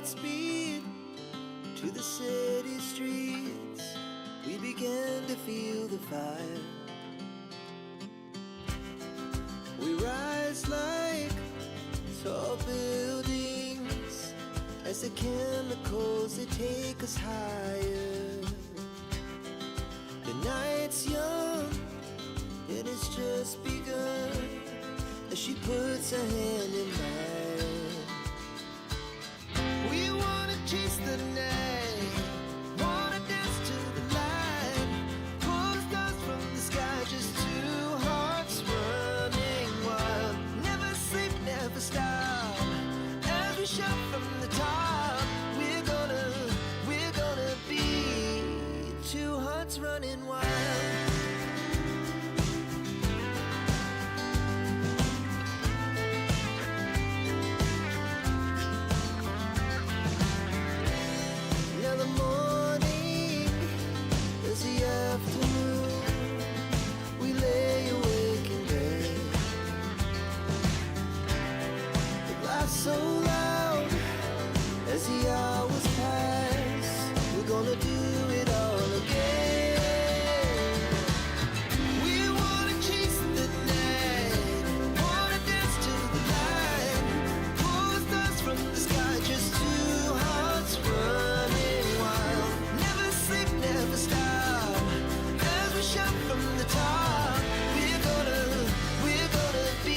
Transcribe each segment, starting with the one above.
speed to the city streets. We began to feel the fire. We rise like tall buildings as the chemicals, they take us higher. The night's young, and it's just begun, as she puts her hand in mine. We wanna chase the night, wanna dance to the light, pull the stars from the sky, just two hearts running wild. Never sleep, never stop, as we shout from the top. We're gonna be two hearts running wild. Now the morning is the afternoon. We lay awake in bed. The laughs so loud as the hours pass. We're gonna do it all again. We wanna chase the night, wanna dance to the light, pull the stars from the sky, just two hearts running wild. Never sleep, never stop, as we shout from the top. We're gonna be,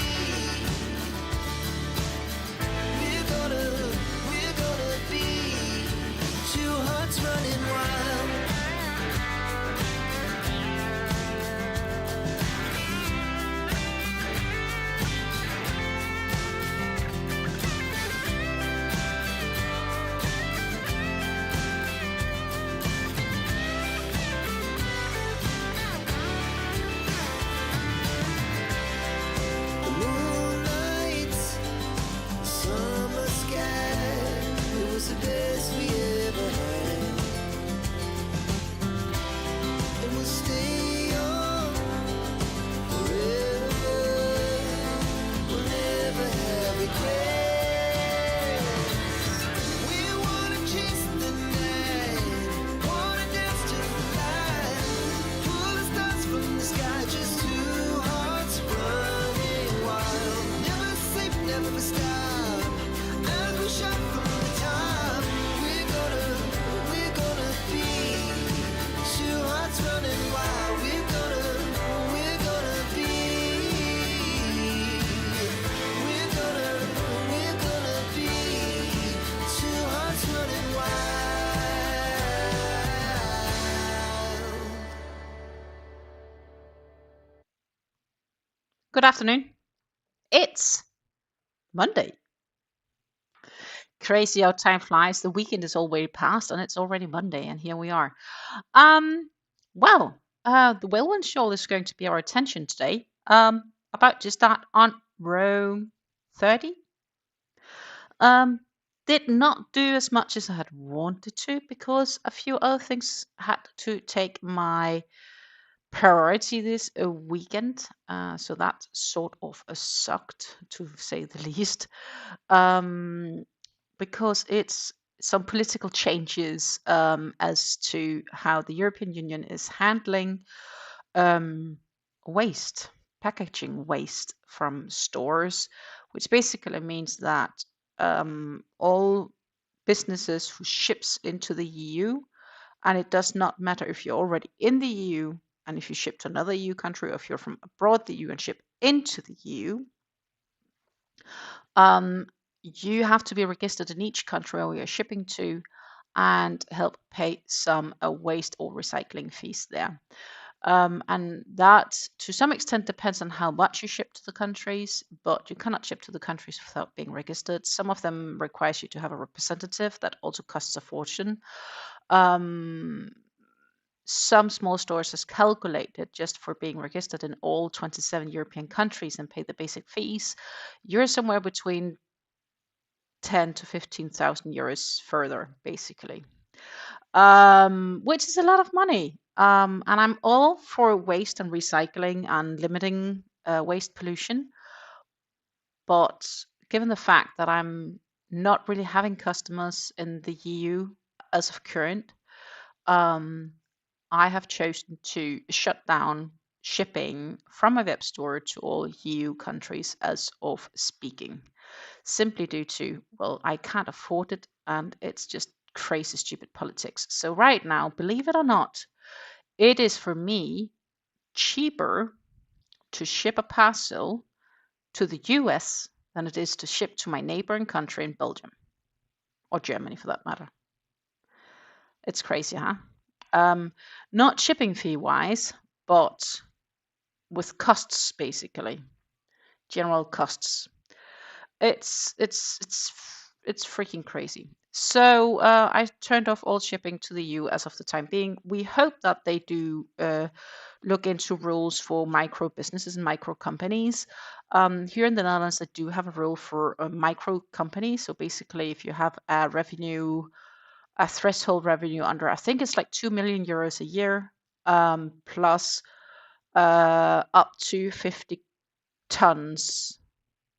we're gonna be two hearts running wild. The moonlight, summer sky, it was the best we ever had. And we'll stay on forever. We'll never have regrets. We wanna chase the night, wanna dance to the light, pull the stars from the sky, just two hearts running wild. Never sleep, never stop, as we shout from the top. We're gonna be two hearts running wild. We're gonna be, we're gonna be two hearts running wild. Good afternoon. It's Monday. Crazy how time flies. The weekend is already past and it's already Monday, and here we are. The Veilwyn Shawl is going to be our attention today. About to start on row 30. Did not do as much as I had wanted to because a few other things had to take my priority this weekend. So that sort of sucked, to say the least, because it's some political changes as to how the European Union is handling waste, packaging waste from stores, which basically means that all businesses who ships into the EU, and it does not matter if you're already in the EU and if you ship to another EU country, or if you're from abroad the EU and ship into the EU, you have to be registered in each country where you're shipping to and help pay some waste or recycling fees there. And that to some extent depends on how much you ship to the countries, but you cannot ship to the countries without being registered. Some of them requires you to have a representative. That also costs a fortune. Some small stores has calculated just for being registered in all 27 European countries and pay the basic fees, you're somewhere between 10 to 15,000 euros further, basically, which is a lot of money. And I'm all for waste and recycling and limiting waste pollution. But given the fact that I'm not really having customers in the EU as of current, um, I have chosen to shut down shipping from my web store to all EU countries as of speaking, simply due to, well, I can't afford it and it's just crazy stupid politics. So right now, believe it or not, it is for me cheaper to ship a parcel to the US than it is to ship to my neighboring country in Belgium or Germany for that matter. It's crazy, huh? Not shipping fee wise, but with costs basically, general costs. It's freaking crazy. So I turned off all shipping to the EU as of the time being. We hope that they do look into rules for micro businesses and micro companies. Here in the Netherlands, they do have a rule for a micro company. So basically, if you have a threshold revenue under, I think it's like 2 million euros a year, plus up to 50 tons.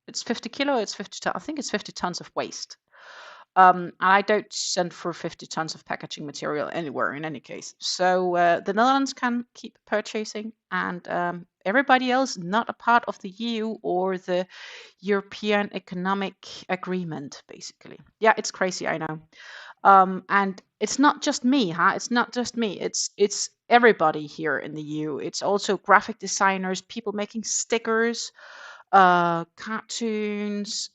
It's 50 kilo, it's 50 tons. I think it's 50 tons of waste. And I don't send for 50 tons of packaging material anywhere in any case. So the Netherlands can keep purchasing, and everybody else not a part of the EU or the European Economic Agreement, basically. Yeah, it's crazy, I know. And it's not just me, huh? It's not just me. It's everybody here in the EU. It's also graphic designers, people making stickers, cartoons,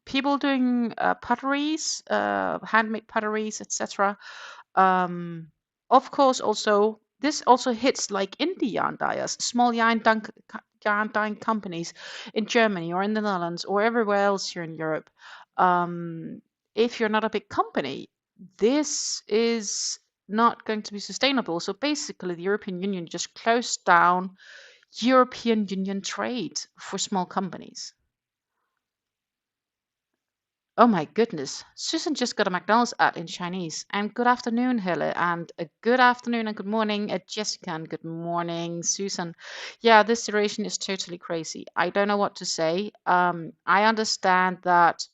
people doing potteries, handmade potteries, etc. Um, of course, also this also hits like indie yarn dyers, small yarn dyeing companies in Germany or in the Netherlands or everywhere else here in Europe. Um, if you're not a big company, this is not going to be sustainable. So basically, the European Union just closed down European Union trade for small companies. Oh my goodness. Susan just got a McDonald's ad in Chinese. And good afternoon, Helle. And a good afternoon and good morning, Jessica. And good morning, Susan. Yeah, this situation is totally crazy. I don't know what to say. I understand that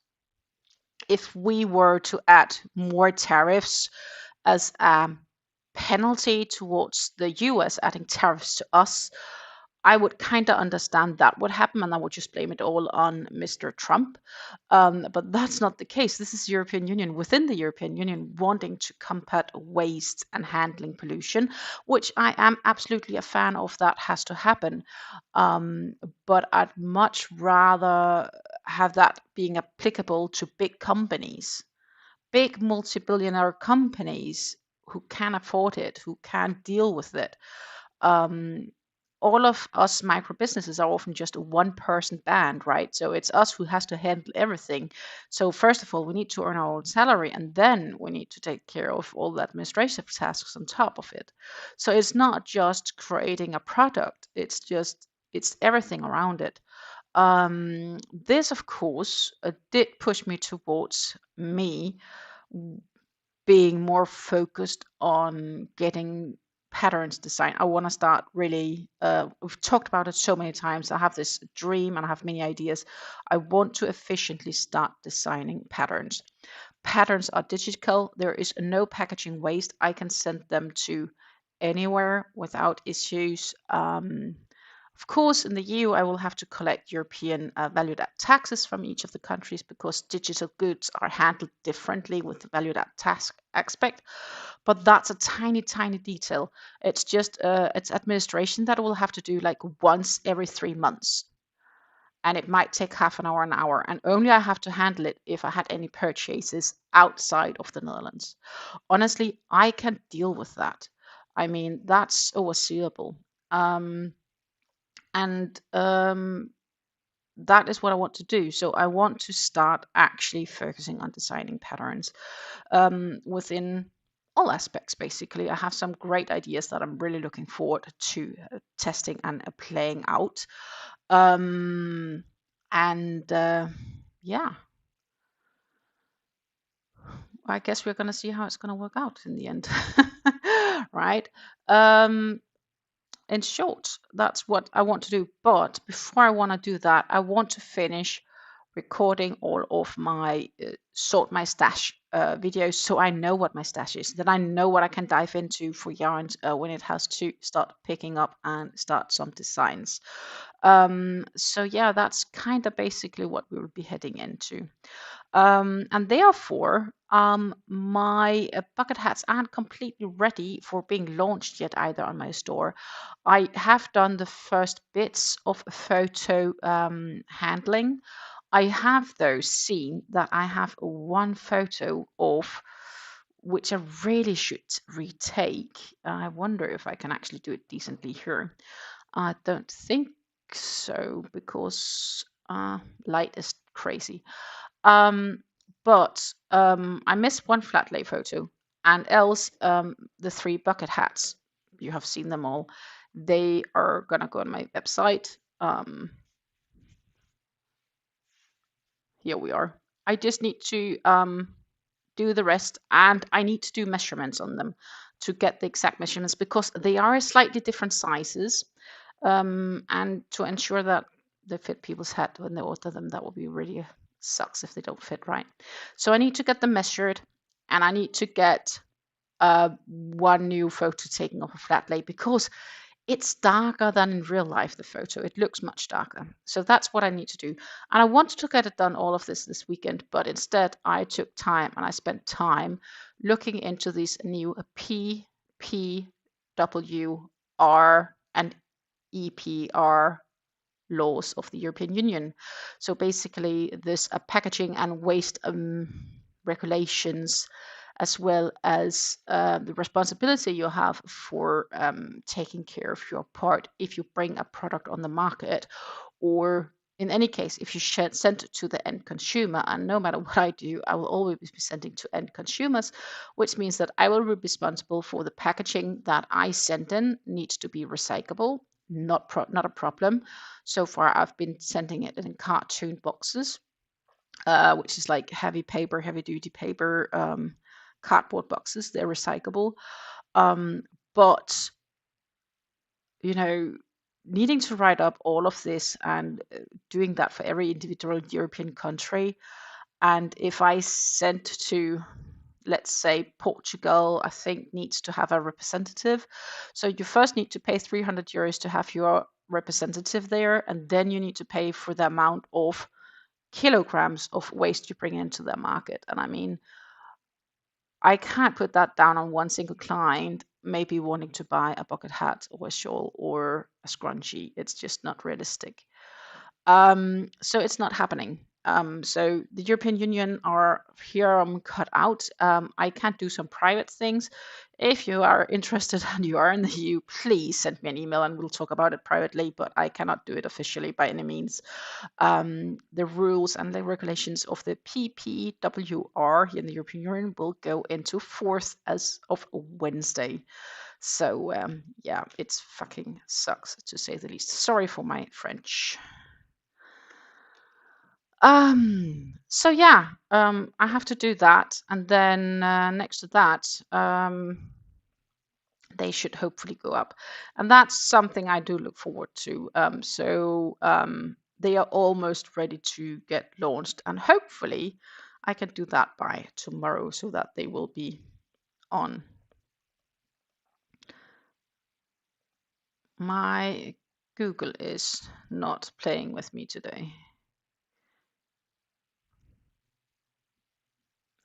if we were to add more tariffs as a penalty towards the US adding tariffs to us, I would kind of understand that would happen, and I would just blame it all on Mr. Trump. But that's not the case. This is the European Union within the European Union wanting to combat waste and handling pollution, which I am absolutely a fan of. That has to happen. Um, but I'd much rather have that being applicable to big companies, big multi-billionaire companies who can afford it, who can deal with it. Um, all of us micro businesses are often just a one person band, right? So it's us who has to handle everything. So first of all, we need to earn our own salary, and then we need to take care of all the administrative tasks on top of it. So it's not just creating a product, it's everything around it. This of course did push me towards me being more focused on getting patterns designed. I want to start really, we've talked about it so many times. I have this dream and I have many ideas. I want to efficiently start designing patterns. Patterns are digital. There is no packaging waste. I can send them to anywhere without issues. Of course, in the EU, I will have to collect European value-added taxes from each of the countries because digital goods are handled differently with the value-added tax aspect. But that's a tiny, tiny detail. It's just it's administration that we'll have to do like once every 3 months. And it might take half an hour. And only I have to handle it if I had any purchases outside of the Netherlands. Honestly, I can deal with that. I mean, that's overseeable. And that is what I want to do. So I want to start actually focusing on designing patterns within all aspects. Basically, I have some great ideas that I'm really looking forward to testing and playing out. And yeah, I guess we're going to see how it's going to work out in the end. Right. In short, that's what I want to do. But before I want to do that, I want to finish recording all of my sort my stash videos, so I know what my stash is. Then I know what I can dive into for yarns when it has to start picking up and start some designs. So yeah, that's kind of basically what we will be heading into. And therefore, my bucket hats aren't completely ready for being launched yet either on my store. I have done the first bits of photo handling. I have though seen that I have one photo of which I really should retake. I wonder if I can actually do it decently here. I don't think so because light is crazy. Um, but I missed one flat lay photo, and else the three bucket hats. You have seen them all. They are gonna go on my website. Here we are. I just need to do the rest, and I need to do measurements on them to get the exact measurements because they are slightly different sizes, and to ensure that they fit people's head when they order them. That would be really sucks if they don't fit right. So I need to get them measured, and I need to get one new photo taken of a flat lay because it's darker than in real life, the photo. It looks much darker. So that's what I need to do. And I wanted to get it done all of this weekend, but instead I took time and I spent time looking into these new P, P, W, R, and EPR laws of the European Union. So basically, this packaging and waste regulations, as well as the responsibility you have for taking care of your part if you bring a product on the market, or in any case, if you send it to the end consumer. And no matter what I do, I will always be sending to end consumers, which means that I will be responsible for the packaging that I send in needs to be recyclable. Not a problem. So far, I've been sending it in cartoon boxes, which is like heavy paper, heavy duty paper, cardboard boxes. They're recyclable. But, you know, needing to write up all of this and doing that for every individual European country. And if I sent to, let's say, Portugal, I think needs to have a representative. So you first need to pay 300 euros to have your representative there, and then you need to pay for the amount of kilograms of waste you bring into the market. And I mean, I can't put that down on one single client maybe wanting to buy a bucket hat or a shawl or a scrunchie. It's just not realistic. So it's not happening. So the European Union are here cut out. I can't do some private things. If you are interested and you are in the EU, please send me an email and we'll talk about it privately, but I cannot do it officially by any means. The rules and the regulations of the PPWR here in the European Union will go into force as of Wednesday. So yeah, it's fucking sucks to say the least. Sorry for my French. So yeah, I have to do that, and then next to that, they should hopefully go up, and that's something I do look forward to. They are almost ready to get launched, and hopefully I can do that by tomorrow so that they will be on. My Google is not playing with me today.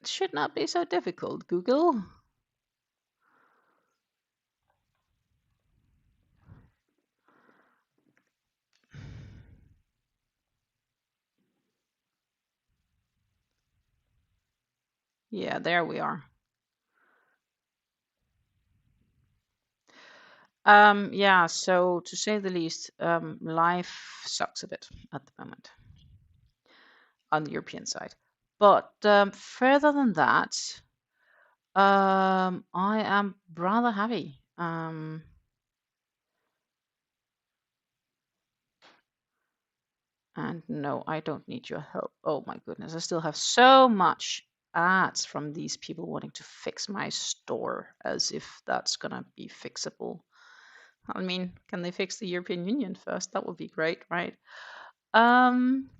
It should not be so difficult, Google. Yeah, there we are. Yeah, so to say the least, life sucks a bit at the moment on the European side. But further than that, I am rather happy. And no, I don't need your help. Oh my goodness, I still have so much ads from these people wanting to fix my store as if that's gonna be fixable. I mean, can they fix the European Union first? That would be great, right? Um,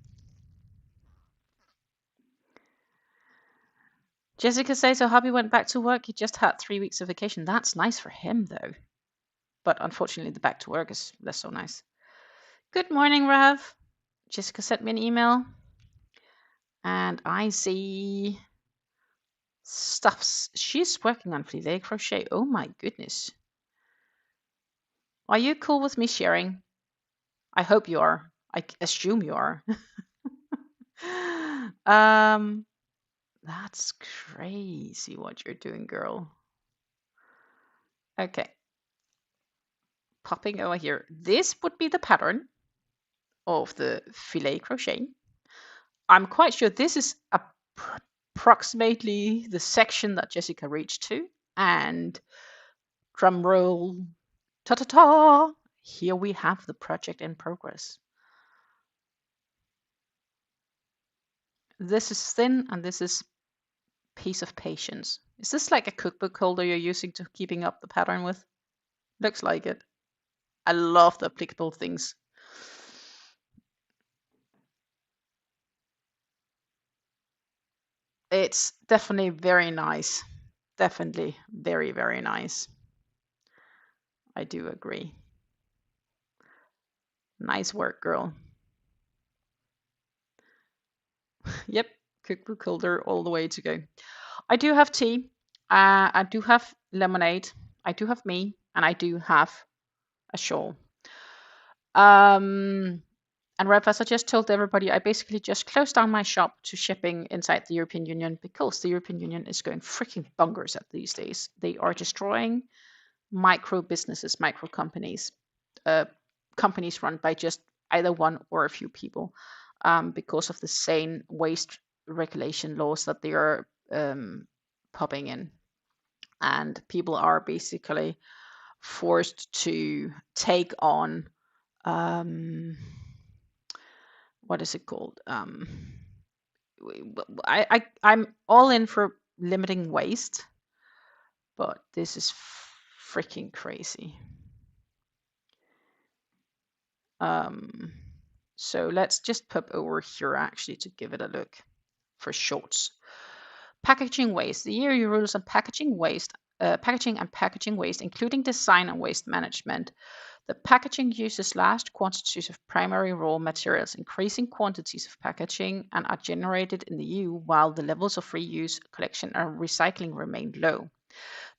Jessica says her hubby went back to work. He just had 3 weeks of vacation. That's nice for him, though. But unfortunately, the back to work is less so nice. Good morning, Rav. Jessica sent me an email. And I see stuffs. She's working on Veilwyn crochet. Oh my goodness. Are you cool with me sharing? I hope you are. I assume you are. That's crazy what you're doing, girl. Okay. Popping over here. This would be the pattern of the filet crochet. I'm quite sure this is approximately the section that Jessica reached to. And drum roll, ta-ta-ta, here we have the project in progress. This is thin and this is piece of patience. Is this like a cookbook holder you're using to keeping up the pattern with? Looks like it. I love the applicable things. It's definitely very nice. Definitely very, very nice. I do agree. Nice work, girl. Yep, cookbook holder all the way to go. I do have tea. I do have lemonade. I do have me, and I do have a shawl. And Rev, as I just told everybody, I basically just closed down my shop to shipping inside the European Union because the European Union is going freaking bonkers at these days. They are destroying micro businesses, micro companies, companies run by just either one or a few people, because of the same waste regulation laws that they are popping in. And people are basically forced to take on what is it called? I'm all in for limiting waste, but this is freaking crazy. So let's just pop over here actually to give it a look for shorts. Packaging waste. The EU rules on packaging waste, packaging and packaging waste, including design and waste management. The packaging uses large quantities of primary raw materials, increasing quantities of packaging, and are generated in the EU, while the levels of reuse, collection, and recycling remain low.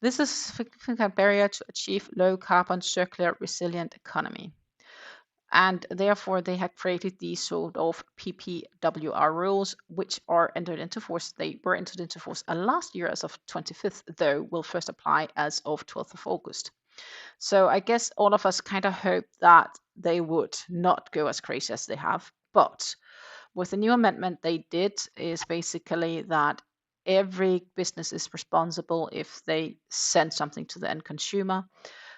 This is a significant barrier to achieve low carbon, circular, resilient economy. And therefore, they have created these sort of PPWR rules, which are entered into force. They were entered into force last year as of 25th, though will first apply as of 12th of August. So I guess all of us kind of hope that they would not go as crazy as they have. But with the new amendment they did is basically that every business is responsible if they send something to the end consumer.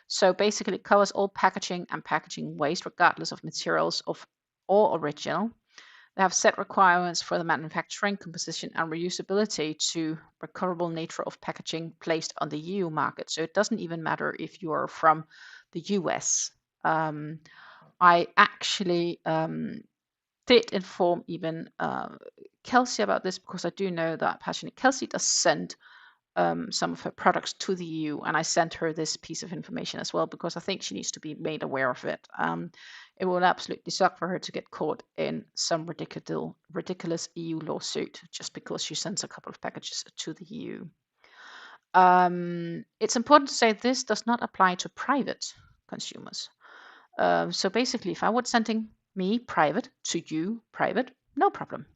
So basically it covers all packaging and packaging waste, regardless of materials of or original. They have set requirements for the manufacturing, composition, and reusability to recoverable nature of packaging placed on the EU market. So it doesn't even matter if you are from the US. I actually did inform even Kelsey about this because I do know that Passionate Kelsey does send some of her products to the EU, and I sent her this piece of information as well because I think she needs to be made aware of it. It will absolutely suck for her to get caught in some ridiculous EU lawsuit just because she sends a couple of packages to the EU. It's important to say this does not apply to private consumers. So basically, if I was sending me private to you private, no problem.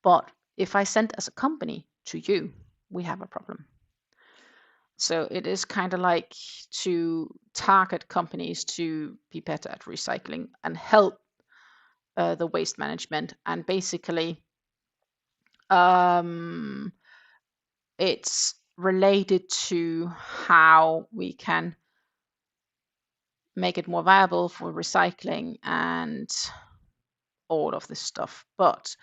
But if I send as a company to you, we have a problem. So it is kind of like to target companies to be better at recycling and help the waste management. And basically, it's related to how we can make it more viable for recycling and all of this stuff. But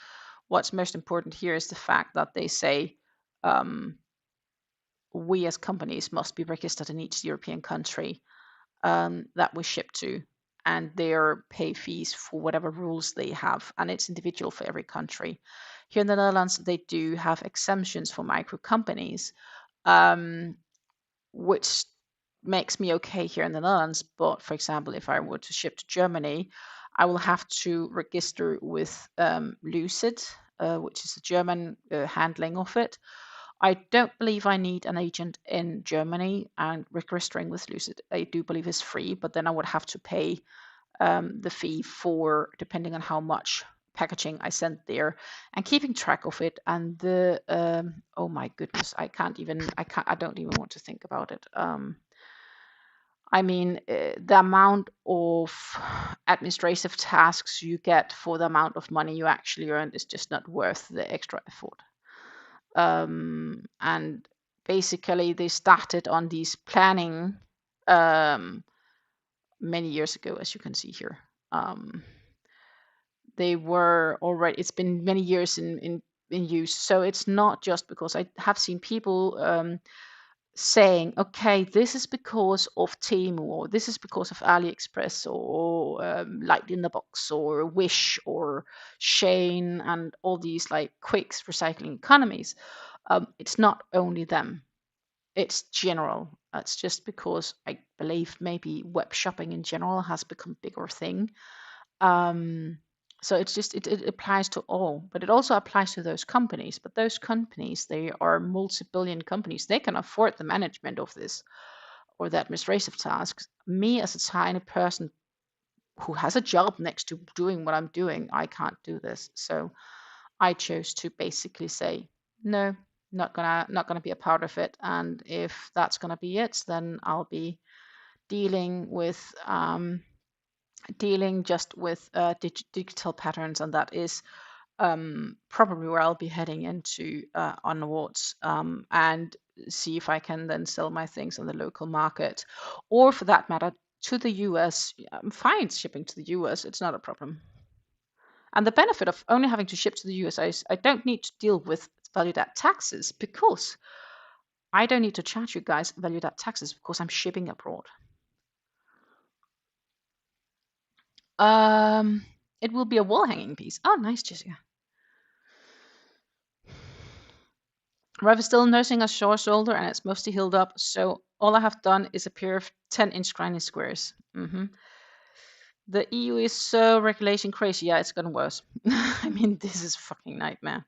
what's most important here is the fact that they say we as companies must be registered in each European country that we ship to. and their pay fees for whatever rules they have, and it's individual for every country. Here in the Netherlands, they do have exemptions for micro companies, which makes me okay here in the Netherlands. But for example, if I were to ship to Germany, I will have to register with Lucid, which is a German handling of it. I don't believe I need an agent in Germany, and registering with Lucid, I do believe is free, but then I would have to pay the fee for, depending on how much packaging I sent there, and keeping track of it. And the oh my goodness, I don't even want to think about it. I mean, the amount of administrative tasks you get for the amount of money you actually earn is just not worth the extra effort. And basically, they started on these planning many years ago, as you can see here. They were already, it's been many years in use. So it's not just because I have seen people saying, okay, this is because of Temu, or this is because of AliExpress, or Light in the Box, or Wish, or Shane, and all these like quick recycling economies. It's not only them, it's general. It's just because I believe maybe web shopping in general has become a bigger thing. So it's just it applies to all, but it also applies to those companies. But those companies, they are multi-billion companies. They can afford the management of this or the administrative tasks. Me as a tiny person who has a job next to doing what I'm doing, I can't do this. So I chose to basically say no, not gonna be a part of it. And if that's gonna be it, then I'll be dealing with dealing just with digital patterns, and that is probably where I'll be heading into onwards, and see if I can then sell my things on the local market, or for that matter, to the US. I'm fine shipping to the US, it's not a problem. And the benefit of only having to ship to the US is I don't need to deal with value-added taxes, because I don't need to charge you guys value-added taxes because I'm shipping abroad. It will be a wall hanging piece. Oh, nice, Jessica. Rev is still nursing a sore shoulder and it's mostly healed up, so all I have done is a pair of 10-inch grinding squares. The EU is so regulation crazy. Yeah, it's gotten worse. I mean, this is a fucking nightmare.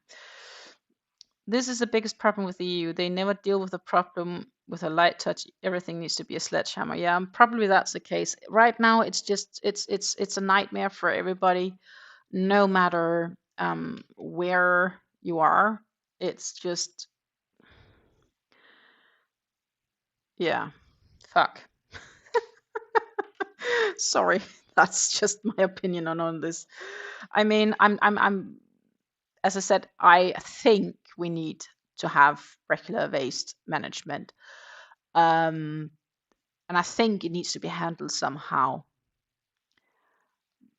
This is the biggest problem with the EU. They never deal with the problem with a light touch. Everything needs to be a sledgehammer. Yeah, probably that's the case. Right now, it's just it's a nightmare for everybody, no matter where you are. It's just, yeah, fuck. Sorry, that's just my opinion on this. I mean, I'm as I said, I think we need to have regular waste management. And I think it needs to be handled somehow.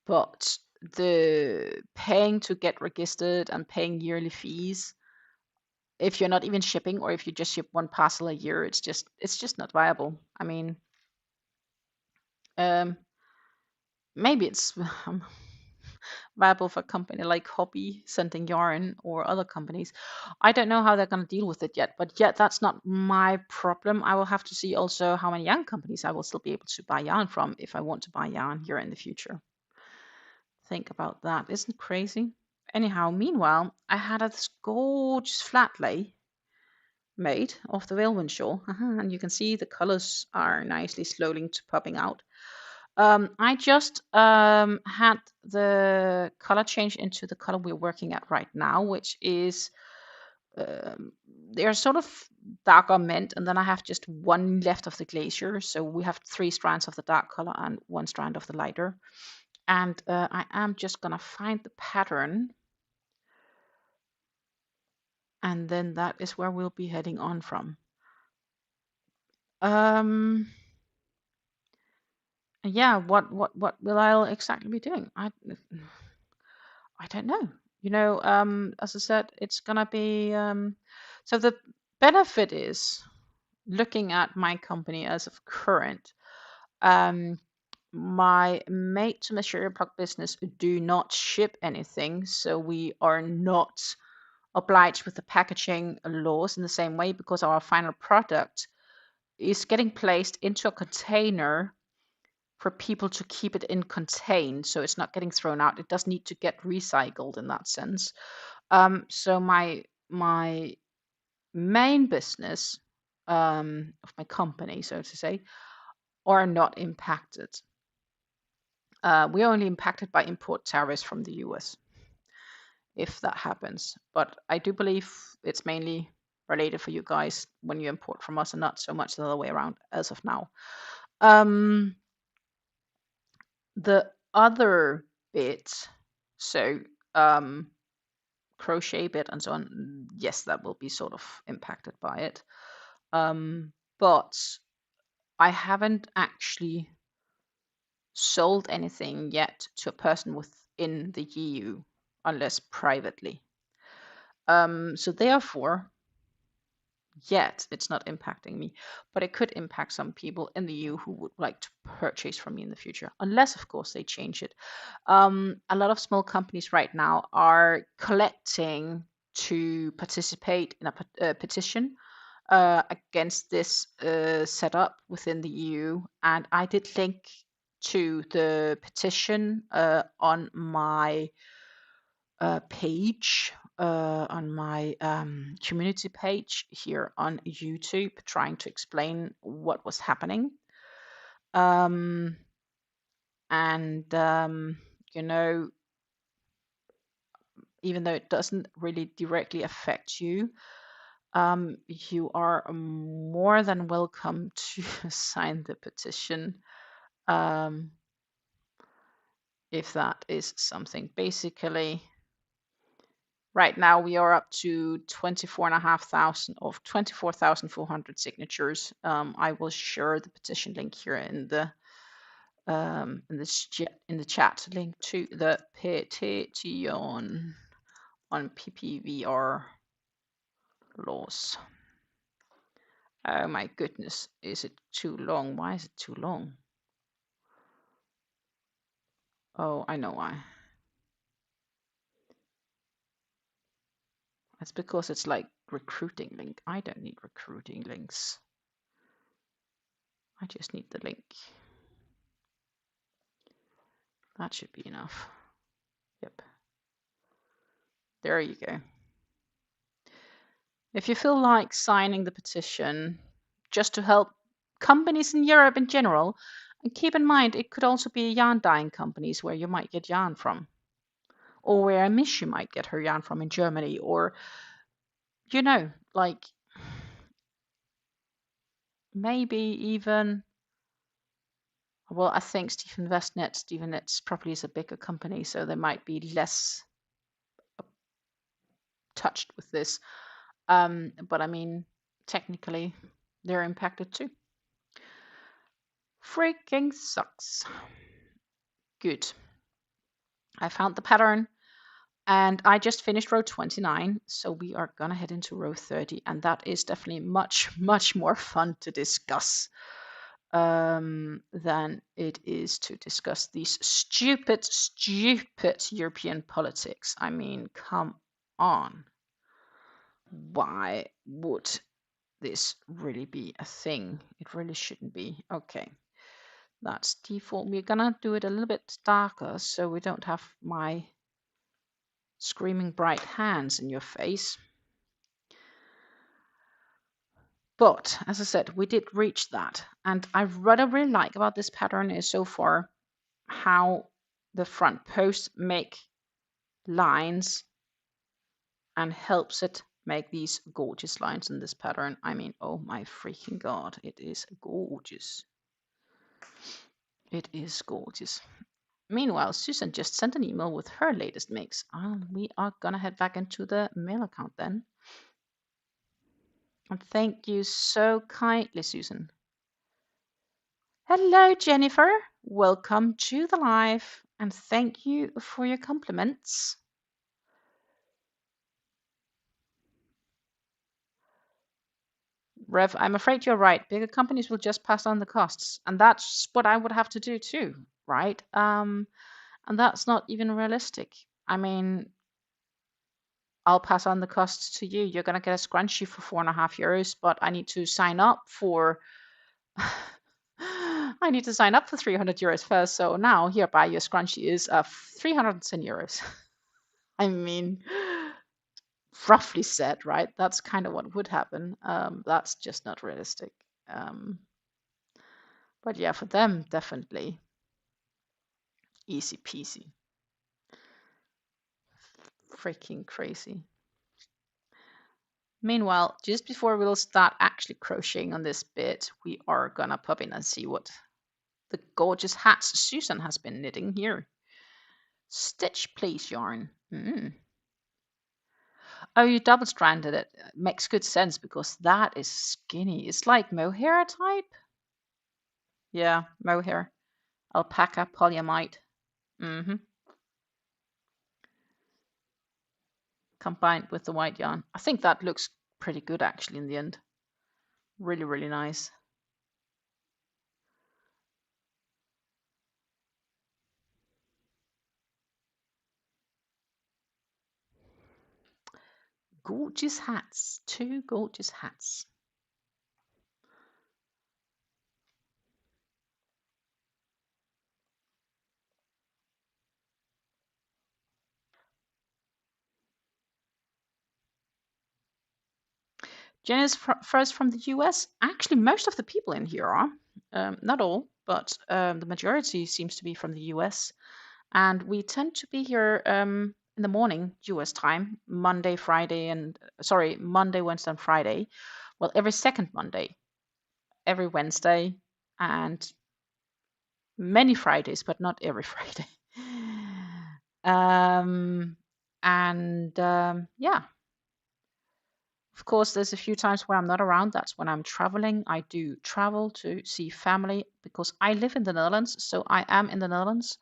But the paying to get registered and paying yearly fees, if you're not even shipping, or if you just ship one parcel a year, it's just not viable. I mean, maybe it's viable for a company like Hobby, Sending Yarn, or other companies. I don't know how they're going to deal with it yet, but yet that's not my problem. I will have to see also how many young companies I will still be able to buy yarn from if I want to buy yarn here in the future. Think about that. Isn't it crazy? Anyhow, meanwhile, I had this gorgeous flat lay made of the Veilwyn Shawl, and you can see the colors are nicely slowly popping out. I just had the color change into the color we're working at right now, which is they're sort of darker mint, and then I have just one left of the glacier. So we have 3 strands of the dark color and 1 strand of the lighter. And I am just gonna find the pattern, and then that is where we'll be heading on from. Yeah, what will I exactly be doing? I don't know. You know, as I said, it's gonna be so the benefit is, looking at my company as of current, my made to measure earplug business do not ship anything, so we are not obliged with the packaging laws in the same way, because our final product is getting placed into a container for people to keep it in contained, so it's not getting thrown out. It does need to get recycled in that sense. So my main business of my company, so to say, are not impacted. We're only impacted by import tariffs from the US, if that happens. But I do believe it's mainly related for you guys when you import from us, and not so much the other way around as of now. The other bit, so crochet bit and so on, yes, that will be sort of impacted by it. But I haven't actually sold anything yet to a person within the EU, unless privately. So therefore, yet it's not impacting me, but it could impact some people in the EU who would like to purchase from me in the future, unless of course they change it. A lot of small companies right now are collecting to participate in a petition against this setup within the EU, and I did link to the petition on my page, on my community page here on YouTube, trying to explain what was happening. You know, even though it doesn't really directly affect you, you are more than welcome to sign the petition, if that is something. Basically, right now we are up to 24,500 of 24,400 signatures. I will share the petition link here in the chat, link to the petition on PPVR laws. Oh my goodness, is it too long? Why is it too long? Oh, I know why. It's because it's like recruiting link. I don't need recruiting links. I just need the link. That should be enough. Yep. There you go. If you feel like signing the petition just to help companies in Europe in general, and keep in mind it could also be yarn dyeing companies where you might get yarn from, or where Mish might get her yarn from in Germany, or you know, like maybe even, well, I think Stephen Net's probably is a bigger company, so they might be less touched with this. But I mean, technically, they're impacted too. Freaking sucks. Good. I found the pattern, and I just finished row 29, so we are gonna head into row 30, and that is definitely much more fun to discuss than it is to discuss these stupid European politics. I mean, come on. Why would this really be a thing? It really shouldn't be. Okay, that's default. We're gonna do it a little bit darker so we don't have my screaming bright hands in your face. But as I said, we did reach that, and what I really like about this pattern is so far how the front posts make lines and helps it make these gorgeous lines in this pattern. I mean, oh my freaking god, it is gorgeous. It is gorgeous. Meanwhile, Susan just sent an email with her latest mix. We are gonna head back into the mail account then. And thank you so kindly, Susan. Hello, Jennifer. Welcome to the live, and thank you for your compliments. Rev, I'm afraid you're right. Bigger companies will just pass on the costs, and that's what I would have to do too, right? And that's not even realistic. I mean, I'll pass on the costs to you. You're gonna get a scrunchie for €4.50, but I need to sign up for I need to sign up for €300 first. So now hereby your scrunchie is €310. I mean, roughly said, right? That's kind of what would happen. That's just not realistic. But yeah, for them, definitely easy peasy. Freaking crazy. Meanwhile, just before we'll start actually crocheting on this bit, we are gonna pop in and see what the gorgeous hats Susan has been knitting here. Stitch please yarn. Oh, you double stranded it. Makes good sense because that is skinny. It's like mohair type. Yeah, mohair. Alpaca polyamide. Combined with the white yarn. I think that looks pretty good actually in the end. Really, really nice. Gorgeous hats. 2 gorgeous hats. Jen is first from the US. Actually, most of the people in here are. Not all, but the majority seems to be from the US. And we tend to be here in the morning, US time, Monday, Wednesday, and Friday. Well, every second Monday, every Wednesday, and many Fridays, but not every Friday. Yeah, of course, there's a few times where I'm not around. That's when I'm traveling. I do travel to see family because I live in the Netherlands, so I am in the Netherlands.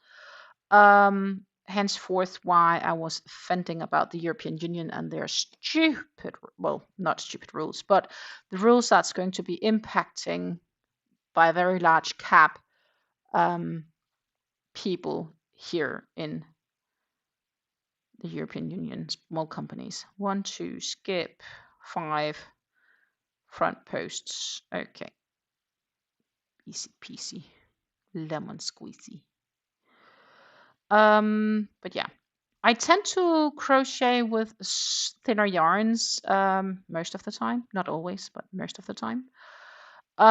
Henceforth, why I was venting about the European Union and their stupid, well, not stupid rules, but the rules that's going to be impacting by a very large cap people here in the European Union, small companies. 1, 2, skip, 5, front posts. Okay. Easy peasy. Lemon squeezy. But yeah. I tend to crochet with thinner yarns most of the time. Not always, but most of the time. We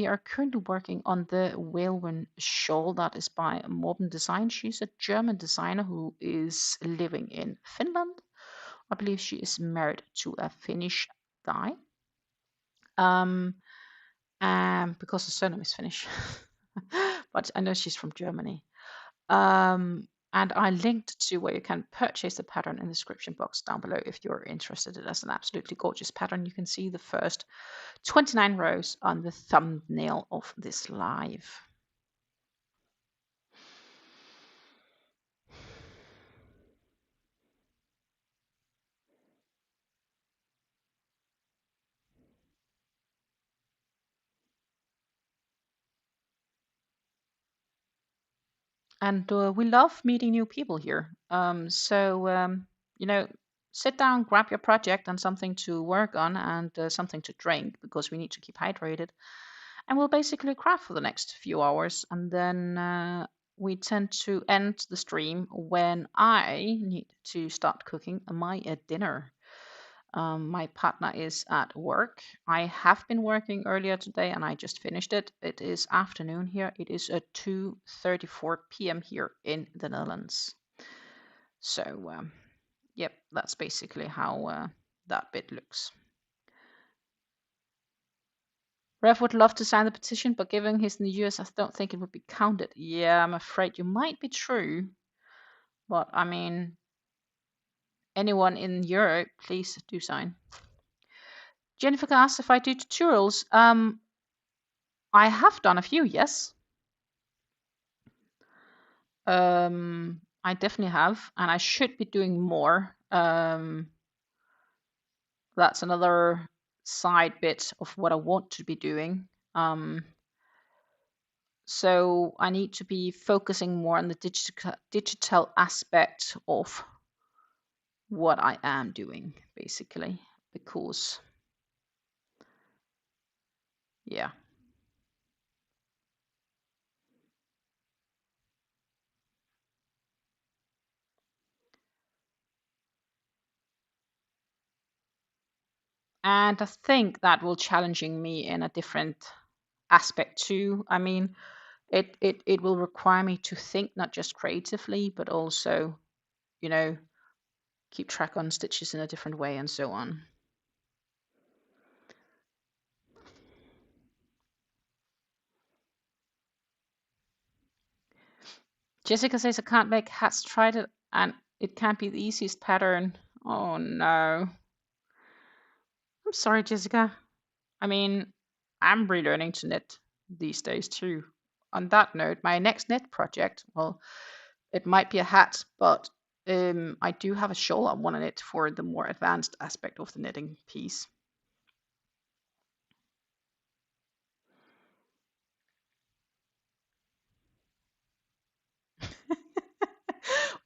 are currently working on the Veilwyn Shawl that is by Morben Design. She's a German designer who is living in Finland. I believe she is married to a Finnish guy. Because the surname is Finnish, but I know she's from Germany. And I linked to where you can purchase the pattern in the description box down below if you're interested. It is an absolutely gorgeous pattern. You can see the first 29 rows on the thumbnail of this live. And we love meeting new people here. You know, sit down, grab your project and something to work on and something to drink because we need to keep hydrated. And we'll basically craft for the next few hours. And then we tend to end the stream when I need to start cooking my dinner. My partner is at work. I have been working earlier today and I just finished it. It is afternoon here. It is at 2:34 p.m. here in the Netherlands. So, yep, that's basically how that bit looks. Rev would love to sign the petition, but given he's in the US, I don't think it would be counted. Yeah, I'm afraid you might be true. But I mean, anyone in Europe, please do sign. Jennifer asked if I do tutorials. I have done a few, yes. I definitely have, and I should be doing more. that's another side bit of what I want to be doing. So I need to be focusing more on the digital aspect of what I am doing, basically, because yeah. And I think that will challenging me in a different aspect too. I mean, it will require me to think not just creatively, but also, you know, keep track on stitches in a different way and so on. Jessica says I can't make hats. Tried it and it can't be the easiest pattern. Oh no. I'm sorry, Jessica. I mean, I'm relearning to knit these days too. On that note, my next knit project, well, it might be a hat, but I do have a shawl I want to knit for the more advanced aspect of the knitting piece.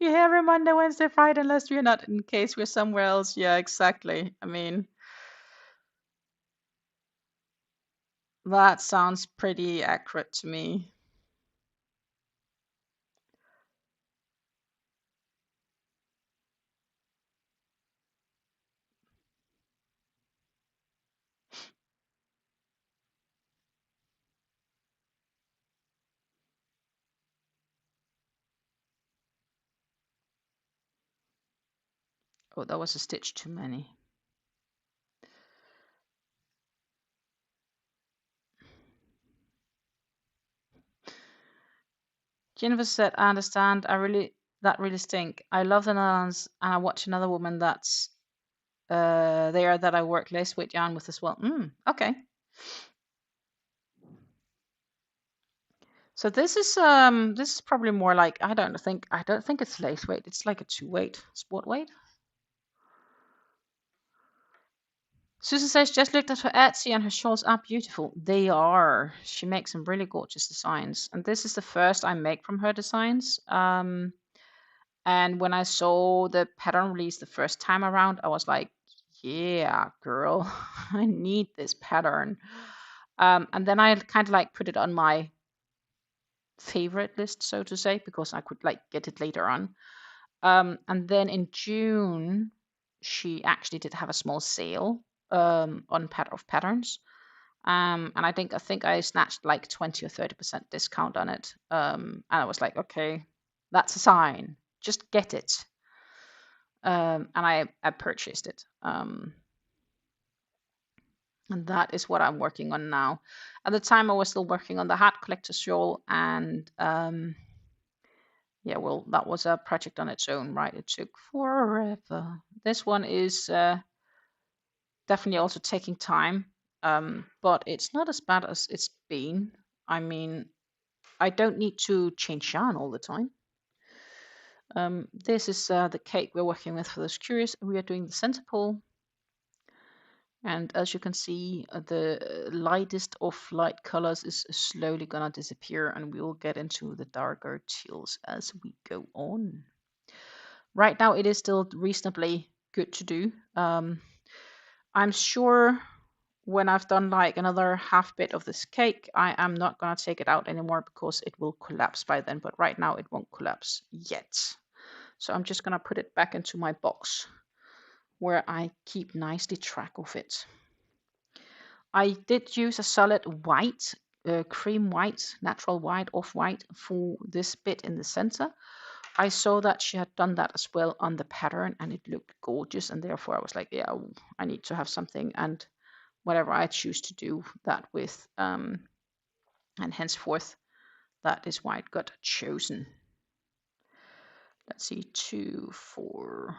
We're here every Monday, Wednesday, Friday, unless we're not, in case we're somewhere else. Yeah, exactly. I mean, that sounds pretty accurate to me. Oh, that was a stitch too many. Jennifer said, I understand. That really stink. I love the Netherlands and I watch another woman that's there that I work less with yarn with as well. Okay. So this is probably more like I don't think it's lace weight. It's like a 2-weight sport weight. Susan says just looked at her Etsy and her shawls are beautiful. They are. She makes some really gorgeous designs, and this is the first I make from her designs. And when I saw the pattern release the first time around, I was like, yeah, girl, I need this pattern. And then I kind of like put it on my favorite list, so to say, because I could like get it later on. And then in June, she actually did have a small sale on patterns. And I think I snatched like 20 or 30% discount on it. And I was like, okay, that's a sign. Just get it. And I purchased it. And that is what I'm working on now. At the time, I was still working on the hat collector shawl, and yeah, well, that was a project on its own, right? It took forever. This one is definitely also taking time, but it's not as bad as it's been. I mean, I don't need to change yarn all the time. This is the cake we're working with for those curious. We are doing the center pole. And as you can see, the lightest of light colors is slowly gonna disappear, and we will get into the darker teals as we go on. Right now, it is still reasonably good to do. I'm sure when I've done like another half bit of this cake, I am not gonna take it out anymore because it will collapse by then. But right now, it won't collapse yet. So I'm just gonna put it back into my box where I keep nicely track of it. I did use a solid white, cream white, natural white, off-white for this bit in the center. I saw that she had done that as well on the pattern and it looked gorgeous, and therefore I was like, yeah, I need to have something, and whatever I choose to do that with, and henceforth that is why it got chosen. Let's see, 2, 4,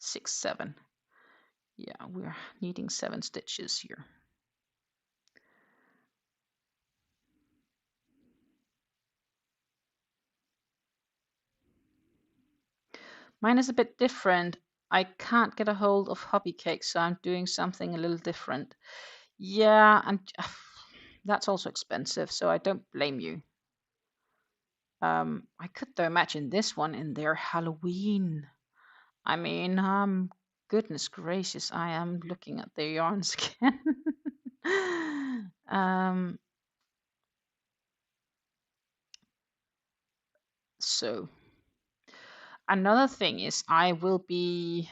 6, 7. Yeah, we're needing 7 stitches here. Mine is a bit different. I can't get a hold of hobby cakes, so I'm doing something a little different. Yeah, and that's also expensive, so I don't blame you. I could though imagine this one in their Halloween. I mean, goodness gracious, I am looking at their yarns again. um, so another thing is I will be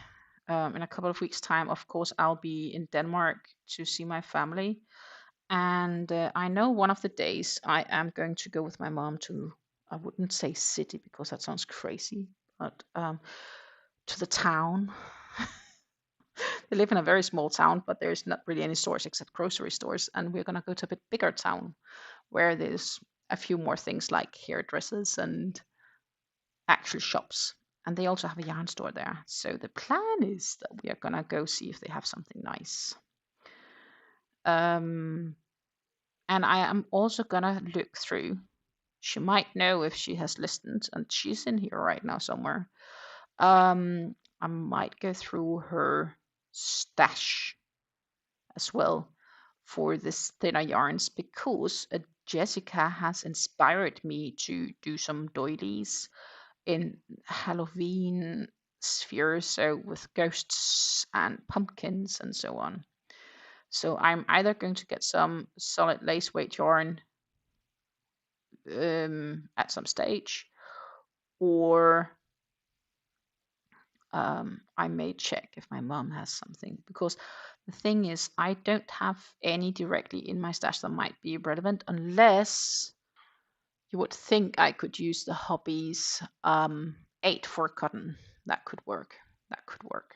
in a couple of weeks' time. Of course, I'll be in Denmark to see my family, and I know one of the days I am going to go with my mom to. I wouldn't say city because that sounds crazy, but to the town. They live in a very small town, but there's not really any stores except grocery stores. And we're going to go to a bit bigger town where there's a few more things like hairdressers and actual shops. And they also have a yarn store there. So the plan is that we are going to go see if they have something nice. And I am also going to look through. She might know if she has listened, and she's in here right now somewhere. I might go through her stash as well for this thinner yarns because Jessica has inspired me to do some doilies in Halloween sphere, so with ghosts and pumpkins and so on. So I'm either going to get some solid lace weight yarn at some stage, or I may check if my mom has something, because the thing is, I don't have any directly in my stash that might be relevant, unless you would think I could use the hobbies 8 for cotton. That could work. That could work.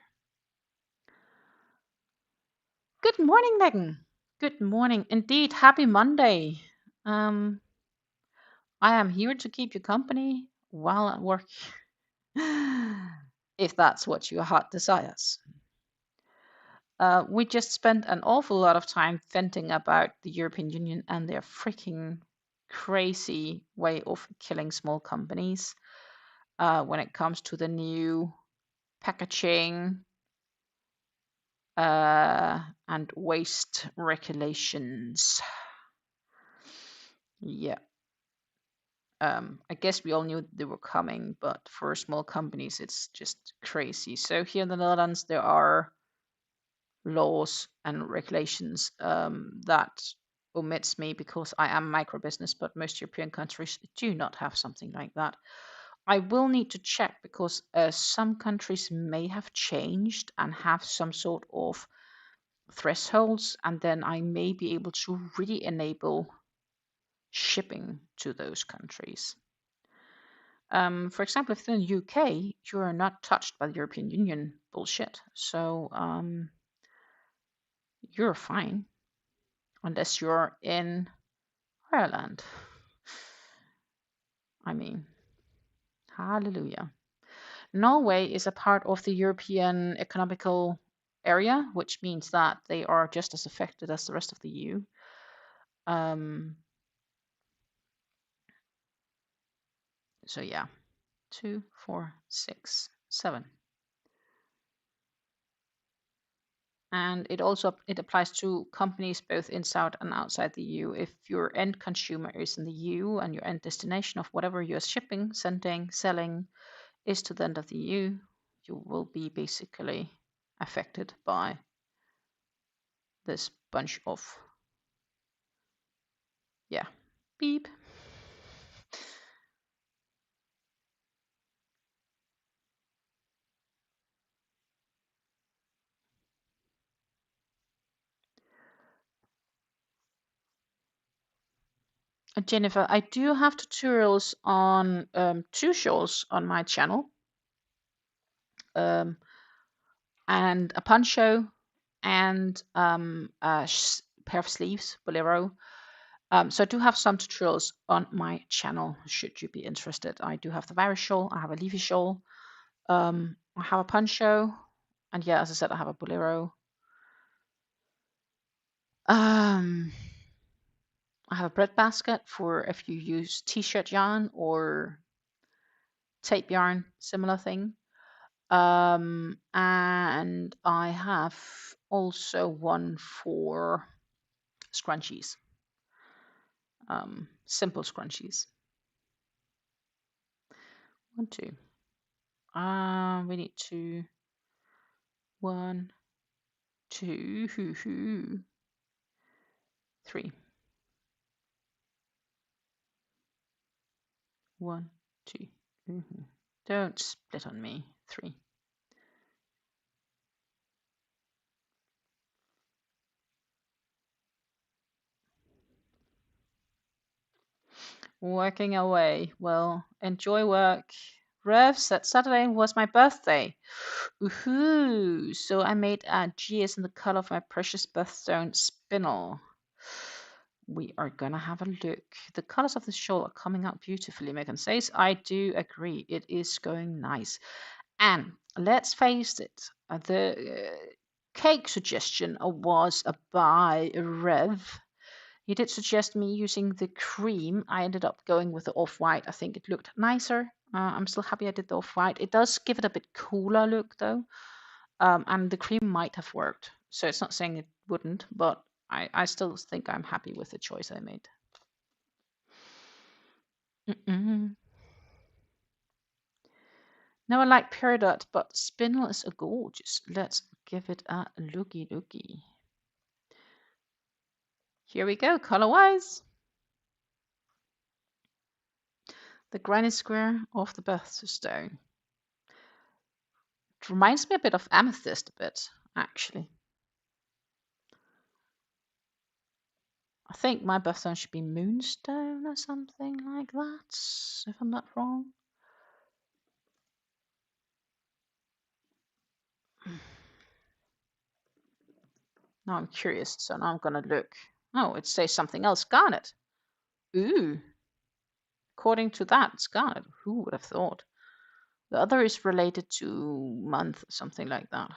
Good morning, Megan. Good morning. Indeed, happy Monday. I am here to keep you company while at work, if that's what your heart desires. We just spent an awful lot of time venting about the European Union and their freaking crazy way of killing small companies when it comes to the new packaging and waste regulations. Yeah. I guess we all knew they were coming, but for small companies, it's just crazy. So here in the Netherlands, there are laws and regulations that omits me because I am micro business, but most European countries do not have something like that. I will need to check because some countries may have changed and have some sort of thresholds, and then I may be able to really enable shipping to those countries. For example, if in the UK, you are not touched by the European Union bullshit, so you're fine unless you're in Ireland. I mean, hallelujah. Norway is a part of the European Economical Area, which means that they are just as affected as the rest of the EU. So yeah, 2, 4, 6, 7. And it applies to companies both inside and outside the EU. If your end consumer is in the EU and your end destination of whatever you're shipping, sending, selling is to the end of the EU, you will be basically affected by this bunch of, yeah, beep. Jennifer, I do have tutorials on 2 shawls on my channel, and a poncho and a pair of sleeves, bolero. So I do have some tutorials on my channel should you be interested. I do have the virus shawl, I have a leafy shawl, I have a poncho, and yeah, as I said, I have a bolero. I have a bread basket for if you use t-shirt yarn or tape yarn, similar thing. And I have also one for scrunchies, simple scrunchies. 1, 2. We need 2, 1, 2, 3. 1, 2. Don't split on me. 3. Working away. Well, enjoy work. Rev said Saturday was my birthday. Woohoo! So I made a GS in the color of my precious birthstone spinel. We are gonna have a look. The colors of the shawl are coming out beautifully, Megan says. I do agree. It is going nice. And let's face it, the cake suggestion was by Rev. He did suggest me using the cream. I ended up going with the off-white. I think it looked nicer. I'm still happy I did the off-white. It does give it a bit cooler look though. And the cream might have worked. So it's not saying it wouldn't, but I still think I'm happy with the choice I made. Now I like peridot, but spinel is a gorgeous. Let's give it a looky. Here we go, color-wise. The granny square of the birthstone. It reminds me a bit of amethyst, actually. I think my birthstone should be moonstone or something like that, if I'm not wrong. Now I'm curious, so now I'm gonna look. Oh, it says something else. Garnet. Ooh. According to that, it's garnet. Who would have thought? The other is related to month, something like that.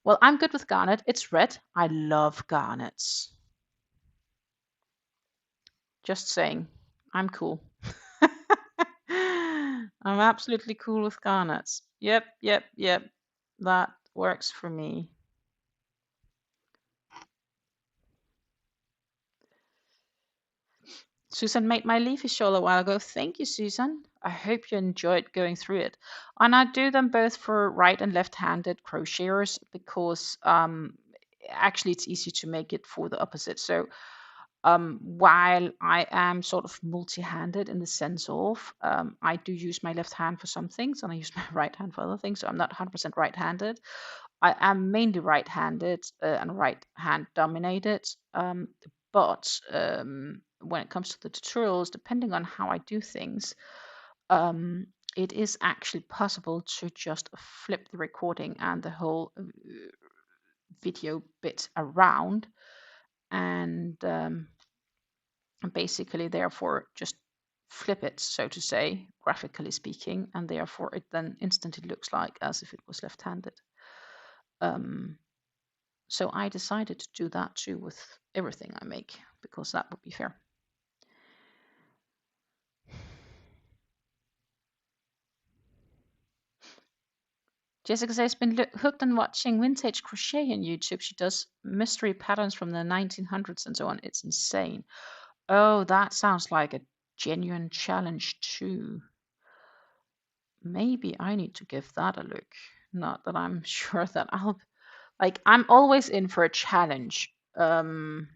Well, I'm good with garnet. It's red. I love garnets. Just saying. I'm cool. I'm absolutely cool with garnets. Yep. That works for me. Susan made my leafy shawl a while ago. Thank you, Susan. I hope you enjoyed going through it. And I do them both for right and left-handed crocheters because actually it's easy to make it for the opposite. So while I am sort of multi-handed in the sense of I do use my left hand for some things and I use my right hand for other things. So I'm not 100% right-handed. I am mainly right-handed and right hand dominated. But when it comes to the tutorials, depending on how I do things, it is actually possible to just flip the recording and the whole video bit around and basically therefore just flip it, so to say, graphically speaking, and therefore it then instantly looks like as if it was left-handed. So I decided to do that too with everything I make because that would be fair. Jessica says, been hooked on watching vintage crochet on YouTube. She does mystery patterns from the 1900s and so on. It's insane. Oh, that sounds like a genuine challenge too. Maybe I need to give that a look. Not that I'm sure that I'll... Like, I'm always in for a challenge. Know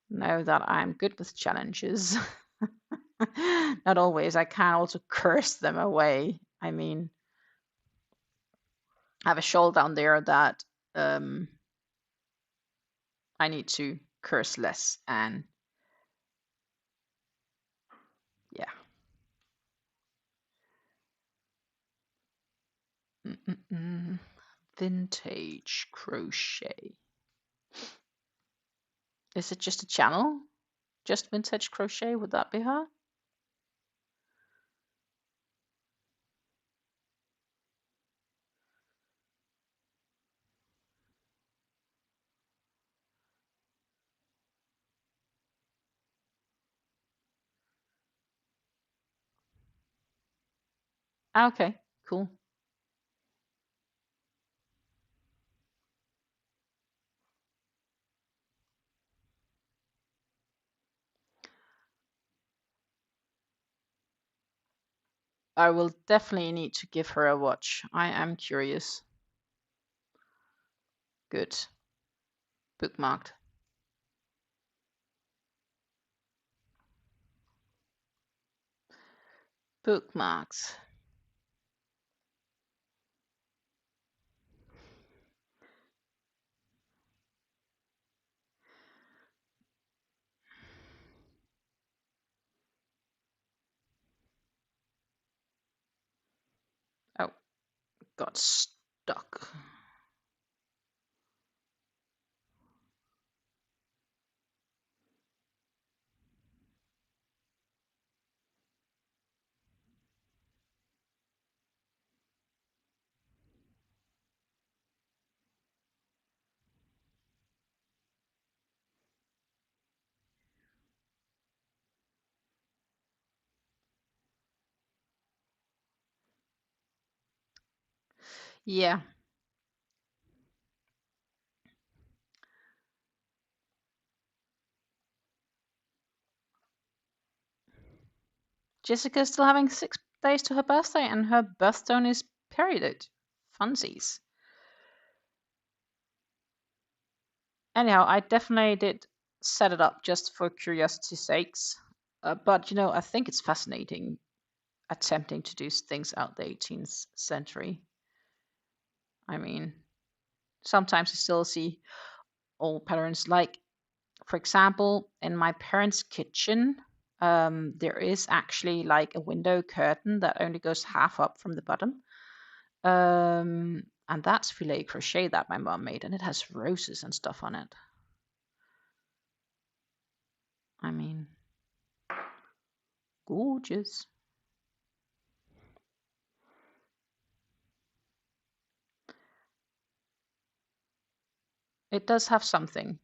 that I'm good with challenges. Not always. I can also curse them away. I mean, I have a shawl down there that I need to curse less, and yeah. Vintage crochet. Is it just a channel? Just vintage crochet? Would that be her? Okay, cool. I will definitely need to give her a watch. I am curious. Good. Bookmarked. Bookmarks. Oh, got stuck. Yeah. Jessica's still having 6 days to her birthday, and her birthstone is perioded. Funsies. Anyhow, I definitely did set it up just for curiosity's sakes. But I think it's fascinating attempting to do things out the 18th century. I mean, sometimes you still see old patterns. Like, for example, in my parents' kitchen, there is actually like a window curtain that only goes half up from the bottom. And that's filet crochet that my mom made, and it has roses and stuff on it. I mean, gorgeous. It does have something.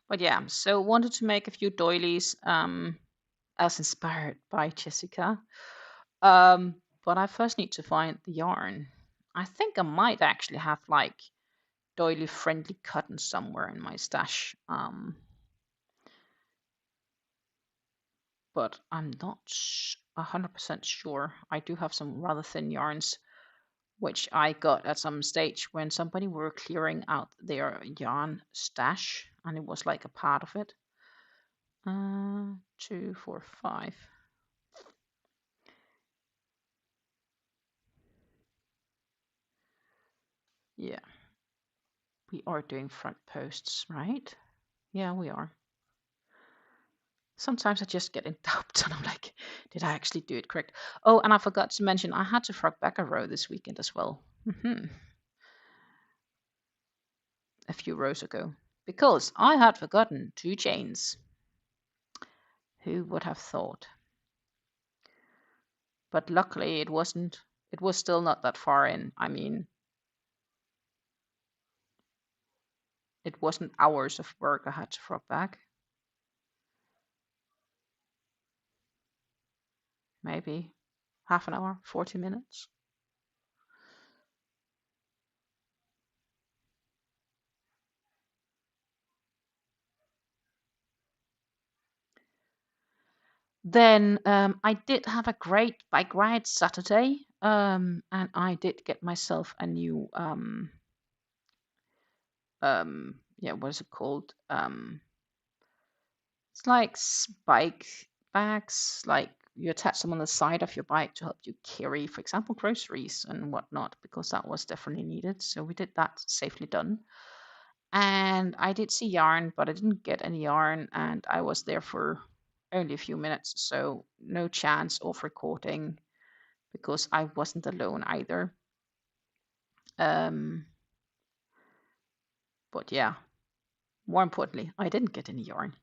But yeah, so wanted to make a few doilies as inspired by Jessica. But I first need to find the yarn. I think I might actually have like doily friendly cotton somewhere in my stash. But I'm not 100% sure. I do have some rather thin yarns, which I got at some stage when somebody were clearing out their yarn stash, and it was like a part of it. 2, 4, 5. Yeah, we are doing front posts, right? Yeah, we are. Sometimes I just get in doubt and I'm like, did I actually do it correct? Oh, and I forgot to mention I had to frog back a row this weekend as well. A few rows ago. Because I had forgotten 2 chains. Who would have thought? But luckily it wasn't. It was still not that far in. I mean, it wasn't hours of work I had to frog back. Maybe half an hour, 40 minutes. Then I did have a great bike ride Saturday, and I did get myself a new yeah, what is it called? It's like bike bags, like you attach them on the side of your bike to help you carry, for example, groceries and whatnot, because that was definitely needed. So we did that, safely done. And I did see yarn, but I didn't get any yarn, and I was there for only a few minutes, so no chance of recording because I wasn't alone either. Um, but yeah, more importantly, I didn't get any yarn.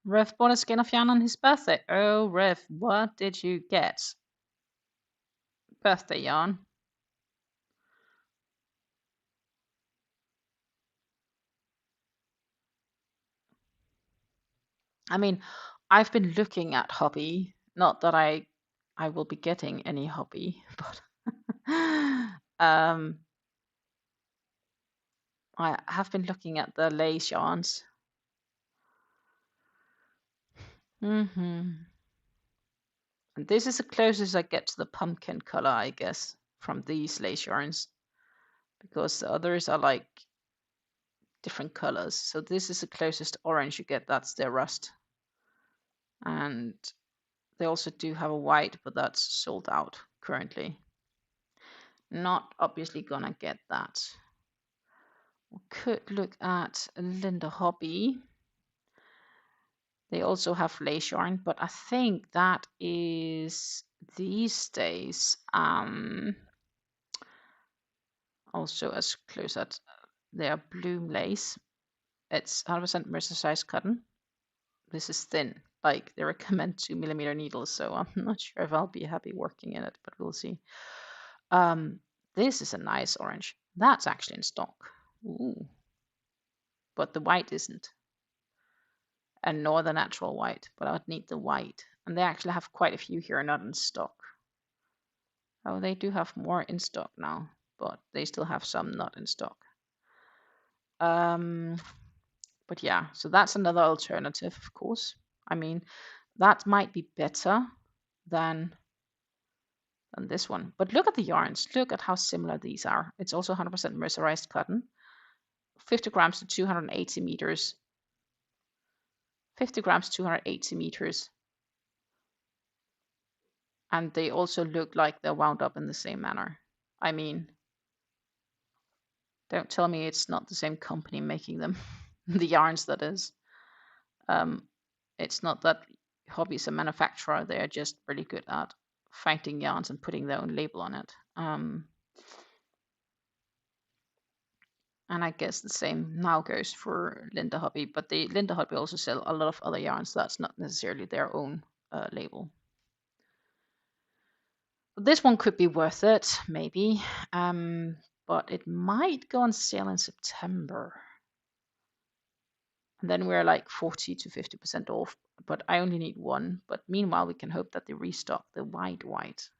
Rev bought a skein of yarn on his birthday. Oh, Rev, what did you get? Birthday yarn. I mean, I've been looking at hobby. Not that I will be getting any hobby, but I have been looking at the lace yarns. And this is the closest I get to the pumpkin color, I guess, from these lace yarns, because the others are like different colors. So this is the closest orange you get. That's their rust. And they also do have a white, but that's sold out currently. Not obviously gonna get that. We could look at Linda Hobby. They also have lace yarn, but I think that is these days also as close as their bloom lace. It's 100% mercerized cotton. This is thin, like they recommend 2mm needles, so I'm not sure if I'll be happy working in it, but we'll see. This is a nice orange. That's actually in stock. Ooh. But the white isn't. And nor the natural white, but I would need the white. And they actually have quite a few here not in stock. Oh, they do have more in stock now, but they still have some not in stock. But yeah, so that's another alternative, of course. I mean, that might be better than this one. But look at the yarns. Look at how similar these are. It's also 100% mercerized cotton. 50 grams to 280 meters. 50 grams, 280 meters. And they also look like they're wound up in the same manner. I mean, don't tell me it's not the same company making them. The yarns, that is. It's not that Hobby's a manufacturer. They're just really good at finding yarns and putting their own label on it. And I guess the same now goes for Linda Hobby, but the Linda Hobby also sell a lot of other yarns that's not necessarily their own label. This one could be worth it, maybe, but it might go on sale in September. And then we're like 40 to 50% off, but I only need one. But meanwhile, we can hope that they restock the white.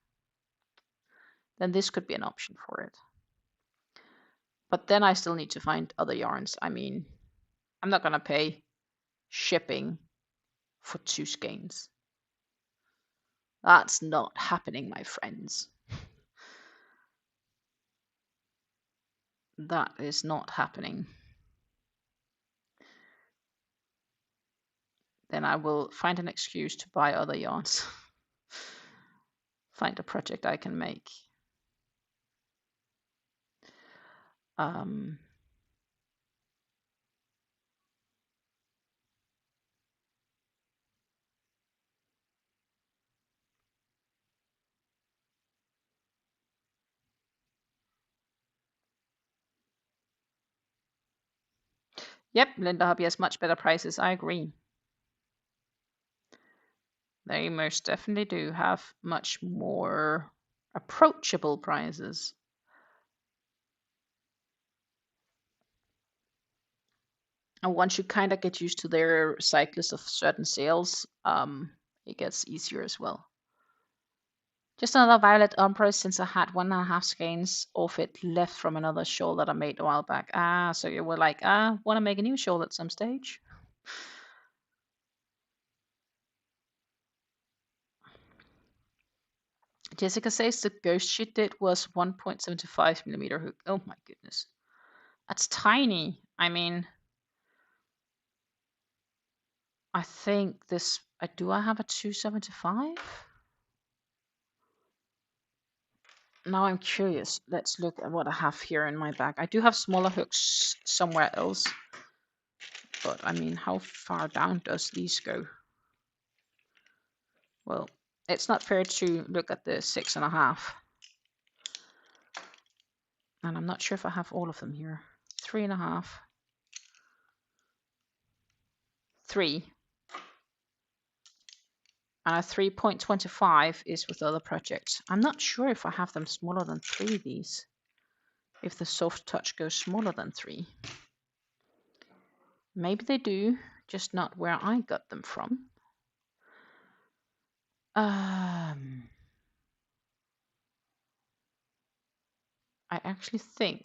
Then this could be an option for it. But then I still need to find other yarns. I mean, I'm not going to pay shipping for 2 skeins. That's not happening, my friends. That is not happening. Then I will find an excuse to buy other yarns. Find a project I can make. Yep, Linda Hobby has much better prices. I agree. They most definitely do have much more approachable prices. And once you kind of get used to their cycles of certain sales, it gets easier as well. Just another violet ombre, since I had 1.5 skeins of it left from another shawl that I made a while back. So you were like, want to make a new shawl at some stage? Jessica says the ghost she did was 1.75mm hook. Oh my goodness. That's tiny. I mean, I think this, do I have a 275? Now I'm curious. Let's look at what I have here in my bag. I do have smaller hooks somewhere else. But I mean, how far down does these go? Well, it's not fair to look at the 6.5. And I'm not sure if I have all of them here. 3.5. 3. And a 3.25 is with other projects. I'm not sure if I have them smaller than 3, these. If the soft touch goes smaller than 3. Maybe they do, just not where I got them from. I actually think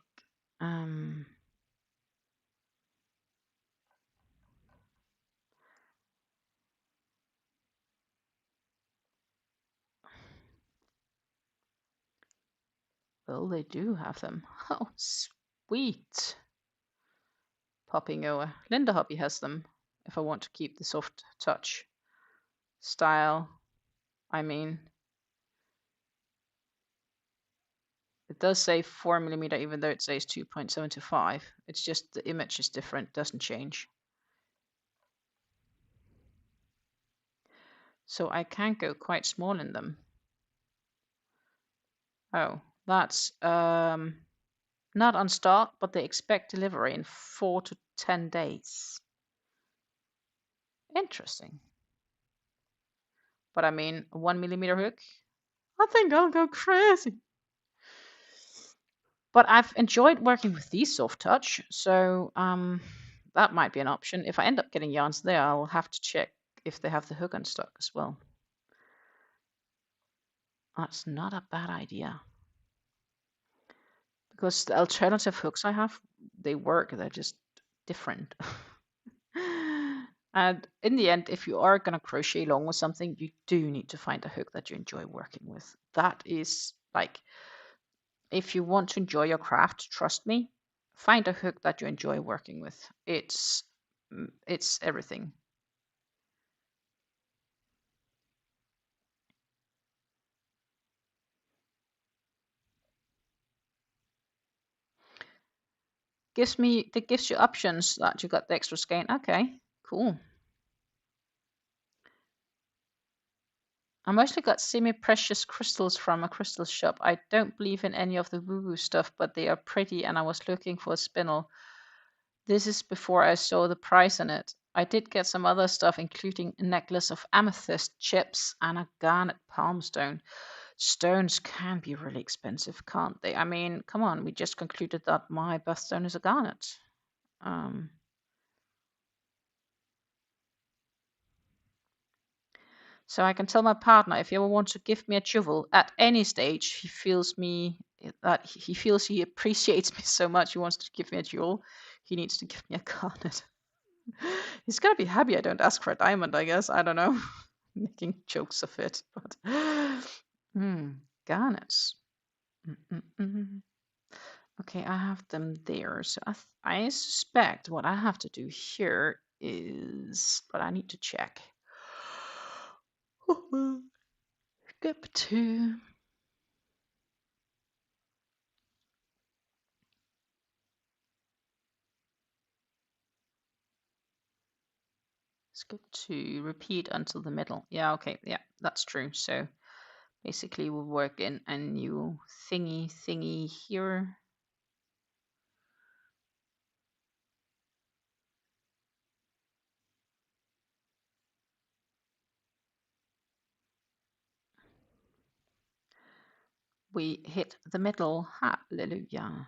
well, they do have them. Oh, sweet. Popping over. Linda Hobby has them. If I want to keep the soft touch style, I mean, it does say 4mm even though it says 2.75. It's just the image is different, doesn't change. So I can go quite small in them. Oh, that's not on stock, but they expect delivery in 4 to 10 days. Interesting. But I mean, a 1mm hook, I think I'll go crazy. But I've enjoyed working with these soft touch, so that might be an option. If I end up getting yarns there, I'll have to check if they have the hook on stock as well. That's not a bad idea. Because the alternative hooks I have, they work, they're just different. And in the end, if you are going to crochet along with something, you do need to find a hook that you enjoy working with. That is like, if you want to enjoy your craft, trust me, find a hook that you enjoy working with. It's everything. It gives you options that you got the extra skein. Okay, cool. I mostly got semi-precious crystals from a crystal shop. I don't believe in any of the woo-woo stuff, but they are pretty and I was looking for a spindle. This is before I saw the price on it. I did get some other stuff, including a necklace of amethyst chips and a garnet palm stone. Stones can be really expensive, can't they? I mean, come on, we just concluded that my birthstone is a garnet. So I can tell my partner if he ever wants to give me a jewel at any stage, he feels he appreciates me so much. He wants to give me a jewel. He needs to give me a garnet. He's gonna be happy I don't ask for a diamond, I guess. I don't know. Making jokes of it, but garnets. Okay, I have them there. So I suspect what I have to do here is, but I need to check. Skip to repeat until the middle. Yeah, okay, yeah, that's true. So basically we'll work in a new thingy here. We hit the middle. Hallelujah.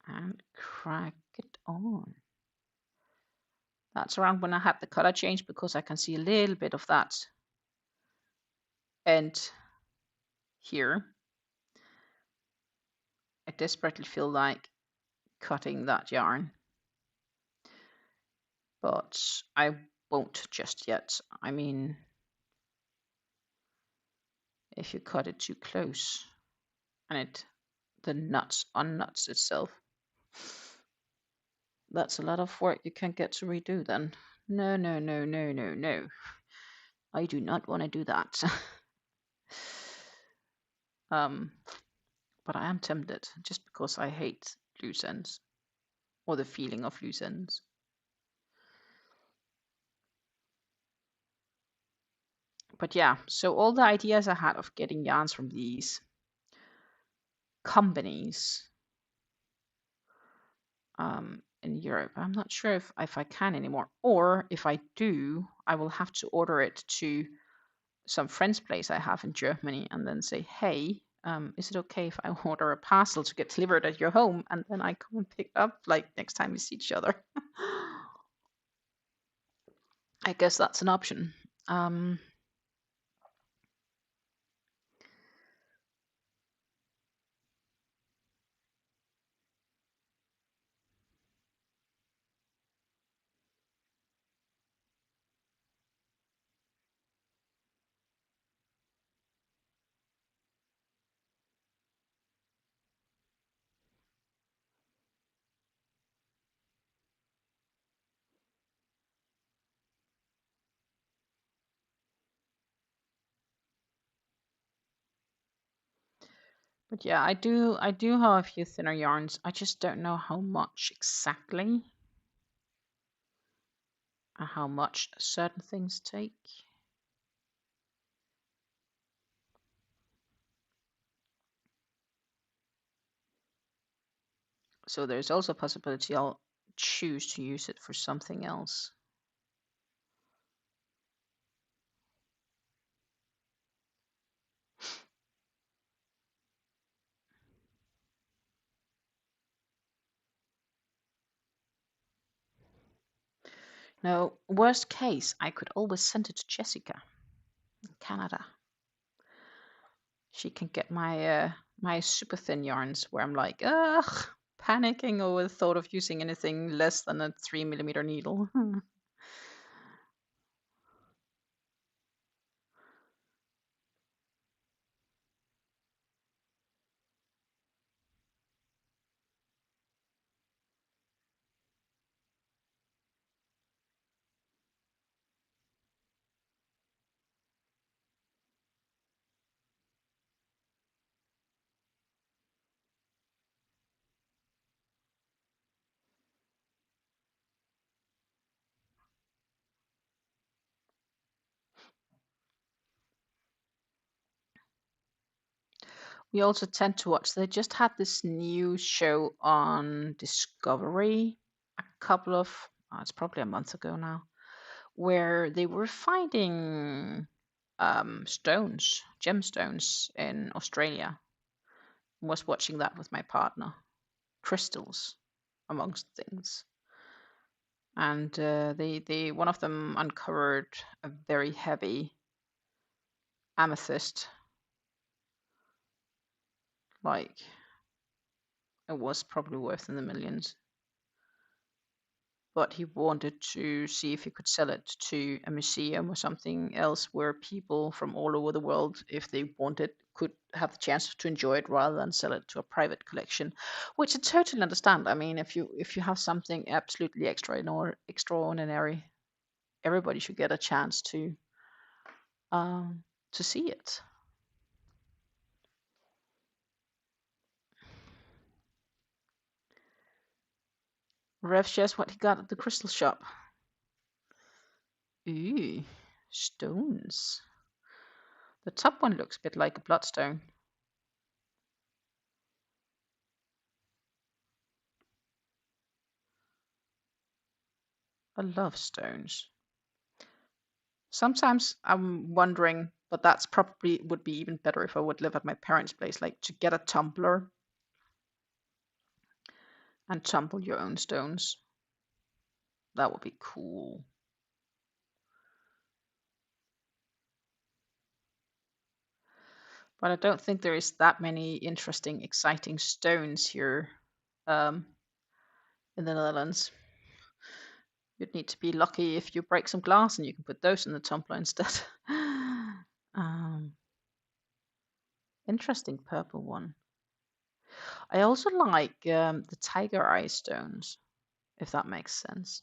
And crack it on. That's around when I had the color change because I can see a little bit of that end here. I desperately feel like cutting that yarn, but I won't just yet. I mean, if you cut it too close and the nuts unnuts itself, that's a lot of work you can get to redo then. No, no, no, no, no, no. I do not want to do that. But I am tempted just because I hate loose ends or the feeling of loose ends. But yeah, so all the ideas I had of getting yarns from these companies in Europe, I'm not sure if I can anymore. Or if I do, I will have to order it to some friend's place I have in Germany and then say, hey, is it okay if I order a parcel to get delivered at your home? And then I come and pick up like next time we see each other. I guess that's an option. But yeah, I do have a few thinner yarns. I just don't know how much exactly and how much certain things take. So there's also a possibility I'll choose to use it for something else. Now, worst case, I could always send it to Jessica in Canada. She can get my super thin yarns where I'm like, ugh, panicking over the thought of using anything less than a 3mm needle. We also tend to watch. They just had this new show on Discovery a couple of, it's probably a month ago now, where they were finding stones, gemstones in Australia. I was watching that with my partner. Crystals, amongst things. And they one of them uncovered a very heavy amethyst, like it was probably worth in the millions. But he wanted to see if he could sell it to a museum or something else where people from all over the world, if they wanted, could have the chance to enjoy it rather than sell it to a private collection, which I totally understand. I mean, if you have something absolutely extraordinary, everybody should get a chance to see it. Rev shares what he got at the crystal shop. Ooh, stones. The top one looks a bit like a bloodstone. I love stones. Sometimes I'm wondering, but that's probably would be even better if I would live at my parents' place, like to get a tumbler and tumble your own stones. That would be cool. But I don't think there is that many interesting, exciting stones here in the Netherlands. You'd need to be lucky if you break some glass and you can put those in the tumbler instead. Interesting purple one. I also like the tiger eye stones, if that makes sense.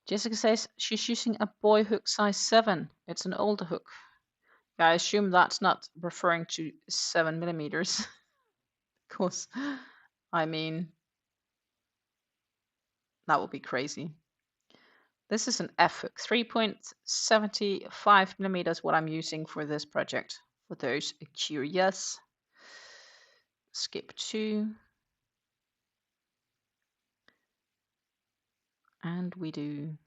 Jessica says she's using a boy hook size 7. It's an older hook. I assume that's not referring to 7mm. Because, I mean, that would be crazy. This is an F-hook, 3.75 millimeters, what I'm using for this project. For those curious, skip 2, and we do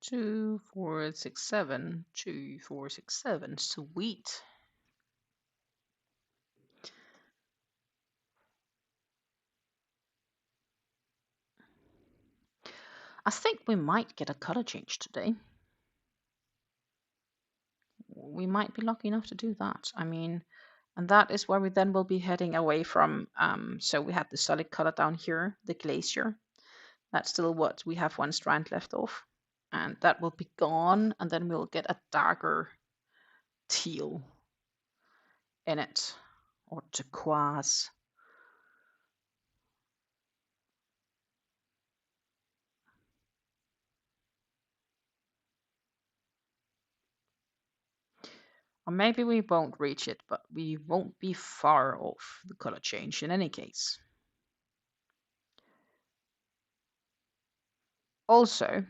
2, 4, 6, 7, 2, 4, 6, 7. Sweet. I think we might get a color change today. We might be lucky enough to do that. I mean, and that is where we then will be heading away from. So we had the solid color down here, the glacier. That's still what we have one strand left off. And that will be gone. And then we'll get a darker teal in it, or turquoise. Or maybe we won't reach it, but we won't be far off the color change in any case. Also,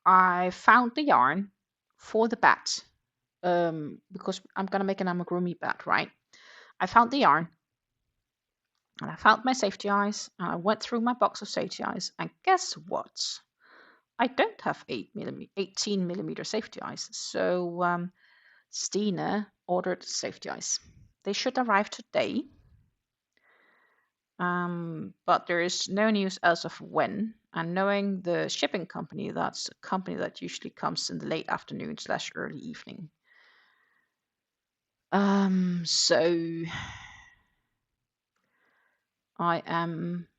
I found the yarn for the bat, because I'm going to make an amigurumi bat, right? I found the yarn, and I found my safety eyes, and I went through my box of safety eyes, and guess what? I don't have 18 millimeter safety eyes, so Stina ordered safety eyes. They should arrive today, but there is no news as of when. And knowing the shipping company, that's a company that usually comes in the late afternoon / early evening. So I am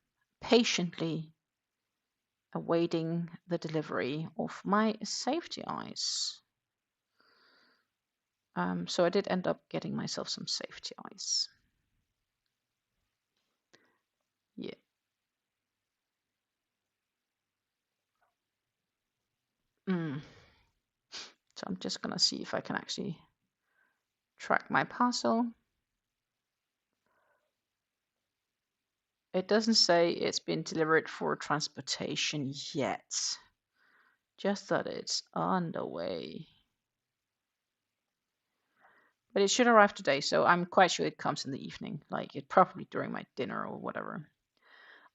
patiently awaiting the delivery of my safety eyes. So I did end up getting myself some safety eyes. Yeah. So I'm just gonna see if I can actually track my parcel. It doesn't say it's been delivered for transportation yet. Just that it's on the way. But it should arrive today, so I'm quite sure it comes in the evening, like it probably during my dinner or whatever.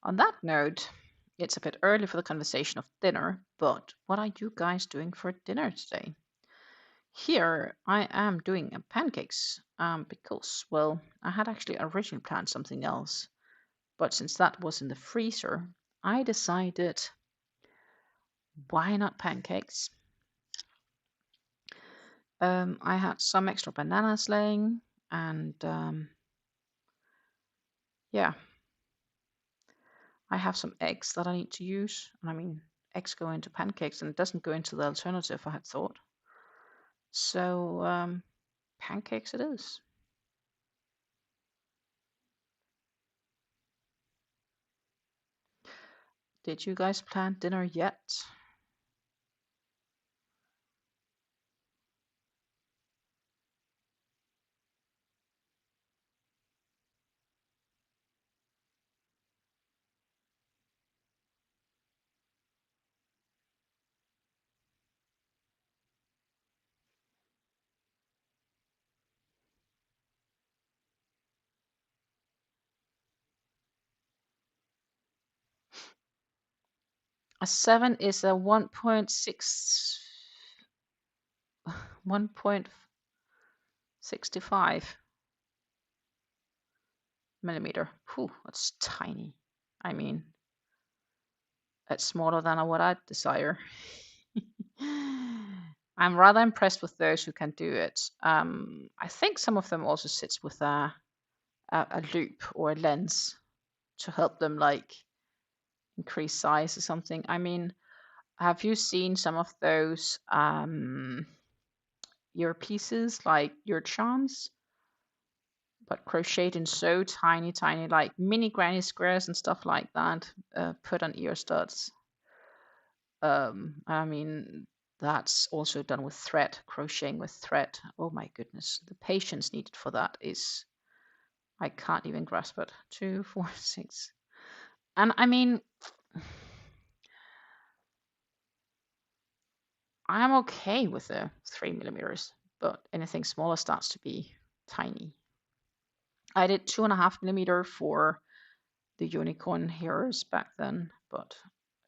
On that note, it's a bit early for the conversation of dinner, but what are you guys doing for dinner today? Here I am doing pancakes, because, well, I had actually originally planned something else, but since that was in the freezer, I decided, why not pancakes? I had some extra bananas laying, and yeah, I have some eggs that I need to use. And I mean, eggs go into pancakes, and it doesn't go into the alternative, I had thought. So pancakes it is. Did you guys plan dinner yet? A 7 is a 1.65 millimeter. Whew, that's tiny. I mean, it's smaller than what I desire. I'm rather impressed with those who can do it. I think some of them also sits with a loop or a lens to help them like increase size or something. I mean, have you seen some of those earpieces like ear charms, but crocheted in so tiny, tiny, like mini granny squares and stuff like that, put on ear studs? I mean, that's also done with thread, crocheting with thread. Oh my goodness, the patience needed for that is, I can't even grasp it. 2, 4, 6. And I mean, I'm okay with the 3 millimeters, but anything smaller starts to be tiny. I did 2.5 millimeter for the unicorn heroes back then, but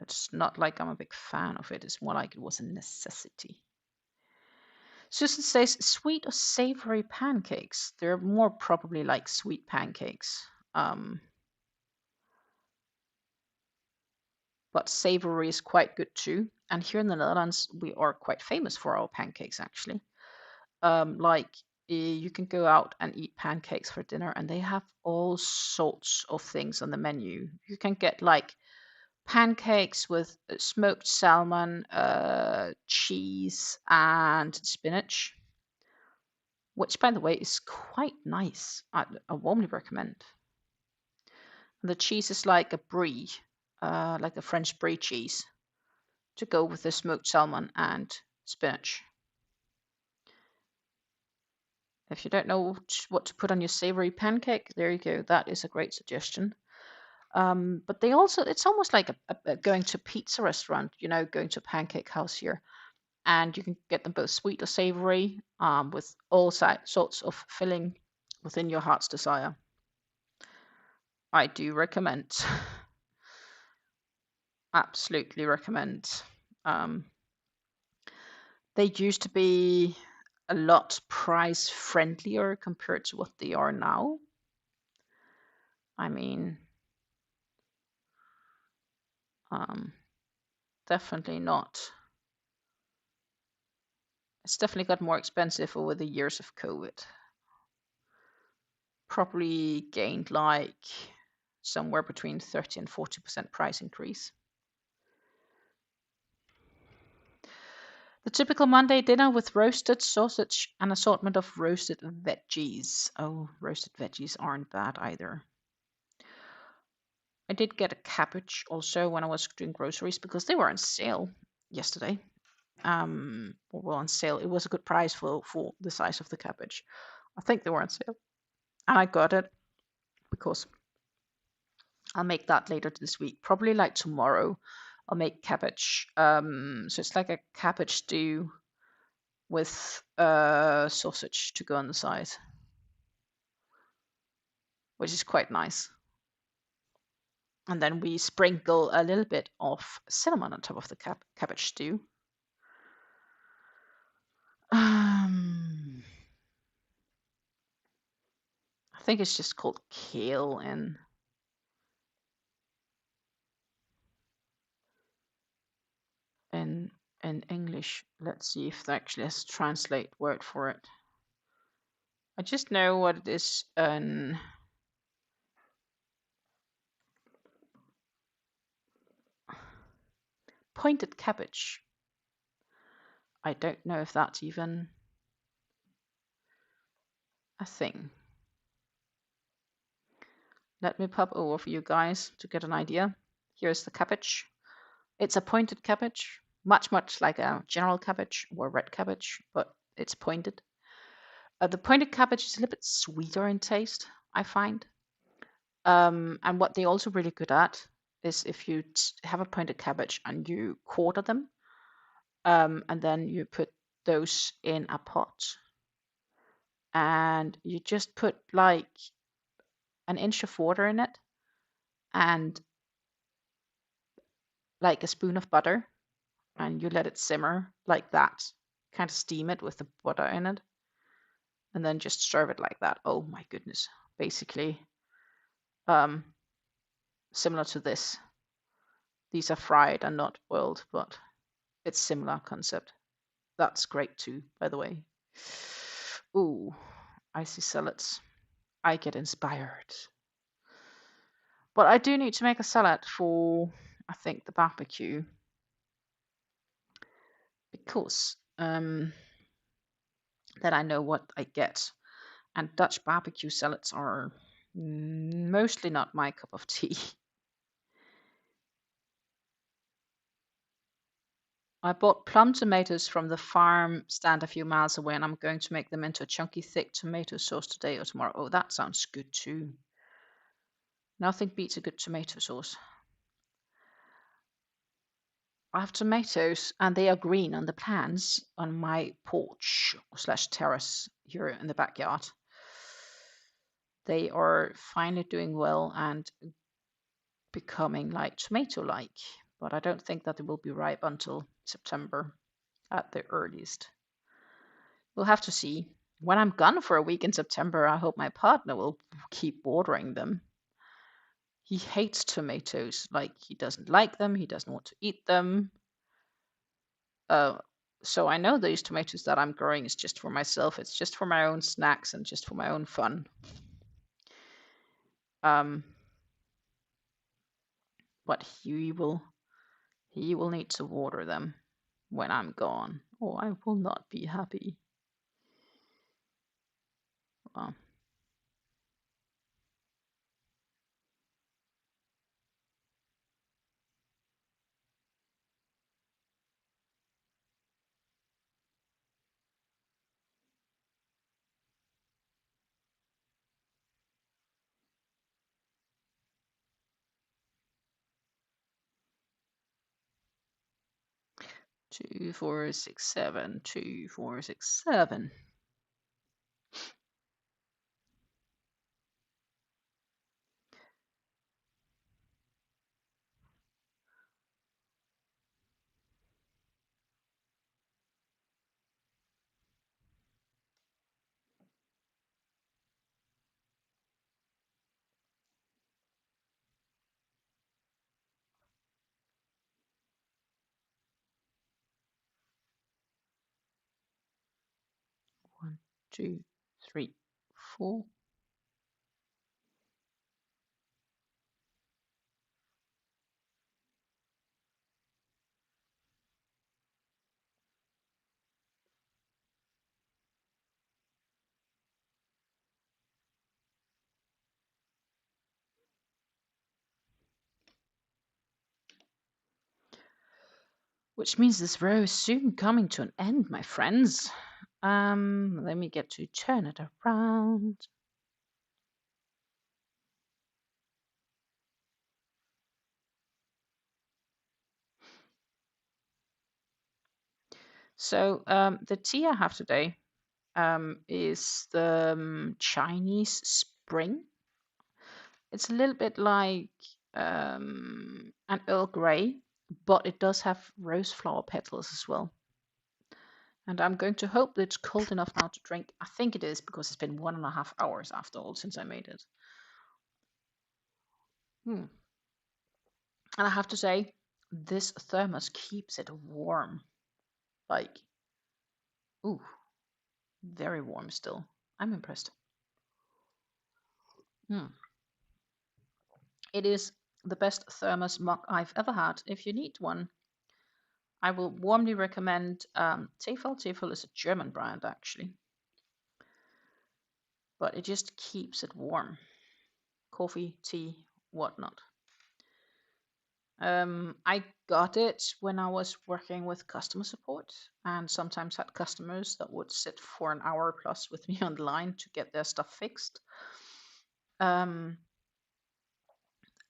it's not like I'm a big fan of it. It's more like it was a necessity. Susan says, sweet or savory pancakes? They're more probably like sweet pancakes. But savory is quite good too. And here in the Netherlands, we are quite famous for our pancakes, actually. Like you can go out and eat pancakes for dinner, and they have all sorts of things on the menu. You can get like pancakes with smoked salmon, cheese, and spinach, which, by the way, is quite nice. I warmly recommend. And the cheese is like a brie, like a French brie cheese, to go with the smoked salmon and spinach. If you don't know what to put on your savory pancake, there you go. That is a great suggestion. But they also, it's almost like a going to a pizza restaurant, you know, going to a pancake house here. And you can get them both sweet or savory, with all sorts of filling within your heart's desire. I do recommend. Absolutely recommend. They used to be a lot price friendlier compared to what they are now. I mean, definitely not. It's definitely got more expensive over the years of COVID. Probably gained like somewhere between 30 and 40% price increase. The typical Monday dinner with roasted sausage and assortment of roasted veggies. Oh, roasted veggies aren't bad either. I did get a cabbage also when I was doing groceries because they were on sale yesterday. Well, on sale. It was a good price for the size of the cabbage. I think they were on sale. And I got it because I'll make that later this week. Probably like tomorrow I'll make cabbage. So it's like a cabbage stew with sausage to go on the side, which is quite nice. And then we sprinkle a little bit of cinnamon on top of the cabbage stew. I think it's just called kale in English. Let's see if that actually has a translate word for it. I just know what it is. Pointed cabbage. I don't know if that's even a thing. Let me pop over for you guys to get an idea. Here's the cabbage. It's a pointed cabbage, much like a general cabbage or red cabbage, but it's pointed. The pointed cabbage is a little bit sweeter in taste, I find. And what they're also really good at is if you have a pointed cabbage and you quarter them, and then you put those in a pot, and you just put like an inch of water in it, and like a spoon of butter, and you let it simmer like that. Kind of steam it with the butter in it, and then just serve it like that. Oh my goodness. Basically, um, similar to this. These are fried and not boiled, but it's similar concept. That's great too, by the way. Ooh, icy salads. I get inspired. But I do need to make a salad for, I think, the barbecue. Because then I know what I get. And Dutch barbecue salads are mostly not my cup of tea. I bought plum tomatoes from the farm stand a few miles away, and I'm going to make them into a chunky, thick tomato sauce today or tomorrow. Oh, that sounds good too. Nothing beats a good tomato sauce. I have tomatoes, and they are green on the plants on my porch slash terrace here in the backyard. They are finally doing well and becoming like tomato-like, but I don't think that they will be ripe until September at the earliest. We'll have to see. When I'm gone for a week in September, I hope my partner will keep watering them. He hates tomatoes. Like, he doesn't like them. He doesn't want to eat them. So I know these tomatoes that I'm growing is just for myself. It's just for my own snacks and just for my own fun. But he will need to water them when I'm gone, or I will not be happy. Well, 2, 4, 6, 7, 2, 4, 6, 7. One, 2, 3, 4. Which means this row is soon coming to an end, my friends. Let me get to turn it around. So the tea I have today is the Chinese Spring. It's a little bit like an Earl Grey, but it does have rose flower petals as well. And I'm going to hope that it's cold enough now to drink. I think it is, because it's been 1.5 hours after all since I made it. And I have to say, this thermos keeps it warm. Like, ooh, very warm still. I'm impressed. It is the best thermos mug I've ever had. If you need one, I will warmly recommend Tefal. Tefal is a German brand, actually. But it just keeps it warm. Coffee, tea, whatnot. I got it when I was working with customer support, and sometimes had customers that would sit for an hour plus with me on the line to get their stuff fixed.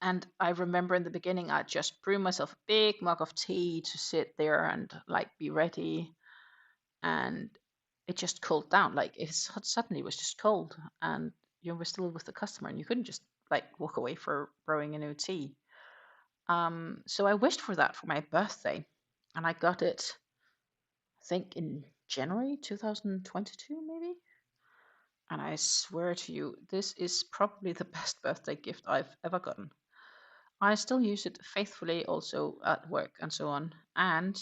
And I remember in the beginning, I'd just brew myself a big mug of tea to sit there and like be ready. And it just cooled down. Like it suddenly was just cold, and you were still with the customer, and you couldn't just like walk away for brewing a new tea. So I wished for that for my birthday, and I got it, I think, in January 2022, maybe. And I swear to you, this is probably the best birthday gift I've ever gotten. I still use it faithfully also at work and so on. And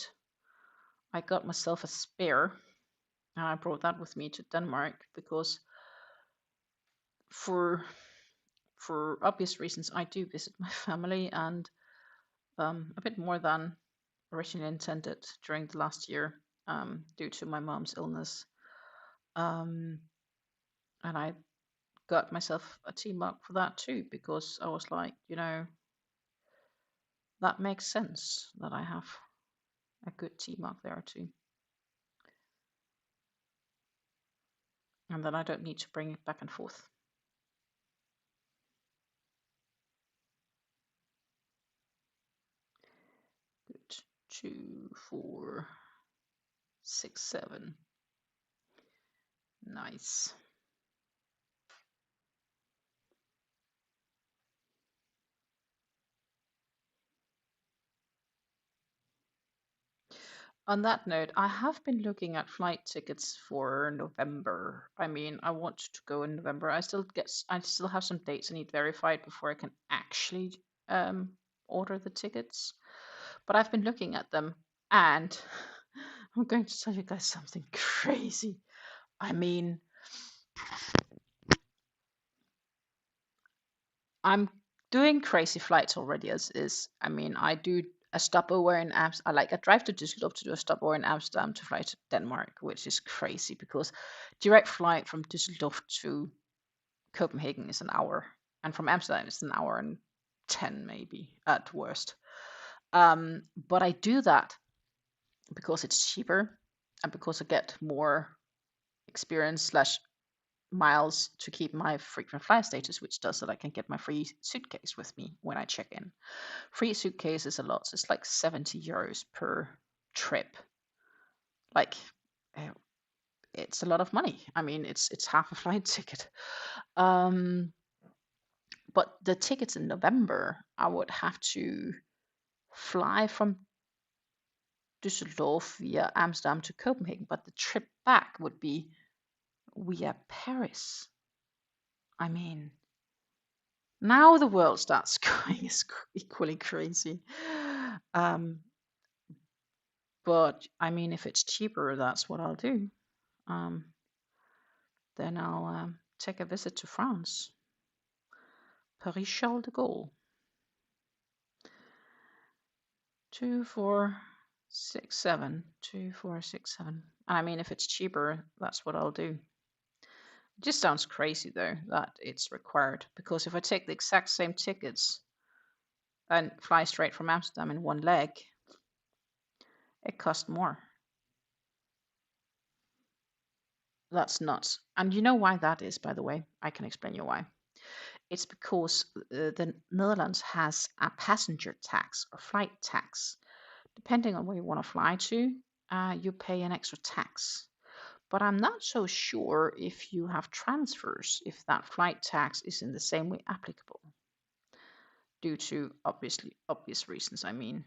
I got myself a spare, and I brought that with me to Denmark because for obvious reasons I do visit my family, and a bit more than originally intended during the last year, due to my mom's illness. Um, and I got myself a tea mug for that too, because I was like, that makes sense that I have a good tea mug there too. And then I don't need to bring it back and forth. Good. 2, 4, 6, 7. Nice. On that note, I have been looking at flight tickets for November. I mean, I want to go in November. I still have some dates I need verified before I can actually order the tickets. But I've been looking at them, and I'm going to tell you guys something crazy. I mean, I'm doing crazy flights already as is. I mean, I do a stopover in Amsterdam. I drive to Düsseldorf to do a stopover in Amsterdam to fly to Denmark, which is crazy because direct flight from Düsseldorf to Copenhagen is an hour, and from Amsterdam it's an hour and 10 maybe at worst. But I do that because it's cheaper and because I get more experience slash miles to keep my frequent flyer status, which does that I can get my free suitcase with me when I check in. Free suitcase is a lot. So it's like 70 euros per trip. Like, it's a lot of money. I mean, it's half a flight ticket. But the tickets in November, I would have to fly from Düsseldorf via Amsterdam to Copenhagen, but the trip back would be via Paris. I mean, now the world starts going equally crazy. But I mean, if it's cheaper, that's what I'll do. Then I'll take a visit to France. Paris Charles de Gaulle. 2, 4, 6, 7. 2, 4, 6, 7. I mean, if it's cheaper, that's what I'll do. It just sounds crazy though that it's required, because if I take the exact same tickets and fly straight from Amsterdam in one leg, it costs more. That's nuts. And you know why that is, by the way? I can explain you why. It's because the Netherlands has a passenger tax or flight tax. Depending on where you want to fly to, you pay an extra tax. But I'm not so sure if you have transfers, if that flight tax is in the same way applicable, due to obvious reasons. I mean,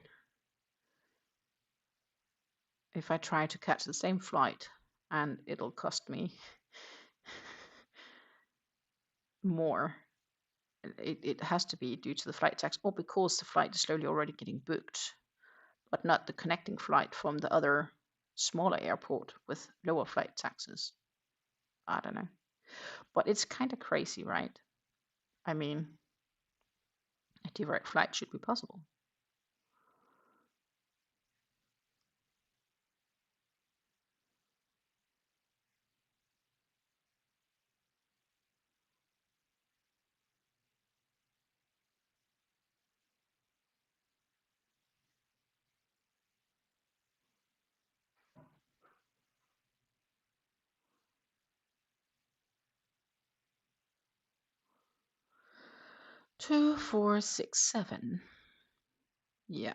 if I try to catch the same flight and it'll cost me more, it has to be due to the flight tax, or because the flight is slowly already getting booked, but not the connecting flight from the other smaller airport with lower flight taxes. I don't know. But it's kind of crazy, right? I mean, a direct flight should be possible. Two, 4, 6, 7. Yeah.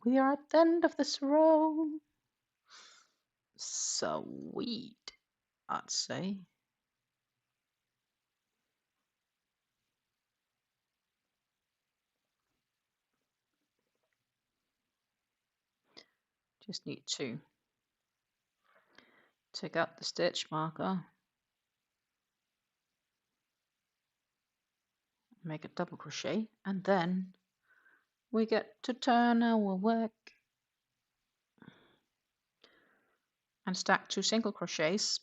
We are at the end of this row. Sweet, I'd say. Just need to take out the stitch marker, make a double crochet, and then we get to turn our work and stack 2 single crochets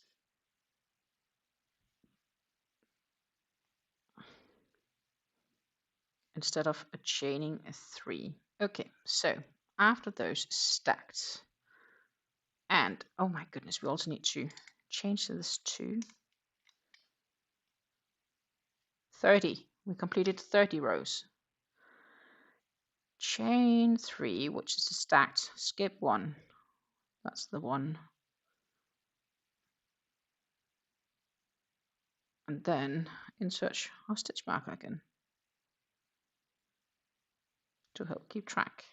instead of a chaining 3. Okay, so after those stacked, and oh my goodness, we also need to change this to 30. We completed 30 rows. Chain 3, which is a stacked, skip 1. That's the one. And then insert our stitch marker again to help keep track.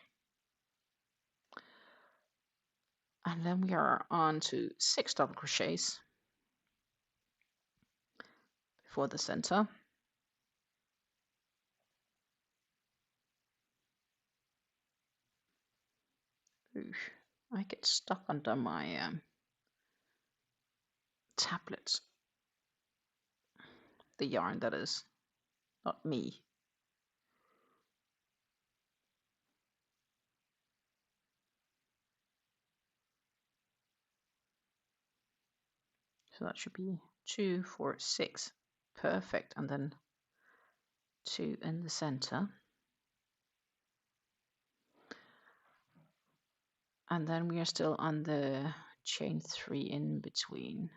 And then we are on to 6 double crochets before the center. Ooh, I get stuck under my tablet. The yarn, that is, not me. So that should be 2, 4, 6. Perfect. And then 2 in the center. And then we are still on the chain 3 in between.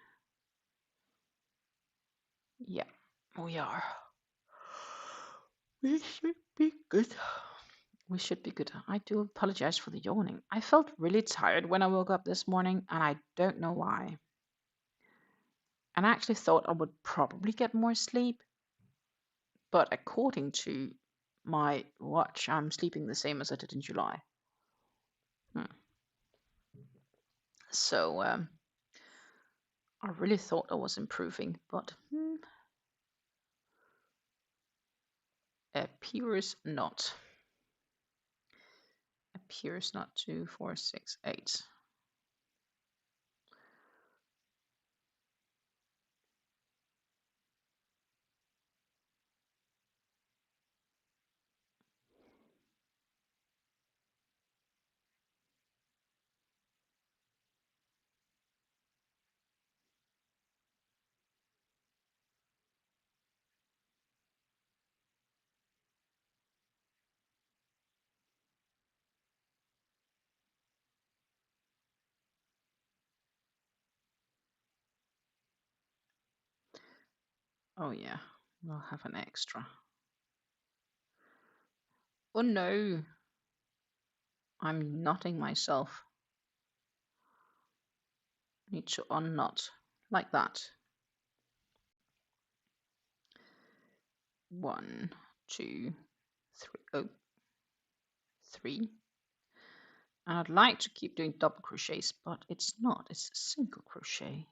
Yeah, we are. We should be good. We should be good. I do apologize for the yawning. I felt really tired when I woke up this morning, and I don't know why. And I actually thought I would probably get more sleep, but according to my watch, I'm sleeping the same as I did in July. So I really thought I was improving, but appears not. Appears not. 2, 4, 6, 8. Oh yeah, we'll have an extra. Oh no, I'm knotting myself. Need to unknot like that. 1, 2, 3. Oh, 3. And I'd like to keep doing double crochets, but it's not. It's single crochet.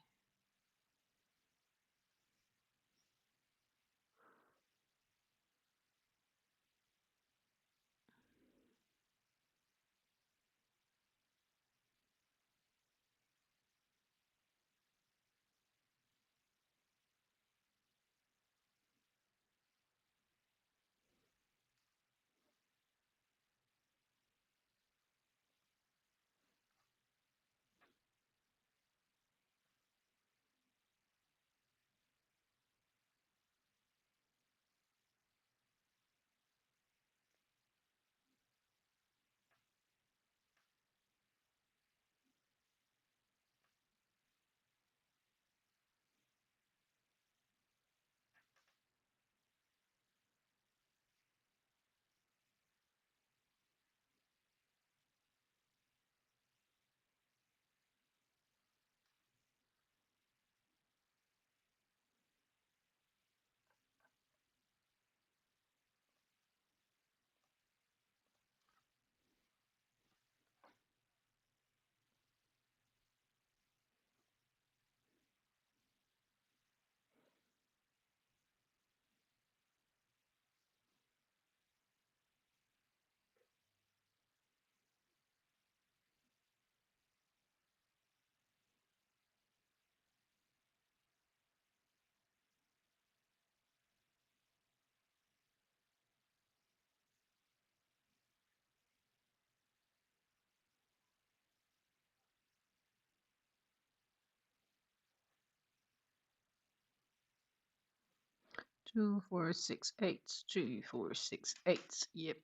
2, 4, 6, 8. 2, 4, 6, 8. Yep.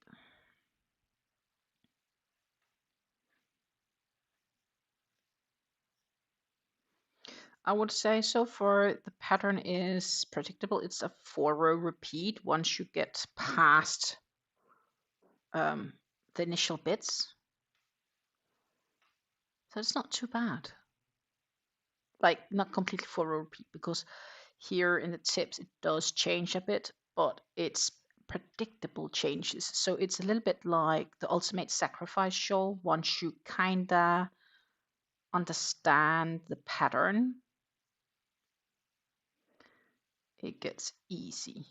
I would say so far the pattern is predictable. It's a 4-row repeat once you get past the initial bits. So it's not too bad. Like not completely 4-row repeat, because here in the tips it does change a bit, but it's predictable changes. So it's a little bit like the Ultimate Sacrifice shawl. Once you kinda understand the pattern, it gets easy.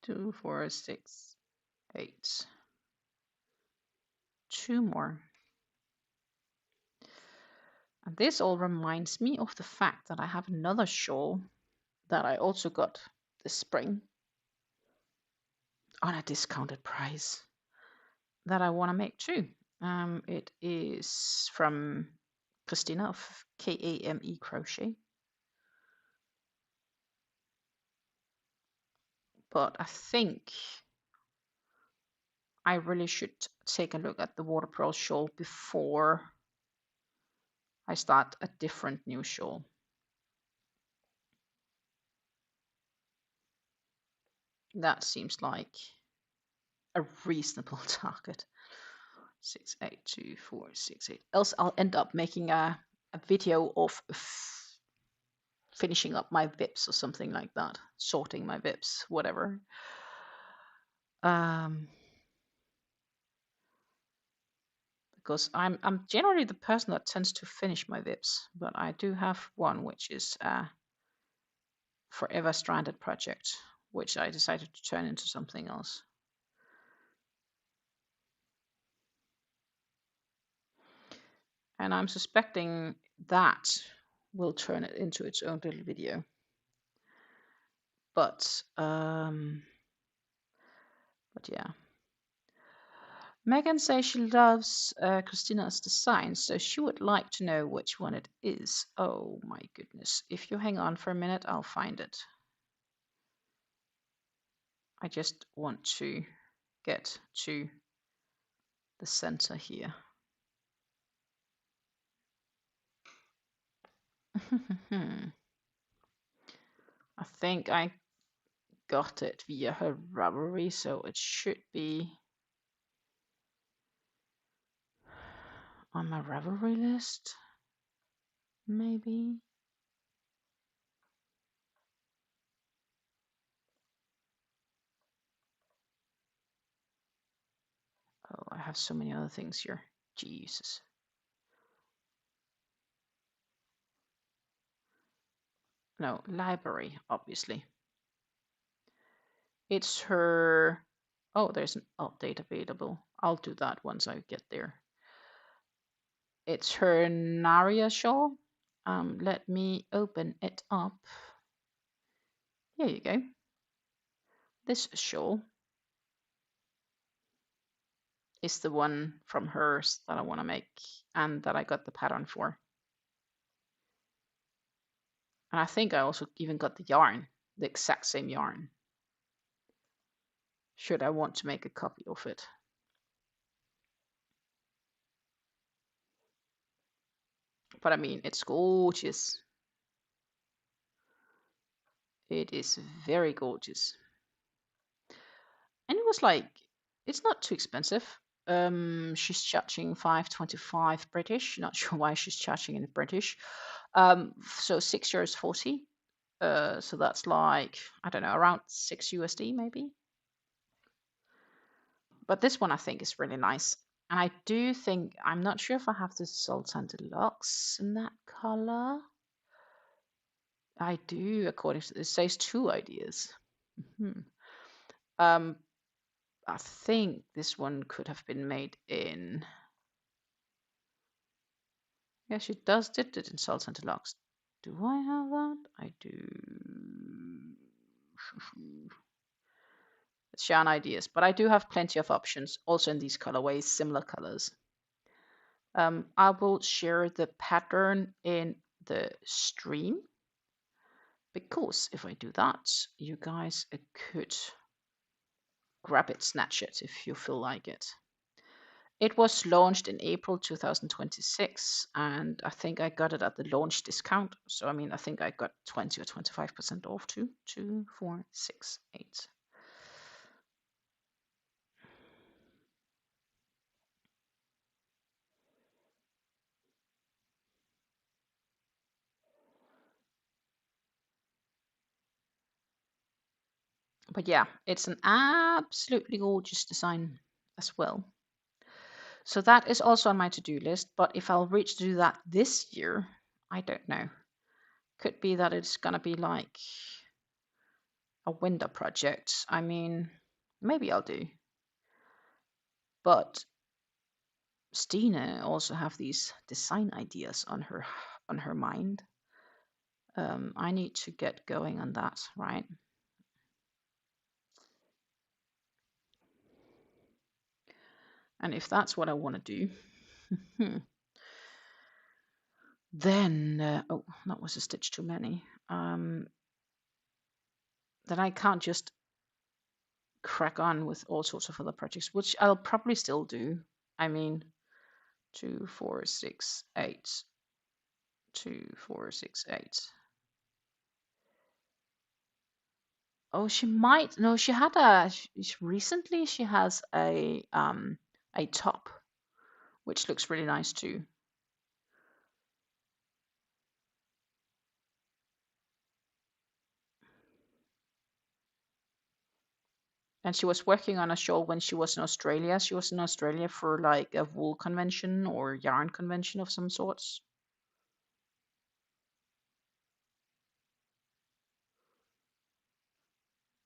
Two, 4, 6, 8. 2 more. And this all reminds me of the fact that I have another shawl that I also got this spring on a discounted price that I want to make too. It is from Christina of KAME Crochet. But I think I really should take a look at the water pearl shawl before I start a different new shawl. That seems like a reasonable target. 6, 8, 2, 4, 6, 8. Else I'll end up making a video of finishing up my VIPs or something like that, sorting my VIPs, whatever. Because I'm generally the person that tends to finish my VIPs, but I do have one which is a forever stranded project, which I decided to turn into something else. And I'm suspecting that will turn it into its own little video. But yeah. Megan says she loves Christina's design, so she would like to know which one it is. Oh my goodness. If you hang on for a minute, I'll find it. I just want to get to the center here. I think I got it via her Ravelry, so it should be on my Ravelry list, maybe. Oh, I have so many other things here. Jesus. No, library, obviously. It's her. Oh, there's an update available. I'll do that once I get there. It's her Naria shawl. Let me open it up. Here you go. This shawl is the one from hers that I want to make and that I got the pattern for. And I think I also even got the yarn, the exact same yarn, should I want to make a copy of it. But I mean, it's gorgeous. It is very gorgeous. And it was like, it's not too expensive. She's charging $5.25 British. Not sure why she's charging in British. So €6.40. So that's like, I don't know, around 6 USD maybe. But this one I think is really nice. And I do think, I'm not sure if I have the Sultan Deluxe in that color. I do, according to it says 2 ideas. I think this one could have been made in. Yeah, she did it in Sultan Deluxe. Do I have that? I do. Let's share ideas, but I do have plenty of options also in these colorways, similar colors. I will share the pattern in the stream, because if I do that, you guys could grab it, snatch it if you feel like it. It was launched in April 2026, and I think I got it at the launch discount. So, I mean, I think I got 20 or 25% off too. 2, 4, 6, 8. But yeah, it's an absolutely gorgeous design as well. So that is also on my to-do list, but if I'll reach to do that this year, I don't know. Could be that it's gonna be like a winter project. I mean, maybe I'll do. But Stina also have these design ideas on her mind. I need to get going on that, right? And if that's what I want to do, then oh, that was a stitch too many. Then I can't just crack on with all sorts of other projects, which I'll probably still do. I mean, 2, 4, 6, 8, 2, 4, 6, 8. Oh, she might. No, she had recently she has a top, which looks really nice too. And she was working on a shawl when she was in Australia. She was in Australia for like a wool convention or yarn convention of some sorts.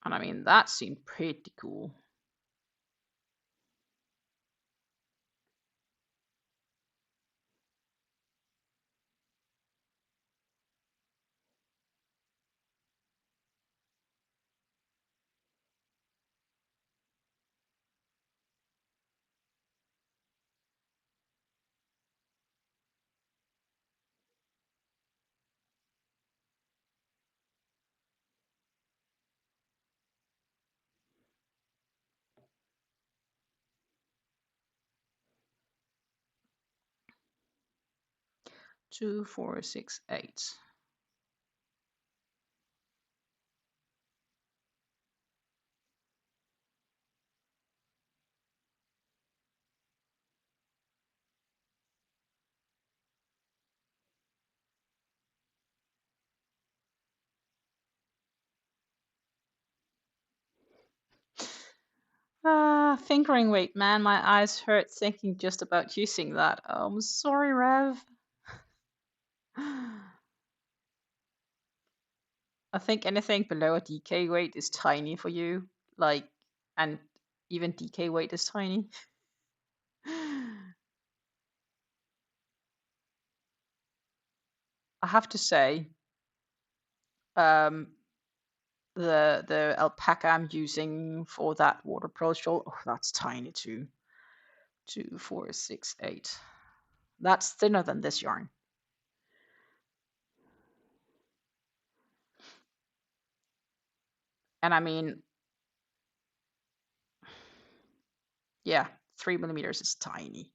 And I mean, that seemed pretty cool. Two, 4, 6, 8. Fingering weight, man. My eyes hurt thinking just about using that. I'm sorry, Rev. I think anything below a DK weight is tiny for you. Like, and even DK weight is tiny. I have to say, um, the alpaca I'm using for that water pro shawl, oh, that's tiny too. 2, 4, 6, 8. That's thinner than this yarn. And I mean, yeah, 3 millimeters is tiny.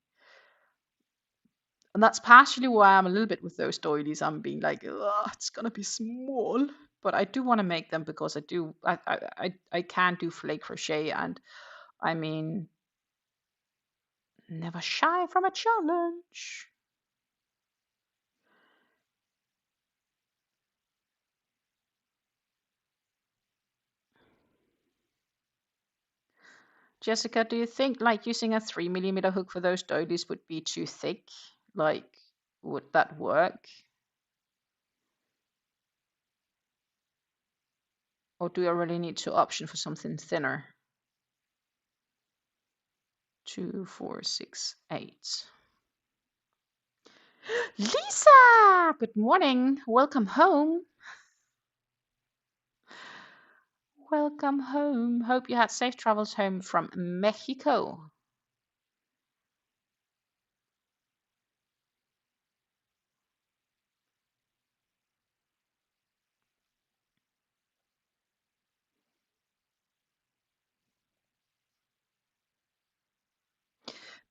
And that's partially why I'm a little bit with those doilies. I'm being like, it's gonna be small, but I do want to make them because I can do flake crochet, and I mean, never shy from a challenge. Jessica, do you think like using a 3 millimeter hook for those doilies would be too thick? Like, would that work? Or do I really need to option for something thinner? 2, 4, 6, 8. Lisa, good morning. Welcome home. Welcome home. Hope you had safe travels home from Mexico.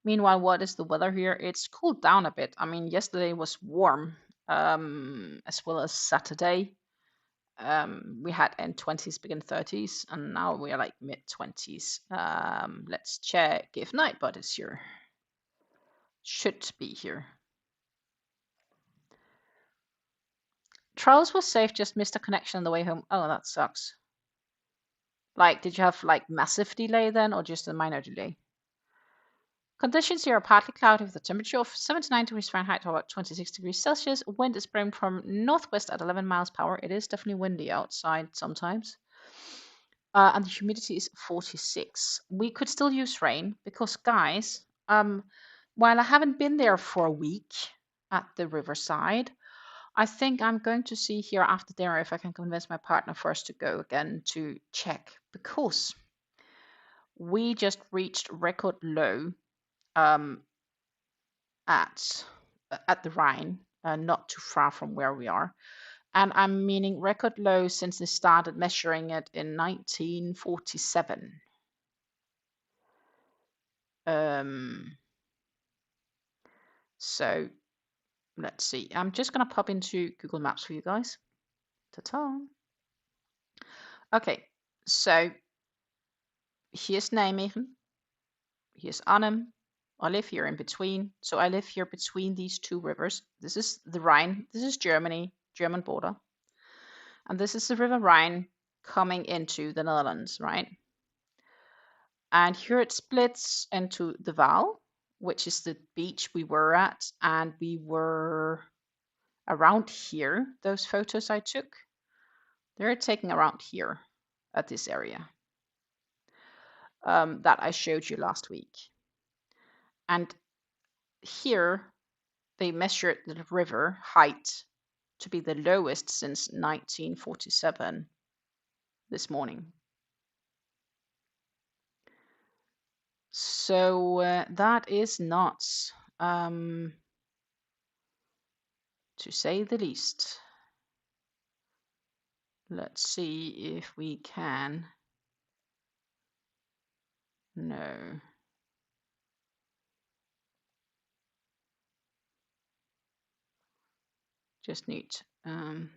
Meanwhile, what is the weather here? It's cooled down a bit. I mean, yesterday was warm, as well as Saturday. We had end 20s, begin 30s, and now we are like mid 20s. Let's check if Nightbot is here. Should be here. Travels was safe, just missed a connection on the way home. Oh, that sucks. Like, did you have like massive delay then, or just a minor delay? Conditions here are partly cloudy with a temperature of 79 degrees Fahrenheit or about 26 degrees Celsius. Wind is blowing from northwest at 11 miles per hour. It is definitely windy outside sometimes. And the humidity is 46. We could still use rain because, guys, while I haven't been there for a week at the riverside, I think I'm going to see here after dinner if I can convince my partner for us to go again to check, because we just reached record low at the Rhine, not too far from where we are. And I'm meaning record low since they started measuring it in 1947. So let's see. I'm just going to pop into Google Maps for you guys. Ta-ta. Okay, so here's Nijmegen. Here's Arnhem. I live here in between. So I live here between these two rivers. This is the Rhine. This is Germany, German border. And this is the River Rhine coming into the Netherlands, right? And here it splits into the Waal, which is the beach we were at. And we were around here. Those photos I took, they're taken around here at this area that I showed you last week. And here they measured the river height to be the lowest since 1947 this morning. So that is nuts, to say the least. Let's see if we can. No. Just need. Didn't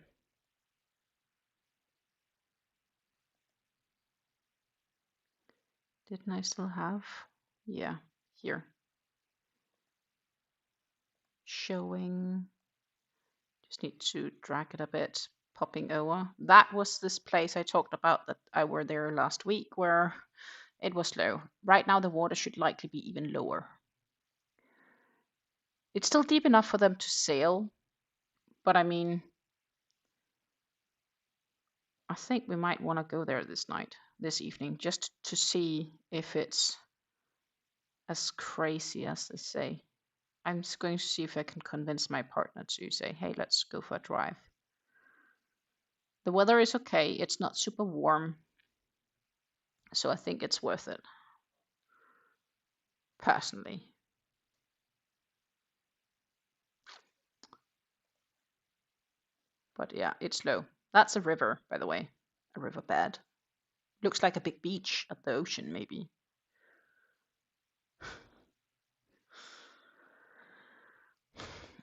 I still have? Yeah, here. Showing. Just need to drag it a bit. Popping over. That was this place I talked about that I were there last week where it was low. Right now the water should likely be even lower. It's still deep enough for them to sail, but I mean, I think we might want to go there this evening, just to see if it's as crazy as they say. I'm just going to see if I can convince my partner to say, hey, let's go for a drive. The weather is okay. It's not super warm, so I think it's worth it, personally. But yeah, it's low. That's a river, by the way, a riverbed. Looks like a big beach at the ocean, maybe.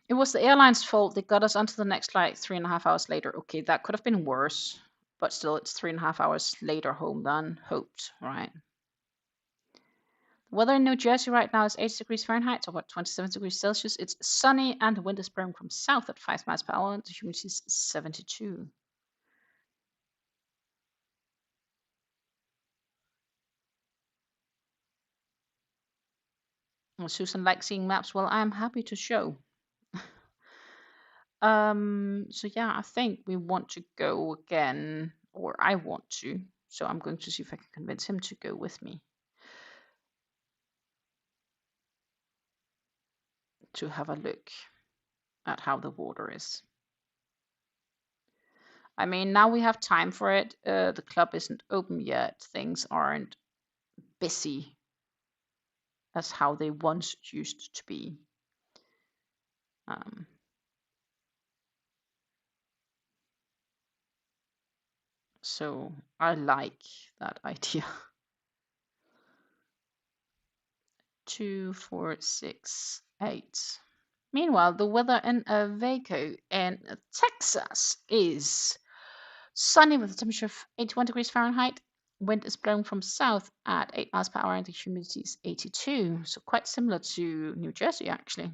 It was the airline's fault. They got us onto the next flight 3.5 hours later. Okay, that could have been worse, but still, it's 3.5 hours later home than hoped, right? The weather in New Jersey right now is 80 degrees Fahrenheit, so about 27 degrees Celsius. It's sunny and the wind is blowing from south at 5 miles per hour. The humidity is 72. Well, Susan likes seeing maps. Well, I'm happy to show. So yeah, I think we want to go again, or I want to. So I'm going to see if I can convince him to go with me to have a look. at how the water is. I mean, now we have time for it. The club isn't open yet. Things aren't busy as how they once used to be. So I like that idea. 2, 4, 6, 8. Meanwhile, the weather in Waco in Texas is sunny with a temperature of 81 degrees Fahrenheit. Wind is blowing from south at 8 miles per hour and the humidity is 82. So quite similar to New Jersey, actually.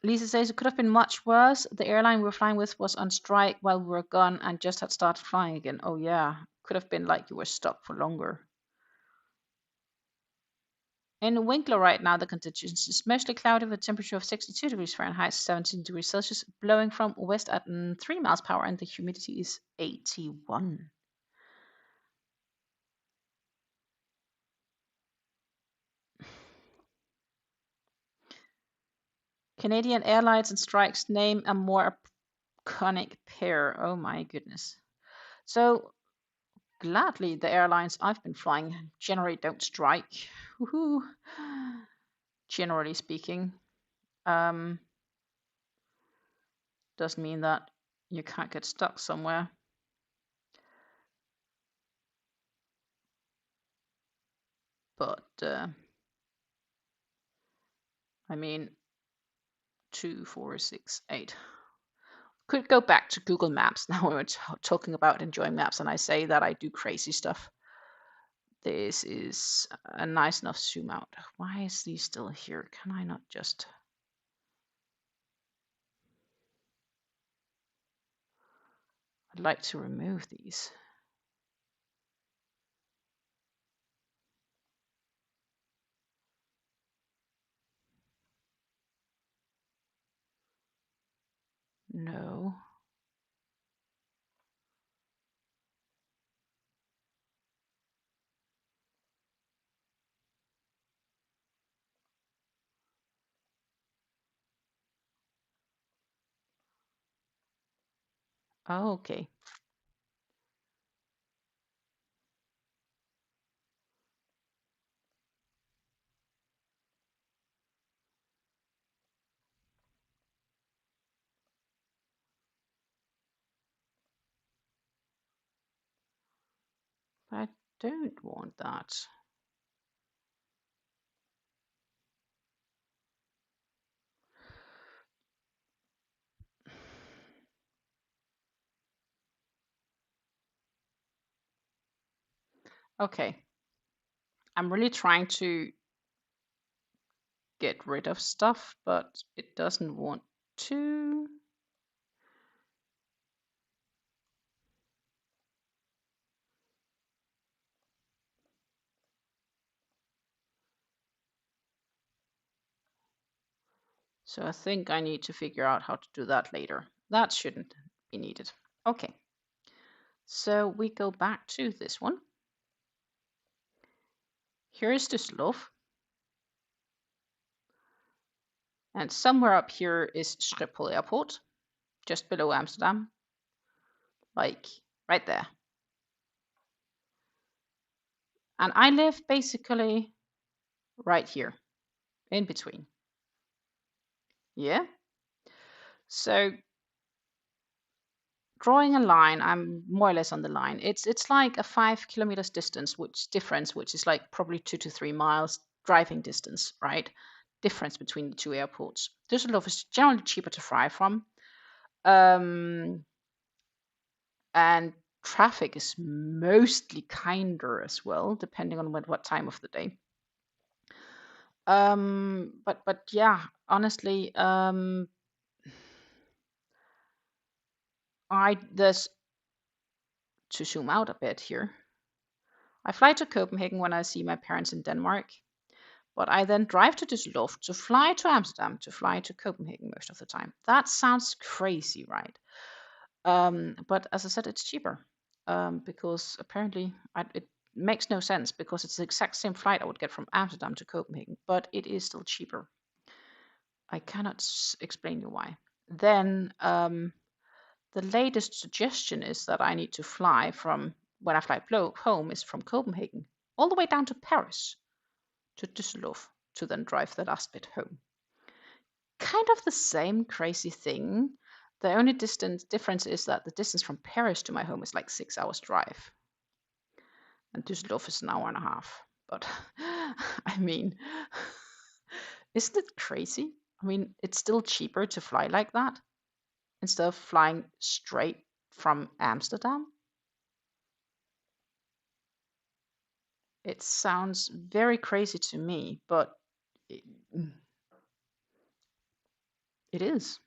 Lisa says it could have been much worse. The airline we were flying with was on strike while we were gone and just had started flying again. Oh yeah, could have been like you were stuck for longer. In Winkler right now, the conditions is mostly cloudy with a temperature of 62 degrees Fahrenheit, 17 degrees Celsius, blowing from west at 3 miles per hour, and the humidity is 81. Canadian Airlines and strikes name a more iconic pair. Oh my goodness. So gladly, the airlines I've been flying generally don't strike. Woohoo. Generally speaking. Doesn't mean that you can't get stuck somewhere. But I mean, 2, 4, 6, 8. Could go back to Google Maps now when we're talking about enjoying maps, and I say that I do crazy stuff. This is a nice enough zoom out. Why is these still here? Can I not just... I'd like to remove these. No. Oh, okay. I don't want that. Okay. I'm really trying to get rid of stuff, but it doesn't want to. So I think I need to figure out how to do that later. That shouldn't be needed. Okay. So we go back to this one. Here is the slough. And somewhere up here is Schiphol Airport, just below Amsterdam. Like right there. And I live basically right here, in between. Yeah. So drawing a line, I'm more or less on the line. It's like a 5 kilometers distance, which is like probably 2 to 3 miles driving distance, right? Difference between the two airports. Düsseldorf is generally cheaper to fly from. And traffic is mostly kinder as well, depending on what time of the day. But yeah, honestly, there's to zoom out a bit here. I fly to Copenhagen when I see my parents in Denmark, but I then drive to Düsseldorf to fly to Amsterdam to fly to Copenhagen most of the time. That sounds crazy, right? But as I said, it's cheaper because apparently makes no sense because it's the exact same flight I would get from Amsterdam to Copenhagen, but it is still cheaper. I cannot explain you why. Then the latest suggestion is that I need to fly from, when I fly home, is from Copenhagen all the way down to Paris, to Düsseldorf, to then drive the last bit home. Kind of the same crazy thing. The only difference is that the distance from Paris to my home is like 6 hours drive. And Düsseldorf is an hour and a half. But I mean, isn't it crazy? I mean, it's still cheaper to fly like that instead of flying straight from Amsterdam. It sounds very crazy to me, but it, it is.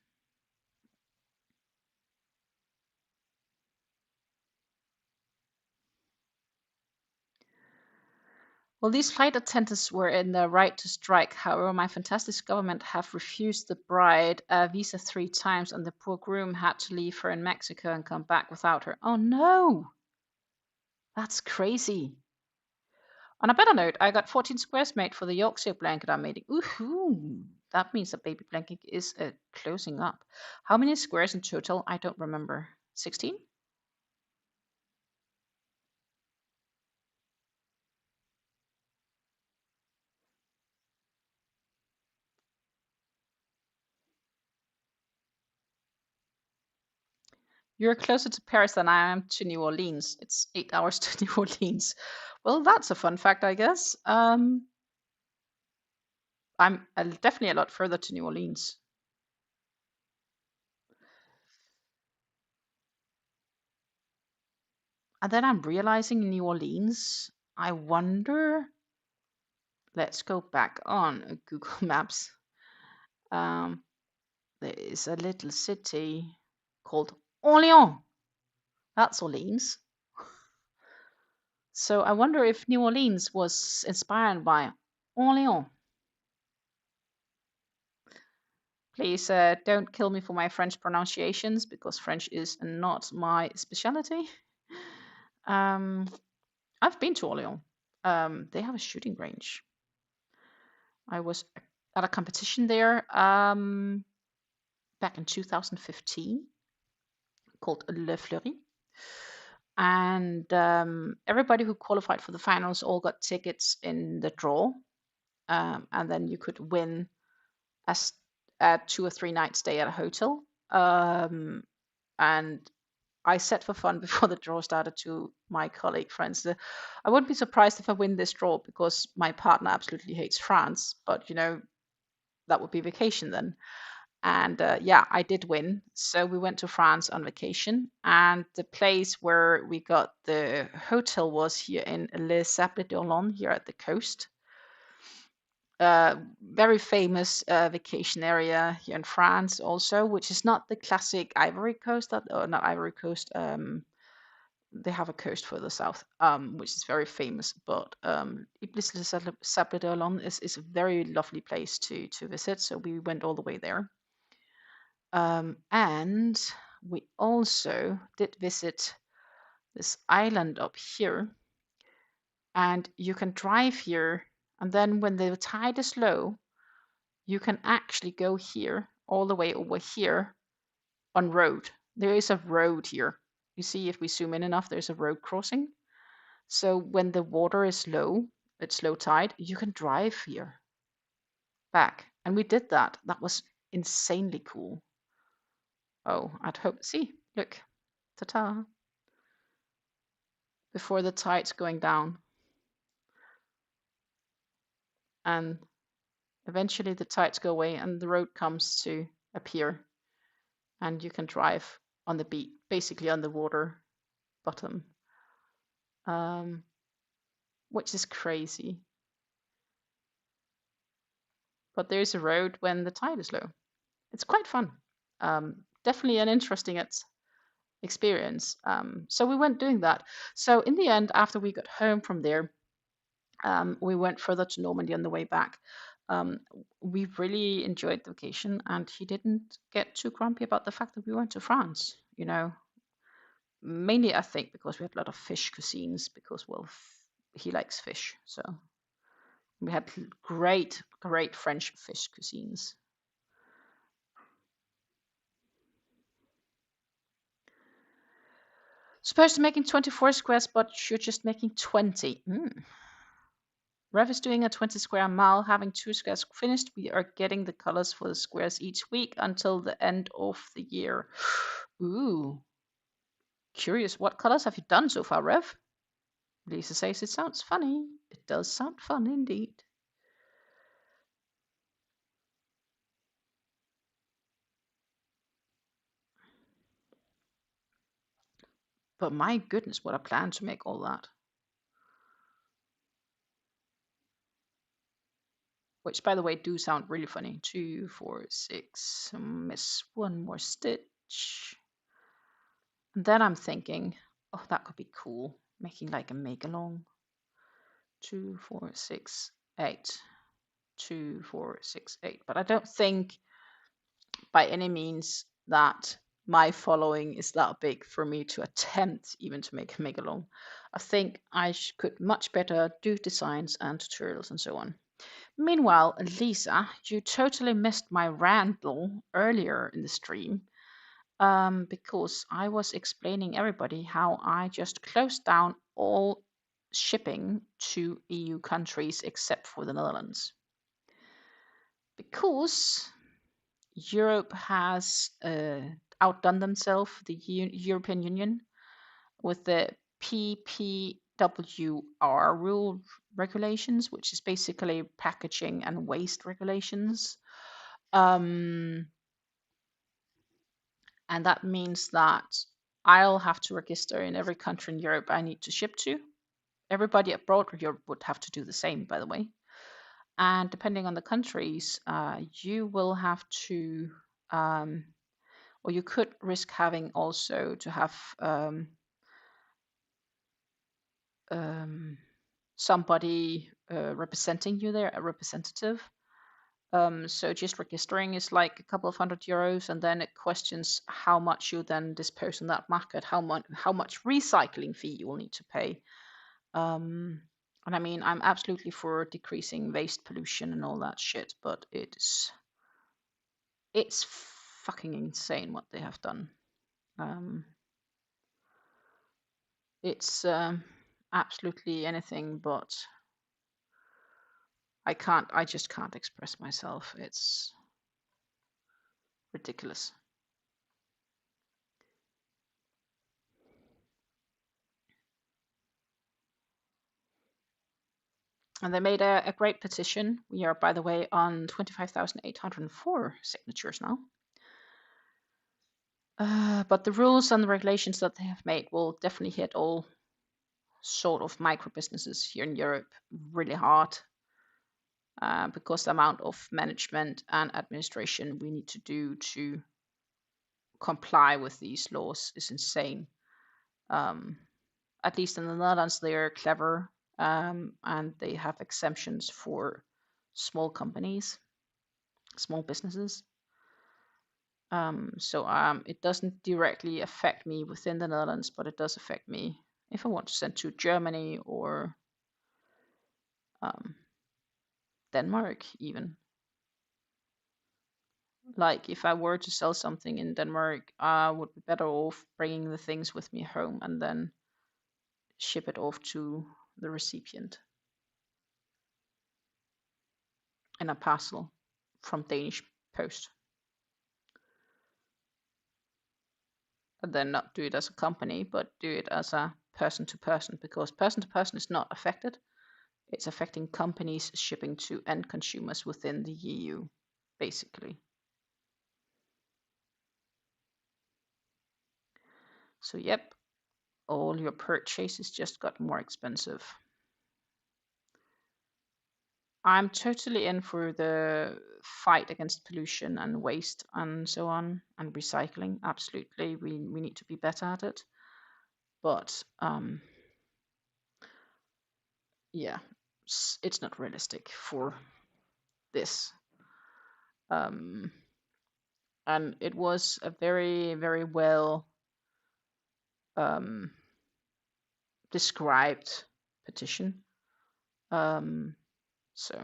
Well, these flight attendants were in the right to strike. However, my fantastic government have refused the bride a visa 3 times, and the poor groom had to leave her in Mexico and come back without her. Oh no! That's crazy. On a better note, I got 14 squares made for the Yorkshire blanket I'm making. Ooh, that means the baby blanket is closing up. How many squares in total? I don't remember. 16? You're closer to Paris than I am to New Orleans. It's 8 hours to New Orleans. Well, that's a fun fact, I guess. I'm definitely a lot further to New Orleans. And then I'm realizing in New Orleans, I wonder. Let's go back on Google Maps. Um, there is a little city called Orléans. That's Orleans. So I wonder if New Orleans was inspired by Orléans. Please don't kill me for my French pronunciations because French is not my specialty. I've been to Orléans. They have a shooting range. I was at a competition there back in 2015 called Le Fleury. And everybody who qualified for the finals all got tickets in the draw. And then you could win a 2 or 3 night stay at a hotel. And I said for fun before the draw started to my colleague friends, I wouldn't be surprised if I win this draw because my partner absolutely hates France, but that would be vacation then. And yeah, I did win. So we went to France on vacation, and the place where we got the hotel was here in Les Sables d'Olonne, here at the coast. Very famous vacation area here in France also, which is not the classic Ivory Coast, or not Ivory Coast. They have a coast further south, which is very famous. But Les Sables d'Olonne is a very lovely place to visit. So we went all the way there. And we also did visit this island up here. And you can drive here, and then when the tide is low, you can actually go here, all the way over here on road. There is a road here. You see, if we zoom in enough, there's a road crossing. So when the water is low, it's low tide, you can drive here back. And we did that. That was insanely cool. Oh, I'd hope. See, look. Ta-ta. Before the tide's going down. And eventually the tides go away and the road comes to appear. And you can drive on the beach, basically on the water bottom. Which is crazy. But there's a road when the tide is low. It's quite fun. Definitely an interesting experience. So we went doing that. So in the end, after we got home from there, we went further to Normandy on the way back. We really enjoyed the vacation, and he didn't get too grumpy about the fact that we went to France. Mainly I think because we had a lot of fish cuisines. Because he likes fish. So we had great French fish cuisines. Supposed to making 24 squares, but you're just making 20. Rev is doing a 20 square mile, having 2 squares finished. We are getting the colors for the squares each week until the end of the year. Ooh. Curious, what colors have you done so far, Rev? Lisa says it sounds funny. It does sound fun indeed. But my goodness, what a plan to make all that. Which, by the way, do sound really funny. 2, 4, 6. Miss one more stitch. And then I'm thinking, oh, that could be cool. Making like a make-along. 2, 4, 6, 8. 2, 4, 6, 8. But I don't think by any means that my following is that big for me to attempt even to make a make-along. I think I could much better do designs and tutorials and so on. Meanwhile, Lisa, you totally missed my randle earlier in the stream because I was explaining everybody how I just closed down all shipping to EU countries except for the Netherlands. Because Europe has outdone themselves, the European Union, with the PPWR rule regulations, which is basically packaging and waste regulations. And that means that I'll have to register in every country in Europe I need to ship to. Everybody abroad Europe would have to do the same, by the way. And depending on the countries, you will have to, or you could risk having also to have somebody representing you there, a representative. So just registering is like a couple of €100, and then it questions how much you then dispose in that market, how much recycling fee you will need to pay. And I mean, I'm absolutely for decreasing waste pollution and all that shit, but it's fucking insane what they have done. It's absolutely anything but. I just can't express myself. It's ridiculous. And they made a great petition. We are, by the way, on 25,804 signatures now. But the rules and the regulations that they have made will definitely hit all sort of micro businesses here in Europe really hard. Because the amount of management and administration we need to do to comply with these laws is insane. At least in the Netherlands, they are clever and they have exemptions for small companies, small businesses. So it doesn't directly affect me within the Netherlands, but it does affect me if I want to send to Germany or Denmark even. Like if I were to sell something in Denmark, I would be better off bringing the things with me home and then ship it off to the recipient in a parcel from Danish Post. And then not do it as a company, but do it as a person to person, because person to person is not affected. It's affecting companies shipping to end consumers within the EU, basically. So, yep, all your purchases just got more expensive. I'm totally in for the fight against pollution and waste and so on, and recycling. Absolutely, we need to be better at it. But yeah, it's not realistic for this. And it was a very, very well described petition. So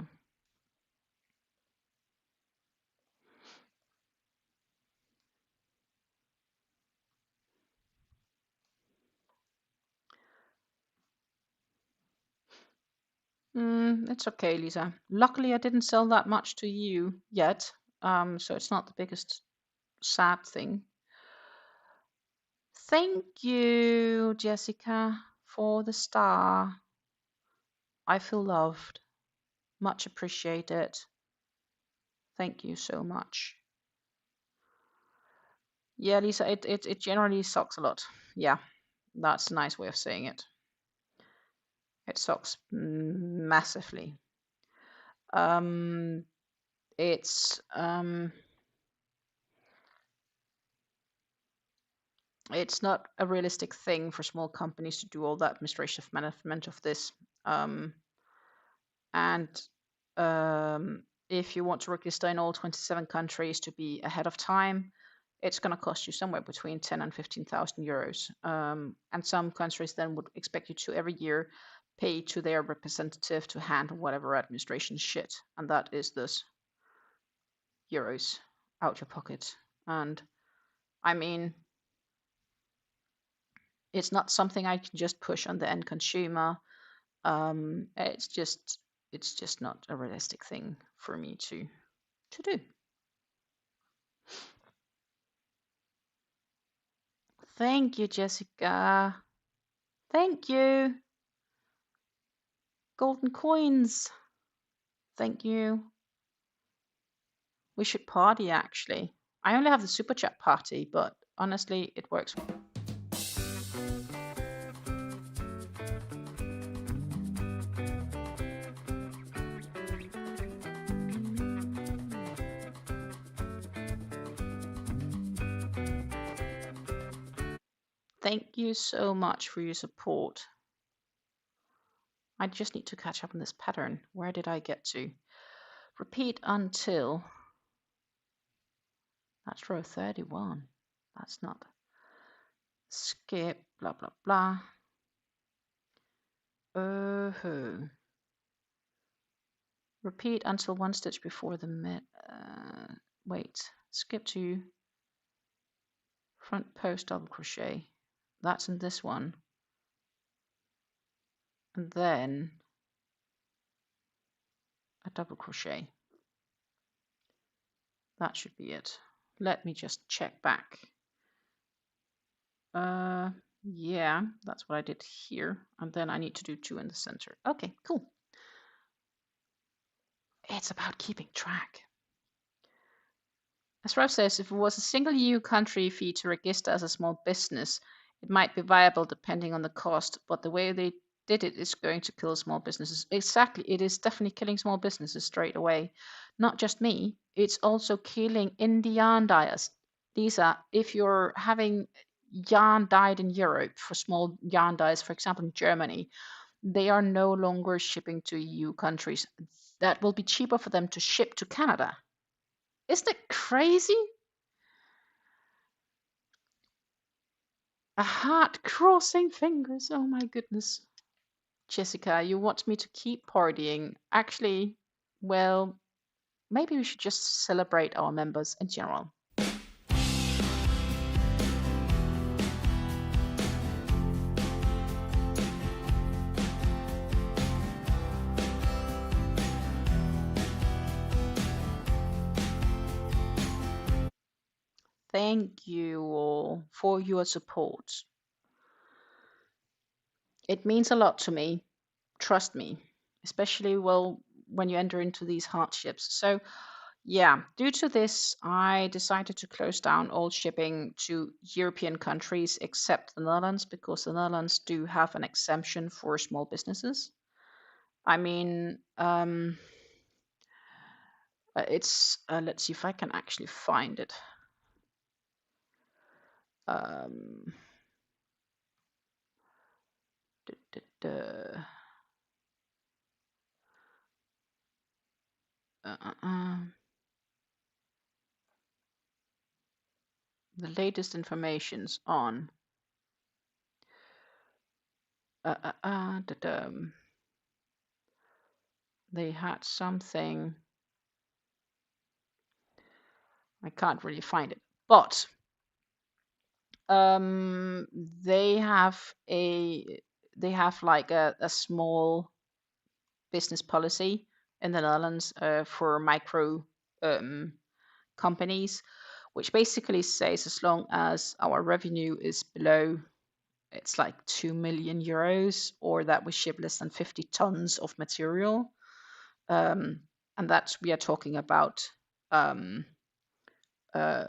it's okay, Lisa. Luckily, I didn't sell that much to you yet, so it's not the biggest sad thing. Thank you, Jessica, for the star. I feel loved. Much appreciated. Thank you so much. Yeah, Lisa, it generally sucks a lot. Yeah, that's a nice way of saying it. It sucks massively. It's not a realistic thing for small companies to do all that administrative management of this. And if you want to register in all 27 countries to be ahead of time, it's going to cost you somewhere between 10 and 15,000 euros. And some countries then would expect you to every year pay to their representative to handle whatever administration shit, and that is this euros out your pocket. And I mean, it's not something I can just push on the end consumer. It's just not a realistic thing for me to do. Thank you, Jessica. Thank you. Golden coins. Thank you. We should party, actually. I only have the super chat party, but honestly, it works. Thank you so much for your support. I just need to catch up on this pattern. Where did I get to? Repeat until. That's row 31. That's not. Skip, blah, blah, blah. Oh. Repeat until one stitch before the mid. Wait. Skip to front post double crochet. That's in this one. And then a double crochet. That should be it. Let me just check back. Yeah, that's what I did here. And then I need to do 2 in the center. Okay, cool. It's about keeping track. As Ralph says, if it was a single EU country fee to register as a small business, it might be viable depending on the cost, but the way they did it is going to kill small businesses. Exactly, it is definitely killing small businesses straight away. Not just me, it's also killing indie yarn dyers. Lisa, if you're having yarn dyed in Europe for small yarn dyers, for example in Germany, they are no longer shipping to EU countries. That will be cheaper for them to ship to Canada. Isn't it crazy? A heart crossing fingers. Oh my goodness. Jessica, you want me to keep partying? Actually, well, maybe we should just celebrate our members in general. Thank you all for your support. It means a lot to me. Trust me, especially when you enter into these hardships. So yeah, due to this, I decided to close down all shipping to European countries except the Netherlands, because the Netherlands do have an exemption for small businesses. I mean, it's let's see if I can actually find it. The latest information's on They had something. I can't really find it, but um, they have a they have like a small business policy in the Netherlands for micro um, companies, which basically says as long as our revenue is below, it's like 2 million euros, or that we ship less than 50 tons of material, um, and that's we are talking about um, uh,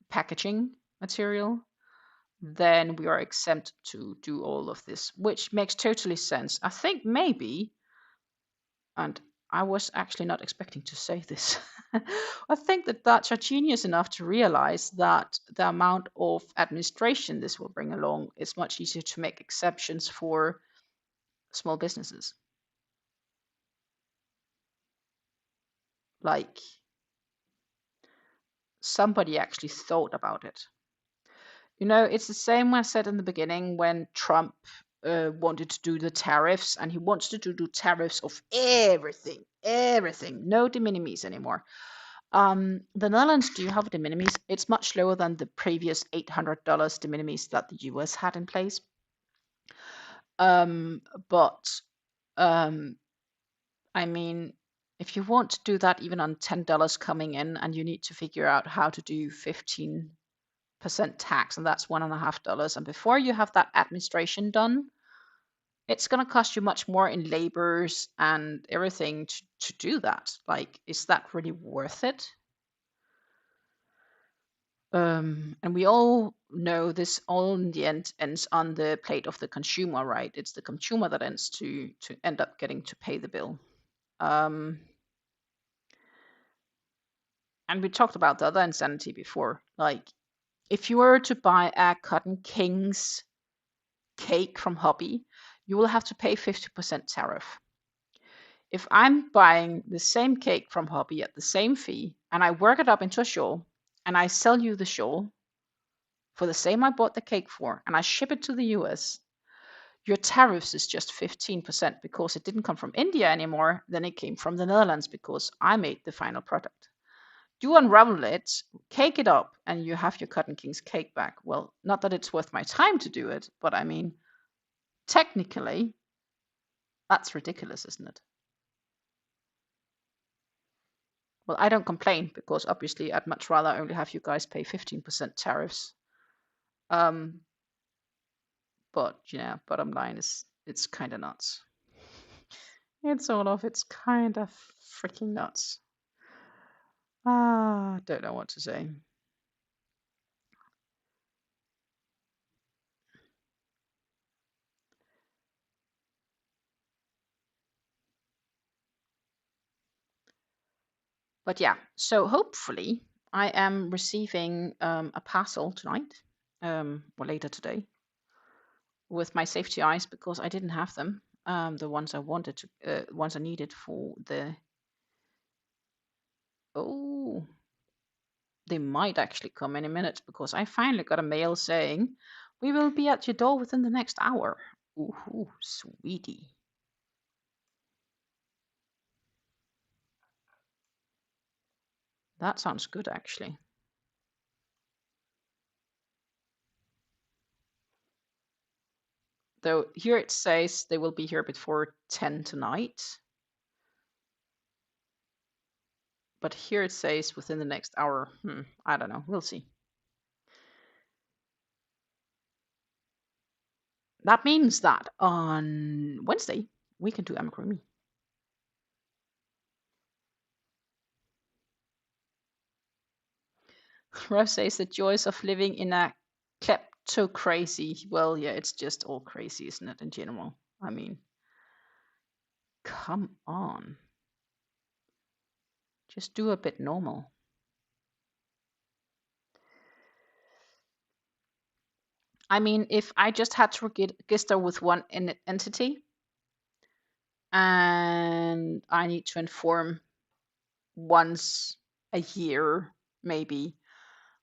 packaging material, then we are exempt to do all of this, which makes totally sense. I think maybe, and I was actually not expecting to say this, I think that Dutch are genius enough to realize that the amount of administration this will bring along is much easier to make exceptions for small businesses. Like, somebody actually thought about it. You know, it's the same I said in the beginning when Trump wanted to do the tariffs, and he wants to do tariffs of everything, everything, no de minimis anymore. The Netherlands do have de minimis. It's much lower than the previous $800 de minimis that the US had in place. Um, but um, I mean, if you want to do that even on $10 coming in, and you need to figure out how to do 15% tax, and that's $1.50. And before you have that administration done, it's going to cost you much more in labors and everything to do that. Like, is that really worth it? And we all know this all in the end ends on the plate of the consumer, right? It's the consumer that ends to end up getting to pay the bill. And we talked about the other insanity before. Like, if you were to buy a Cotton Kings cake from Hobby, you will have to pay 50% tariff. If I'm buying the same cake from Hobby at the same fee, and I work it up into a shawl, and I sell you the shawl for the same I bought the cake for, and I ship it to the US, your tariffs is just 15% because it didn't come from India anymore, then it came from the Netherlands because I made the final product. You unravel it, cake it up, and you have your Cotton Kings cake back. Well, not that it's worth my time to do it, but I mean, technically, that's ridiculous, isn't it? Well, I don't complain because obviously I'd much rather only have you guys pay 15% tariffs. Um, but yeah, bottom line is it's kind of nuts. It's kind of freaking nuts. Don't know what to say. But yeah, so hopefully I am receiving a parcel tonight, or later today, with my safety eyes because I didn't have them. The ones I wanted to, ones I needed for the. Oh, they might actually come any minute because I finally got a mail saying we will be at your door within the next hour. Ooh, sweetie. That sounds good, actually. Though here it says they will be here before 10 tonight. But here it says within the next hour. I don't know. We'll see. That means that on Wednesday, we can do amigurumi. Rev says the joys of living in a kleptocracy. Well, yeah, it's just all crazy, isn't it, in general? I mean, come on. Just do a bit normal. I mean, if I just had to register with one entity and I need to inform once a year, maybe,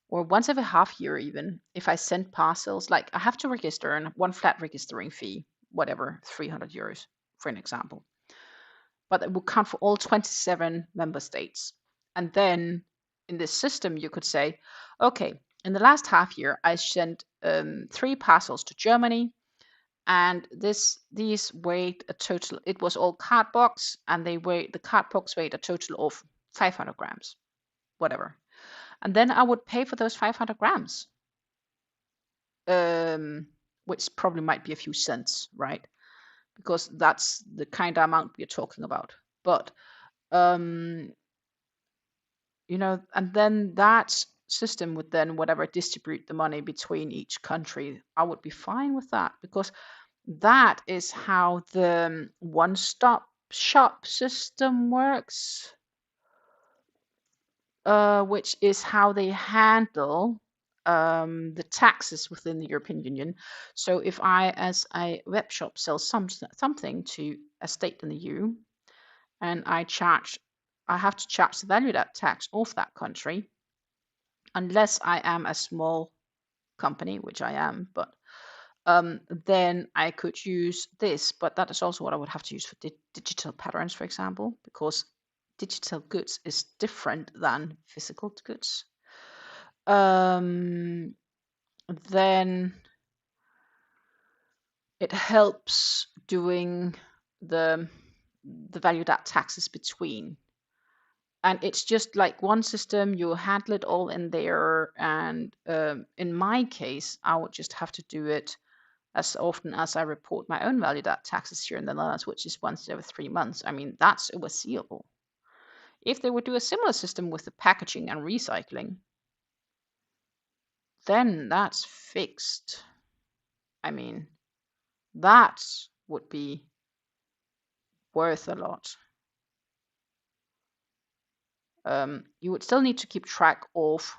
or once every half year, even, if I send parcels, like I have to register and one flat registering fee. whatever, 300 euros, for an example. But it would count for all 27 member states. And then in this system, you could say, okay, in the last half year, I sent 3 parcels to Germany, and these weighed a total. It was all card box, and the card box weighed a total of 500 grams, whatever. And then I would pay for those 500 grams, which probably might be a few cents, right? Because that's the kind of amount we're talking about. But and then that system would then whatever distribute the money between each country. I would be fine with that, because that is how the one-stop shop system works, which is how they handle the taxes within the European Union. So if I, as a web shop, sell something to a state in the EU, and I have to charge the value-added tax of that country, unless I am a small company, which I am, but then I could use this. But that is also what I would have to use for digital patterns, for example, because digital goods is different than physical goods. Then it helps doing the value-added taxes between. And it's just like one system, you handle it all in there. And in my case, I would just have to do it as often as I report my own value-added taxes here in the Netherlands, which is once every 3 months. I mean, that's overseeable. If they would do a similar system with the packaging and recycling, then that's fixed. I mean, that would be worth a lot. You would still need to keep track of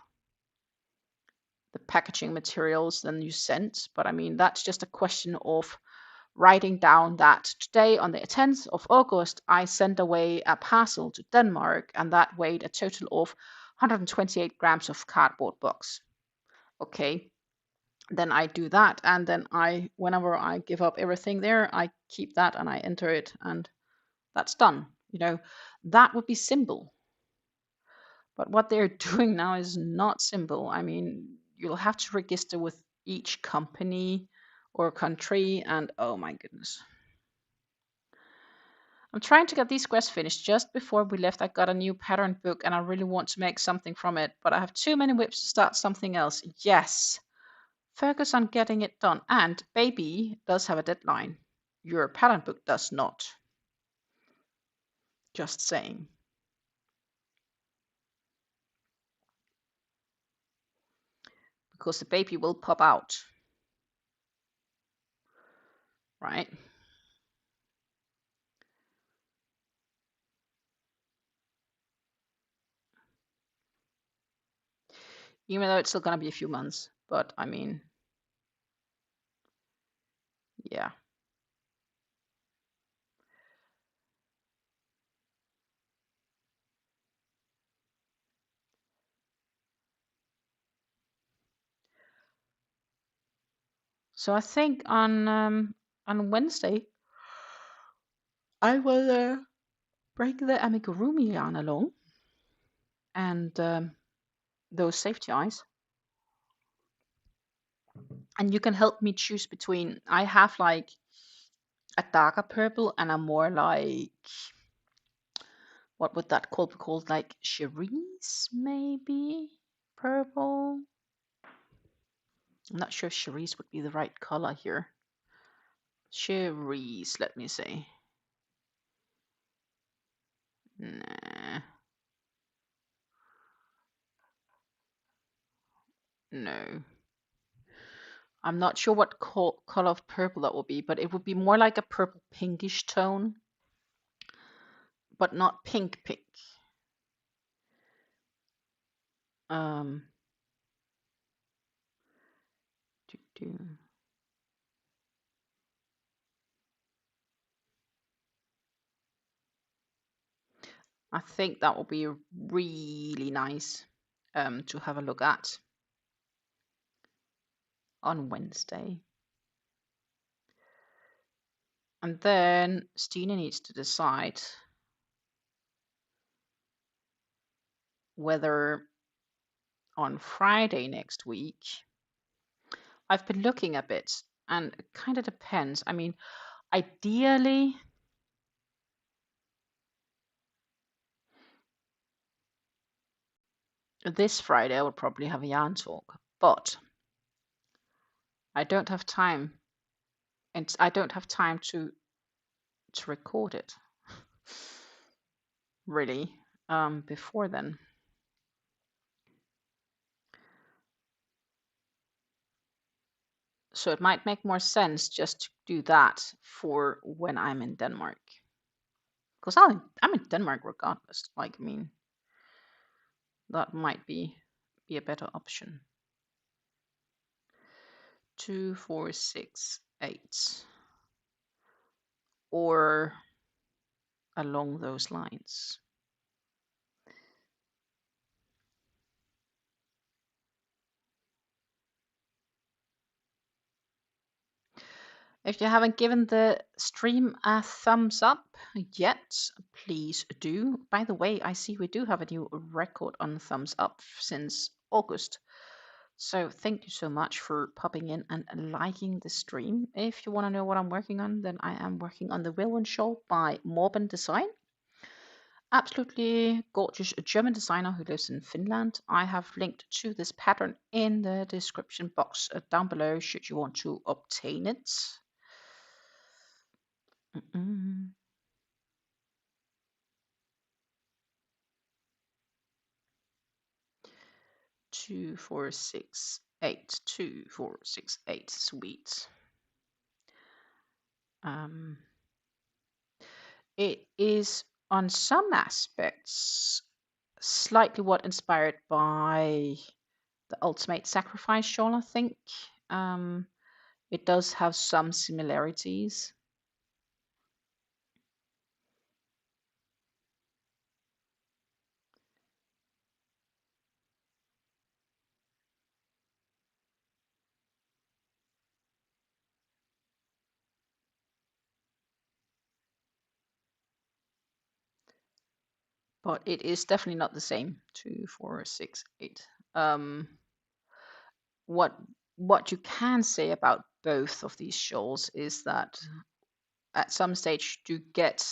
the packaging materials then you sent, but I mean, that's just a question of writing down that today on the 10th of August, I sent away a parcel to Denmark, and that weighed a total of 128 grams of cardboard box. Okay, then I do that, and then whenever I give up everything there, I keep that and I enter it, and that's done. That would be simple. But what they're doing now is not simple. I mean, you'll have to register with each company or country, and oh my goodness. I'm trying to get these squares finished. Just before we left, I got a new pattern book, and I really want to make something from it, but I have too many whips to start something else. Yes, focus on getting it done. And baby does have a deadline. Your pattern book does not. Just saying. Because the baby will pop out. Right? Even though it's still going to be a few months. But I mean, yeah. So I think on Wednesday, I will bring the amigurumi yarn along, and those safety eyes. And you can help me choose between, I have like a darker purple and a more like, what would that be called? Like cerise, maybe? Purple? I'm not sure if cerise would be the right color here. Cerise, let me see. Nah. No. I'm not sure what color of purple that will be, but it would be more like a purple pinkish tone, but not pink pink. I think that will be really nice to have a look at on Wednesday. And then Stina needs to decide whether on Friday next week, I've been looking a bit and it kind of depends. I mean, ideally, this Friday I will probably have a yarn talk, but I don't have time, and I don't have time to record it really before then. So it might make more sense just to do that for when I'm in Denmark, because I'm in Denmark regardless. Like, I mean, that might be a better option. 2, 4, 6, 8, or along those lines. If you haven't given the stream a thumbs up yet, please do. By the way, I see we do have a new record on thumbs up since August. So thank you so much for popping in and liking the stream. If you want to know what I'm working on, then I am working on the Veilwyn Shawl by Morben Design. Absolutely gorgeous German designer who lives in Finland. I have linked to this pattern in the description box down below should you want to obtain it. 2, 4, 6, 8. 2, 4, 6, 8. Sweet. It is on some aspects slightly what inspired by the Ultimate Sacrifice shawl, I think. It does have some similarities. But it is definitely not the same. 2, 4, 6, 8. What you can say about both of these shawls is that at some stage you get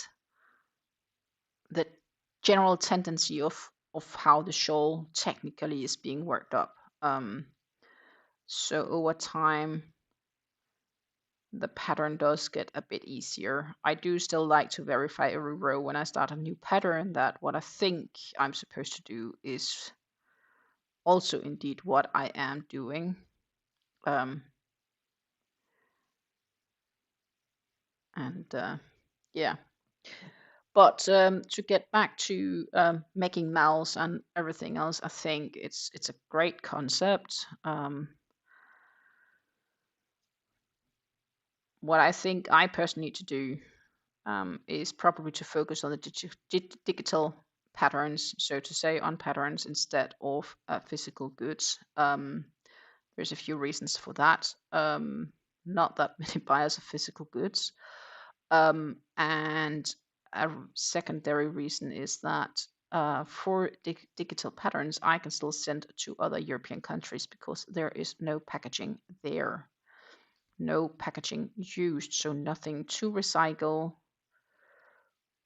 the general tendency of how the shawl technically is being worked up. So over time, the pattern does get a bit easier. I do still like to verify every row when I start a new pattern that what I think I'm supposed to do is also indeed what I am doing. Yeah. But to get back to making malls and everything else, I think it's a great concept. What I think I personally need to do is probably to focus on the digital patterns, so to say, on patterns instead of physical goods. There's a few reasons for that. Not that many buyers of physical goods. And a secondary reason is that for digital patterns, I can still send to other European countries because there is no packaging there. No packaging used, so nothing to recycle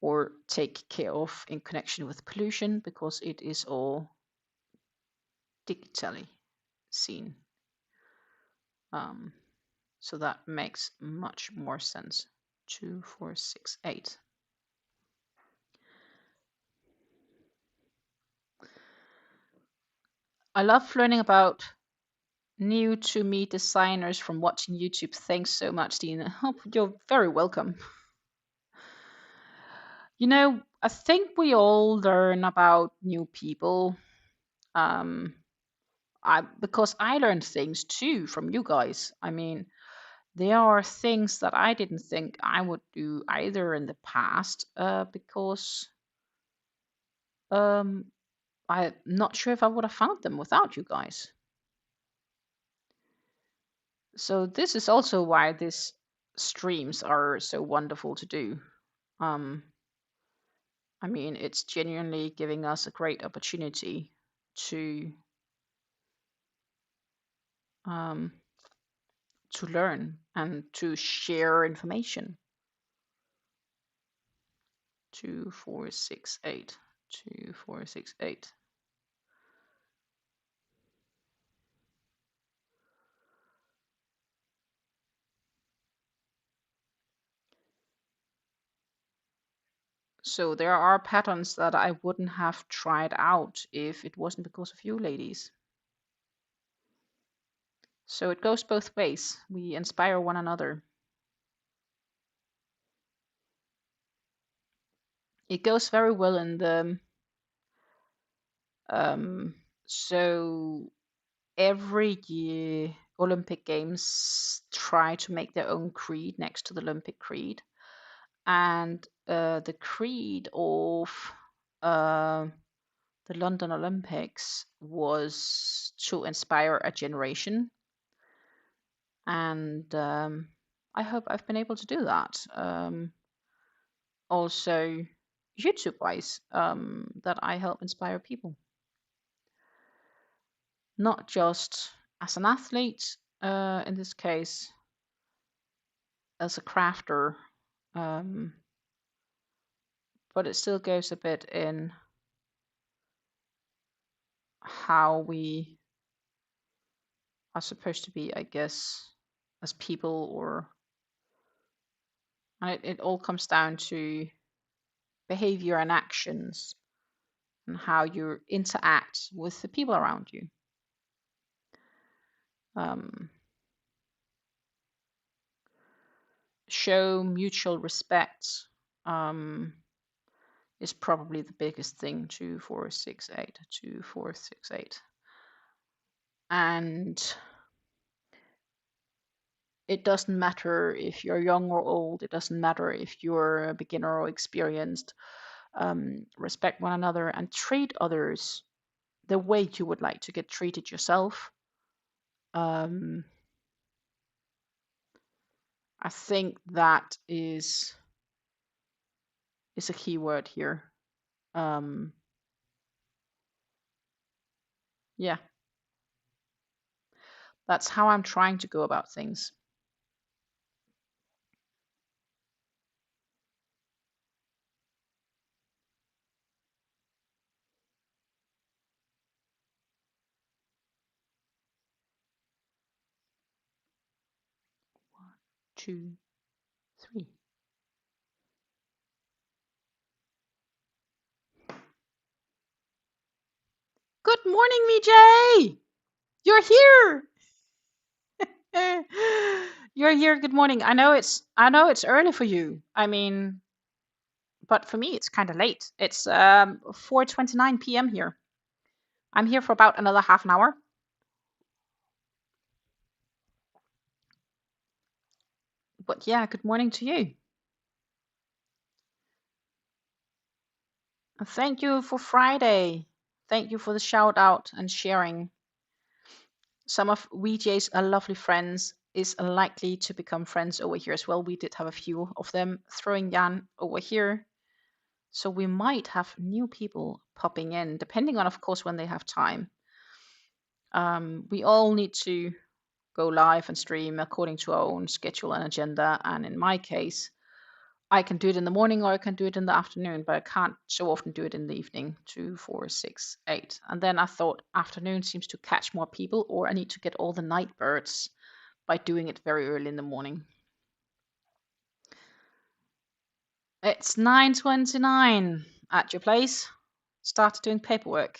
or take care of in connection with pollution because it is all digitally seen. So that makes much more sense. 2, 4, 6, 8. I love learning about new to me designers from watching YouTube. Thanks so much, Dina. Oh, you're very welcome. You know, I think we all learn about new people. Because I learned things too from you guys. I mean, there are things that I didn't think I would do either in the past because I'm not sure if I would have found them without you guys. So this is also why this streams are so wonderful to do. Um, I mean, it's genuinely giving us a great opportunity to um, to learn and to share information. 2468, 2468. So there are patterns that I wouldn't have tried out if it wasn't because of you ladies. So it goes both ways. We inspire one another. It goes very well in the so every year Olympic Games try to make their own creed next to the Olympic creed, and the creed of uh, the London Olympics was to inspire a generation, and I hope I've been able to do that. Also, YouTube wise, that I help inspire people, not just as an athlete, in this case, as a crafter, um, but it still goes a bit in how we are supposed to be, I guess, as people, or and it all comes down to behavior and actions and how you interact with the people around you. Um, show mutual respect is probably the biggest thing. 2468, 2468. And it doesn't matter if you're young or old, it doesn't matter if you're a beginner or experienced. Respect one another and treat others the way you would like to get treated yourself. I think that is a key word here. Yeah, that's how I'm trying to go about things. One, two, three. Good morning, VJ. You're here. You're here. Good morning. I know it's early for you. I mean, but for me it's kind of late. It's 4:29 p.m. here. I'm here for about another half an hour. But yeah, good morning to you. And thank you for Friday. Thank you for the shout out and sharing. Some of VJ's lovely friends is likely to become friends over here as well. We did have a few of them throwing Jan over here. So we might have new people popping in, depending on, of course, when they have time. We all need to go live and stream according to our own schedule and agenda. And in my case, I can do it in the morning or I can do it in the afternoon, but I can't so often do it in the evening. 2, 4, 6, 8. And then I thought afternoon seems to catch more people, or I need to get all the night birds by doing it very early in the morning. It's 9:29 at your place. Started doing paperwork.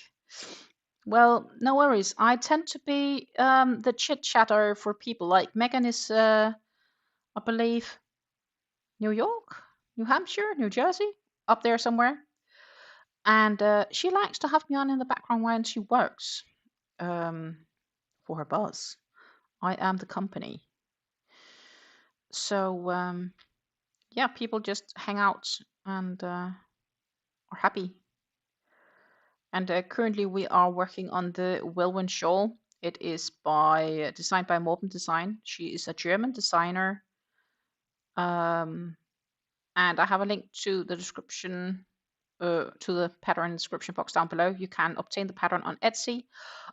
Well, no worries. I tend to be the chit chatter for people. Like Megan is, I believe, New York, New Hampshire, New Jersey, up there somewhere. And she likes to have me on in the background while she works for her boss. I am the company. So, yeah, people just hang out and are happy. And currently we are working on the Veilwyn Shawl. It is designed by Morben Design. She is a German designer And I have a link to the description, to the pattern description box down below. You can obtain the pattern on Etsy.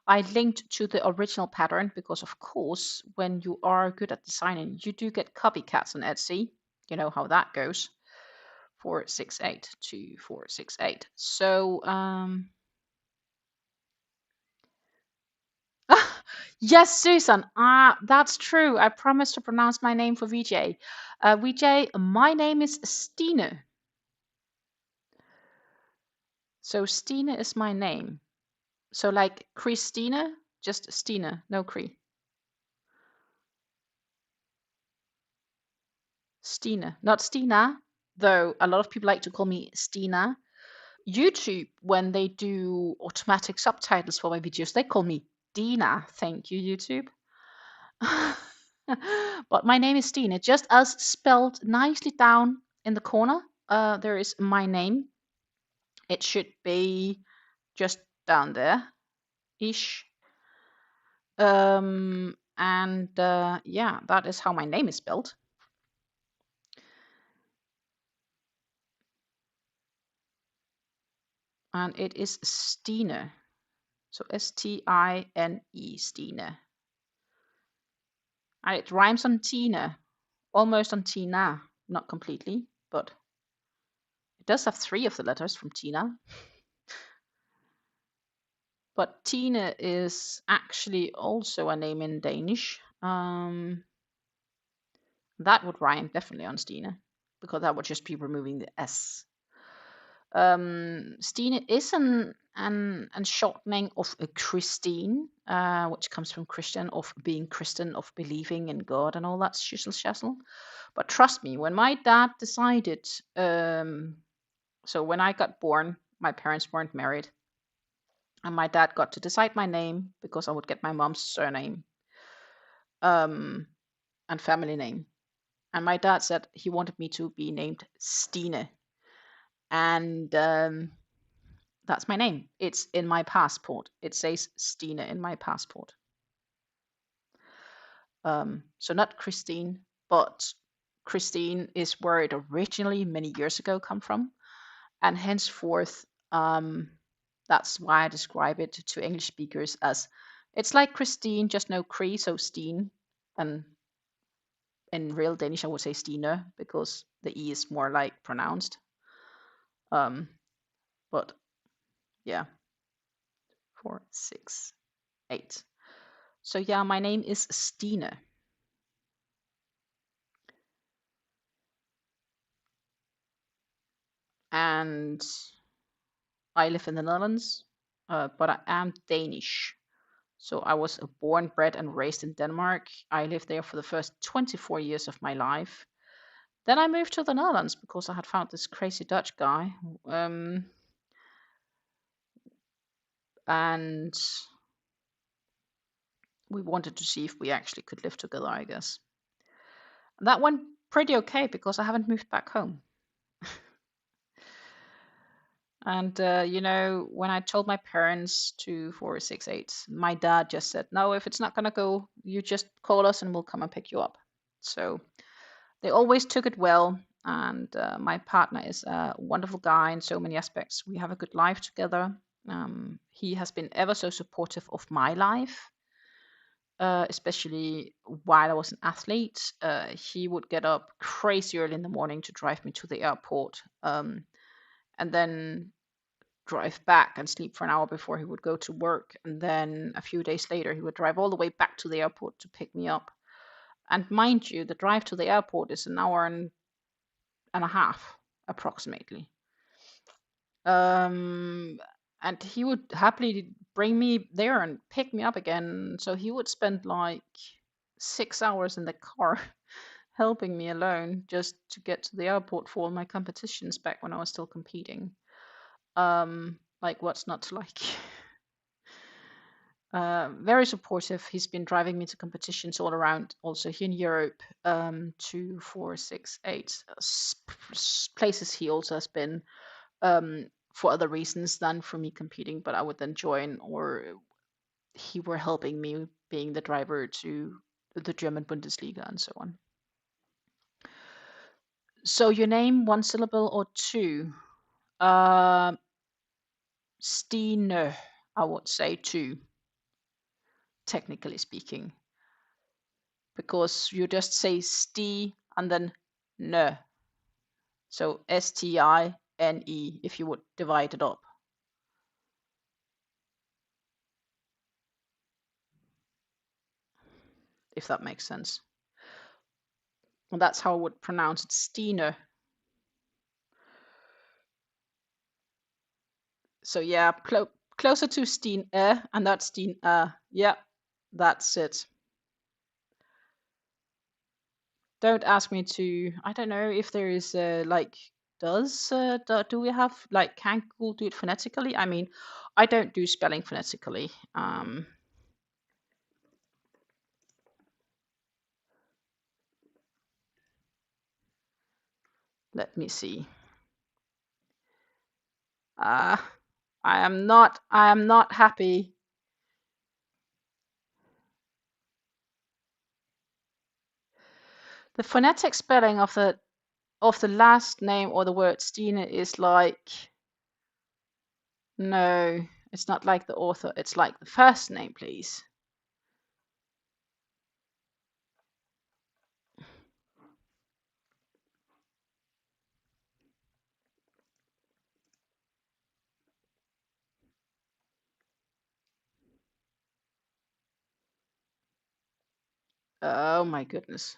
I linked to the original pattern because, of course, when you are good at designing, you do get copycats on Etsy. You know how that goes. 468 to 468. So, yes, Susan. That's true. I promised to pronounce my name for VJ. VJ, my name is Stine. So Stine is my name. So like Christina, just Stine, no Cree. Stine, not Stina, though a lot of people like to call me Stina. YouTube, when they do automatic subtitles for my videos, they call me Dina. Thank you, YouTube. But my name is Stine, just as spelled nicely down in the corner. There is my name. It should be just down there ish. And yeah, that is how my name is spelled. And it is Stine. So Stine, Stine. And it rhymes on Tina, almost on Tina, not completely, but it does have 3 of the letters from Tina. But Tina is actually also a name in Danish. That would rhyme definitely on Stine, because that would just be removing the S. Stine is an shortening of Christine, which comes from Christian, of being Christian, of believing in God and all that shizzle shazzle. But trust me, when my dad decided, so when I got born, my parents weren't married, and my dad got to decide my name because I would get my mom's surname and family name. And my dad said he wanted me to be named Stine. And that's my name. It's in my passport. It says Stine in my passport. So not Christine, but Christine is where it originally many years ago come from. And henceforth, that's why I describe it to English speakers as it's like Christine, just no Cree, so Steen. And in real Danish, I would say Stine because the E is more like pronounced. But yeah, 4, 6, 8. So yeah, my name is Stine. And I live in the Netherlands, but I am Danish. So I was born, bred, and raised in Denmark. I lived there for the first 24 years of my life. Then I moved to the Netherlands because I had found this crazy Dutch guy. And we wanted to see if we actually could live together, I guess. That went pretty okay because I haven't moved back home. And you know, when I told my parents to 468, my dad just said, "No, if it's not gonna go, you just call us and we'll come and pick you up." So they always took it well, and my partner is a wonderful guy in so many aspects. We have a good life together. He has been ever so supportive of my life, especially while I was an athlete. He would get up crazy early in the morning to drive me to the airport, and then drive back and sleep for an hour before he would go to work. And then a few days later, he would drive all the way back to the airport to pick me up. And mind you, the drive to the airport is an hour and a half, approximately. And he would happily bring me there and pick me up again. So he would spend like 6 hours in the car helping me alone just to get to the airport for all my competitions back when I was still competing. Like, what's not to like? Very supportive. He's been driving me to competitions all around, also here in Europe. 2, 4, 6, 8 places he also has been, for other reasons than for me competing, but I would then join, or he were helping me being the driver to the German Bundesliga and so on. So your name, one syllable or two? Stine, I would say two, technically speaking, because you just say sti and then ne. So Stine if you would divide it up. If that makes sense. And that's how I would pronounce it, Stine. So yeah, closer to Stine, and that's Stine. Yeah, that's it. Don't ask me to. I don't know if there is like. Do we have like? Can Google do it phonetically? I mean, I don't do spelling phonetically. Let me see. I am not. I am not happy. The phonetic spelling of the last name or the word Stine is like. No, it's not like the author. It's like the first name, please. Oh my goodness.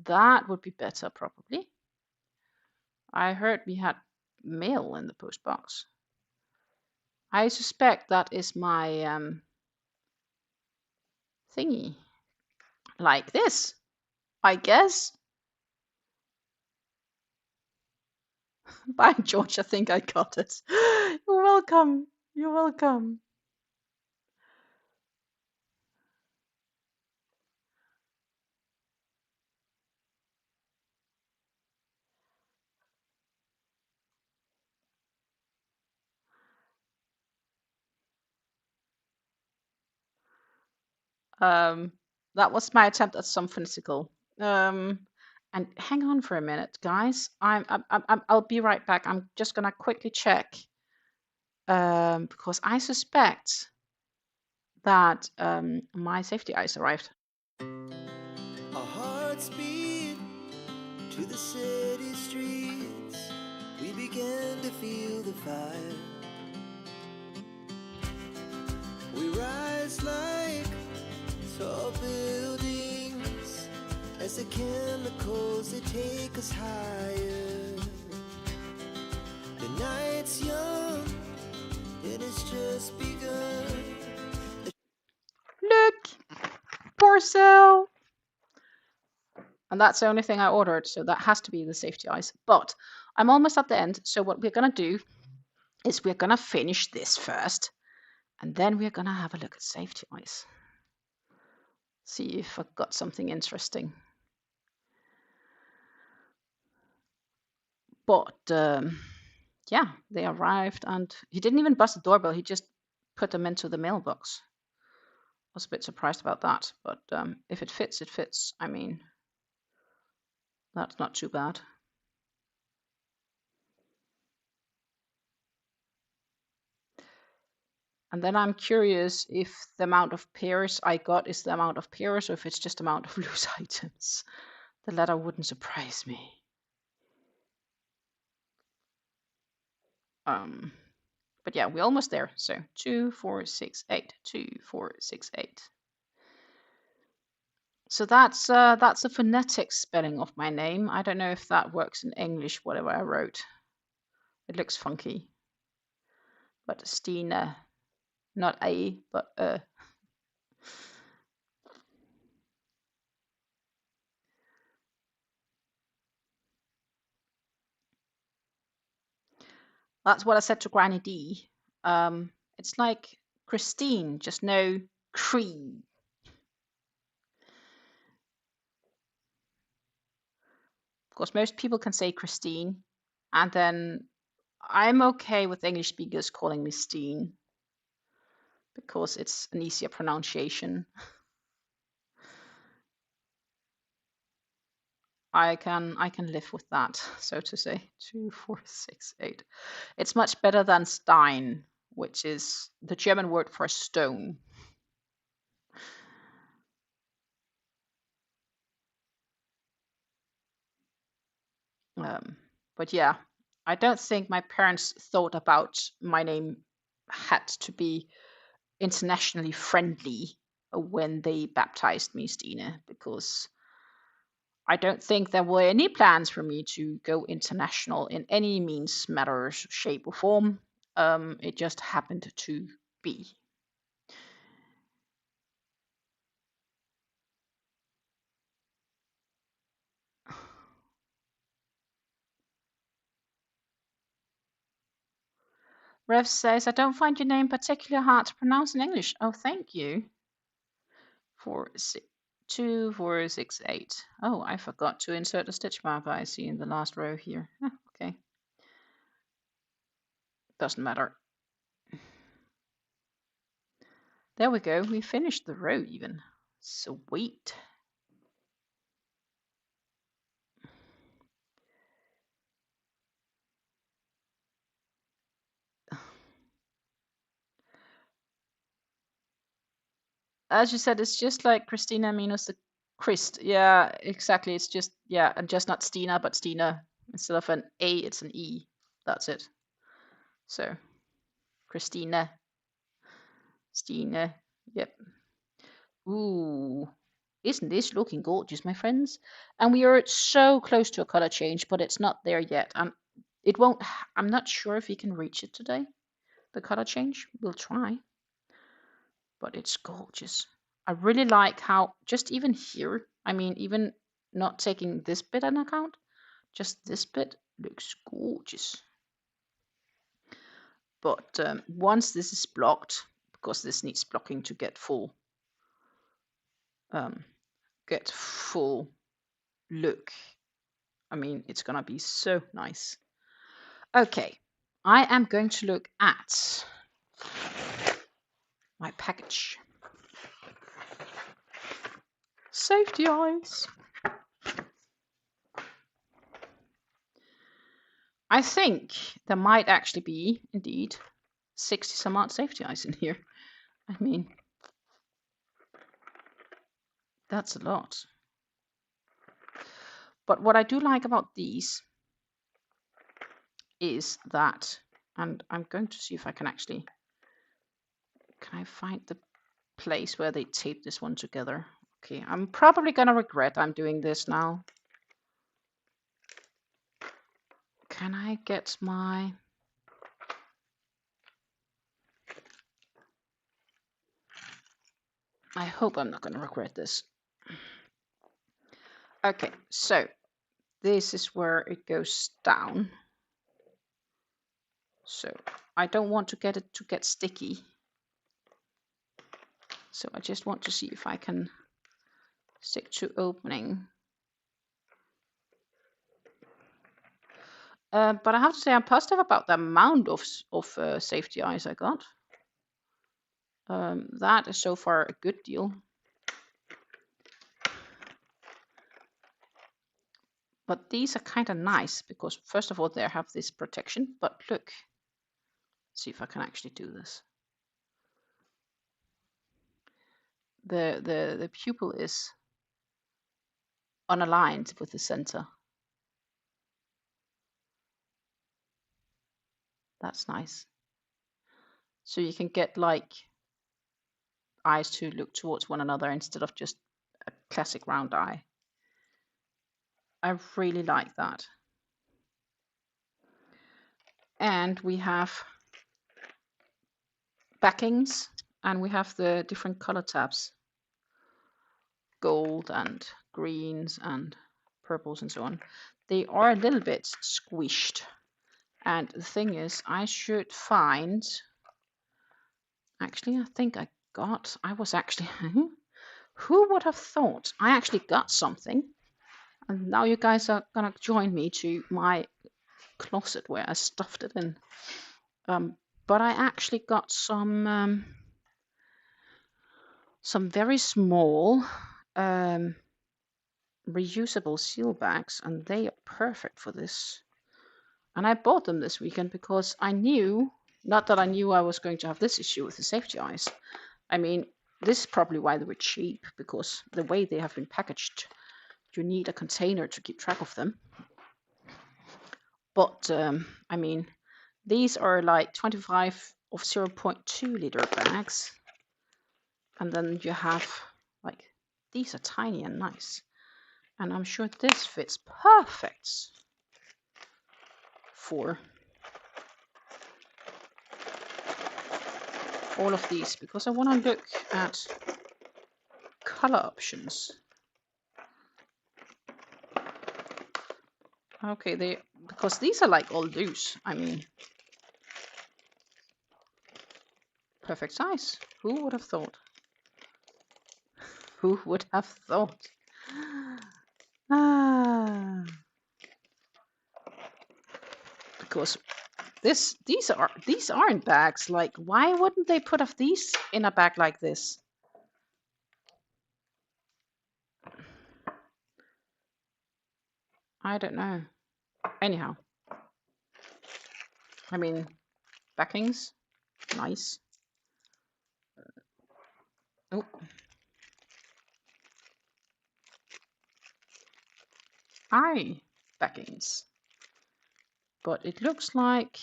That would be better, probably. I heard we had mail in the post box. I suspect that is my thingy. Like this, I guess. By George, I think I got it. You're welcome. You're welcome. That was my attempt at some phonetical. And hang on for a minute, guys. I'll be right back. I'm just gonna quickly check because I suspect that my safety eyes arrived. Our hearts beat to the city streets. We began to feel the fire. We rise like tall buildings as the chemicals they take us higher. The night's young and it's just begun. Look, Porcel. And that's the only thing I ordered, so that has to be the safety eyes. But I'm almost at the end, so what we're gonna do is we're gonna finish this first, and then we're gonna have a look at safety eyes. See if I've got something interesting. But yeah, they arrived, and he didn't even bust the doorbell. He just put them into the mailbox. I was a bit surprised about that, but if it fits, it fits. I mean, that's not too bad. And then I'm curious if the amount of pairs I got is the amount of pairs or if it's just the amount of loose items. The latter wouldn't surprise me. But yeah, we're almost there. So 2, 4, 6, 8. 2, 4, 6, 8. So that's a phonetic spelling of my name. I don't know if that works in English, whatever I wrote. It looks funky. But Stine, not A, but That's what I said to Granny D. It's like Christine, just no Cree. Of course, most people can say Christine, and then I'm okay with English speakers calling me Steen because it's an easier pronunciation. I can live with that, so to say. 2, 4, 6, 8. It's much better than Stein, which is the German word for stone. But yeah, I don't think my parents thought about my name had to be internationally friendly when they baptized me Stine, because I don't think there were any plans for me to go international in any means, matter, shape, or form. It just happened to be. Rev says, I don't find your name particularly hard to pronounce in English. Oh, thank you. 4, 6, 2, 4, 6, 8. Oh, I forgot to insert a stitch marker I see in the last row here. Okay. Doesn't matter. There we go. We finished the row even. Sweet. As you said, it's just like Christina minus the Christ. Yeah, exactly. It's just, yeah, and just not Stina, but Stina. Instead of an A, it's an E. That's it. So, Christina, Stina. Yep. Ooh. Isn't this looking gorgeous, my friends? And we are so close to a color change, but it's not there yet. It won't, I'm not sure if we can reach it today, the color change. We'll try. But it's gorgeous. I really like how, just even here, I mean, even not taking this bit into account, just this bit looks gorgeous. But once this is blocked, because this needs blocking to get full look, I mean, it's gonna be so nice. Okay, I am going to look at my package. Safety eyes. I think there might actually be, indeed, 60 some odd safety eyes in here. I mean, that's a lot. But what I do like about these is that, and I'm going to see if I can actually, can I find the place where they tape this one together? Okay, I'm probably gonna regret I'm doing this now. Can I get my... I hope I'm not gonna regret this. Okay, so this is where it goes down. So I don't want to get it to get sticky. So I just want to see if I can stick to opening. But I have to say I'm positive about the amount of safety eyes I got. That is so far a good deal. But these are kind of nice because first of all they have this protection. But look, let's see if I can actually do this. The pupil is unaligned with the center. That's nice. So you can get like eyes to look towards one another instead of just a classic round eye. I really like that. And we have backings and we have the different color tabs. Gold and greens and purples and so on. They are a little bit squished. And the thing is, I should find, actually, I think I was actually, who would have thought I actually got something? And now you guys are gonna join me to my closet where I stuffed it in. But I actually got some very small reusable seal bags, and they are perfect for this. And I bought them this weekend because I knew, not that I knew I was going to have this issue with the safety eyes. I mean, this is probably why they were cheap, because the way they have been packaged, you need a container to keep track of them. But I mean, these are like 25 of 0.2 liter bags. And then you have like, these are tiny and nice. And I'm sure this fits perfect for all of these, because I want to look at color options. Okay, because these are like all loose. I mean, perfect size. Who would have thought? Who would have thought? Ah, because these aren't bags. Like, why wouldn't they put of these in a bag like this? I don't know. Anyhow, I mean, backings, nice. Oh, eye backings. But it looks like,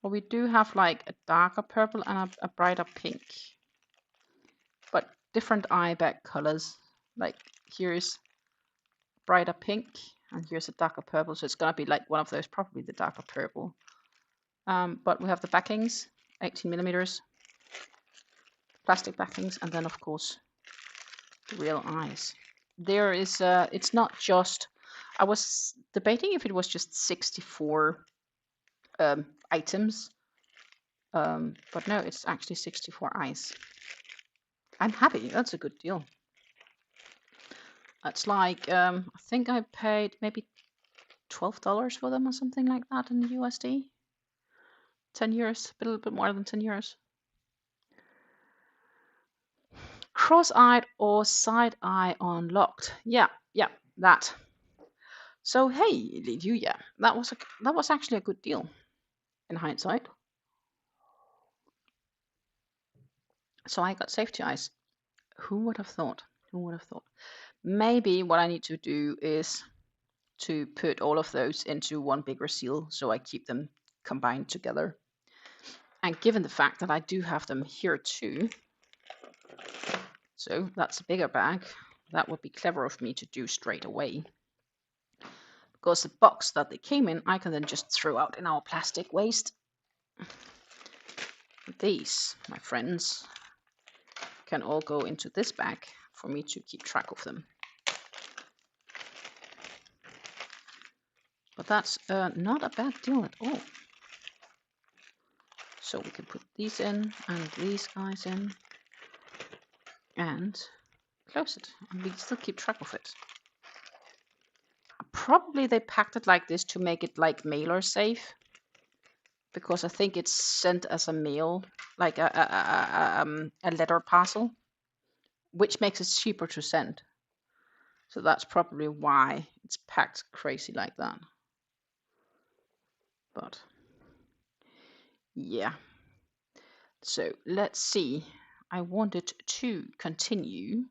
well, we do have like a darker purple and a brighter pink, but different eye bag colors. Like, here's brighter pink and here's a darker purple, so it's gonna be like one of those, probably the darker purple. But we have the backings, 18 millimeters, plastic backings, and then of course the real eyes. There is it's not just, I was debating if it was just 64 items, but no, it's actually 64 eyes. I'm happy. That's a good deal. It's like, I think I paid maybe $12 for them or something like that in USD. 10 euros, a little bit more than 10 euros. Cross-eyed or side-eye unlocked. Yeah, that. So hey, Lydia, that was actually a good deal in hindsight. So I got safety eyes. Who would have thought? Who would have thought? Maybe what I need to do is to put all of those into one bigger seal, so I keep them combined together. And given the fact that I do have them here too, so that's a bigger bag, that would be clever of me to do straight away. Because the box that they came in, I can then just throw out in our plastic waste. These, my friends, can all go into this bag for me to keep track of them. But that's not a bad deal at all. So we can put these in and these guys in and close it, and we still keep track of it. Probably they packed it like this to make it like mailer safe, because I think it's sent as a mail, like a letter parcel, which makes it cheaper to send. So that's probably why it's packed crazy like that. But yeah, so let's see. I wanted to continue, and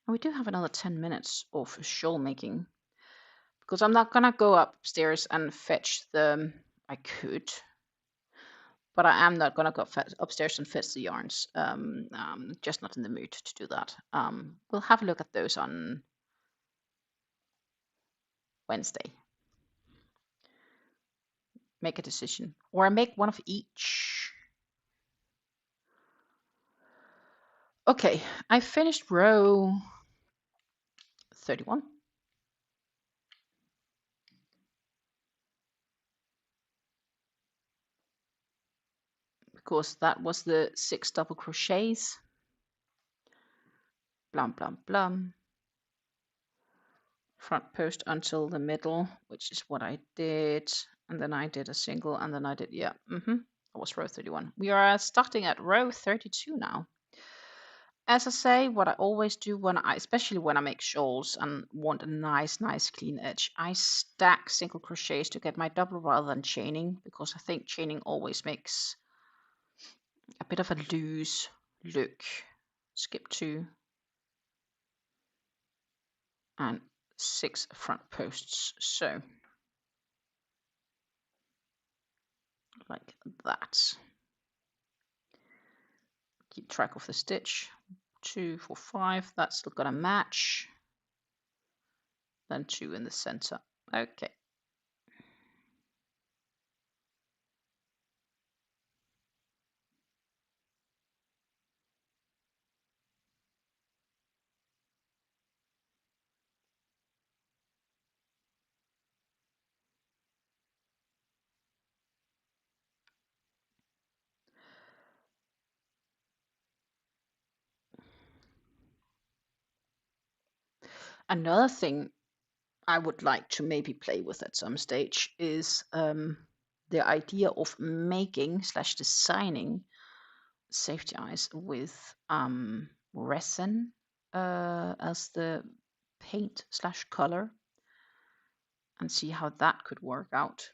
we do have another 10 minutes of shawl making, because I'm not gonna go upstairs and fetch the, I could, but I am not gonna go upstairs and fetch the yarns. Just not in the mood to do that. We'll have a look at those on Wednesday. Make a decision, or I make one of each. Okay, I finished row 31. Because that was the 6 double crochets. Blum, blum, blum. Front post until the middle, which is what I did. And then I did a single, and then I did, yeah, that was row 31. We are starting at row 32 now. as I say, what I always do especially when I make shawls and want a nice clean edge, I stack single crochets to get my double rather than chaining, because I think chaining always makes a bit of a loose look. Skip 2 and 6 front posts, so like that. Keep track of the stitch. 2, 4, 5, that's still gonna match. Then 2 in the center. Okay. Another thing I would like to maybe play with at some stage is the idea of making / designing safety eyes with resin as the paint / color, and see how that could work out.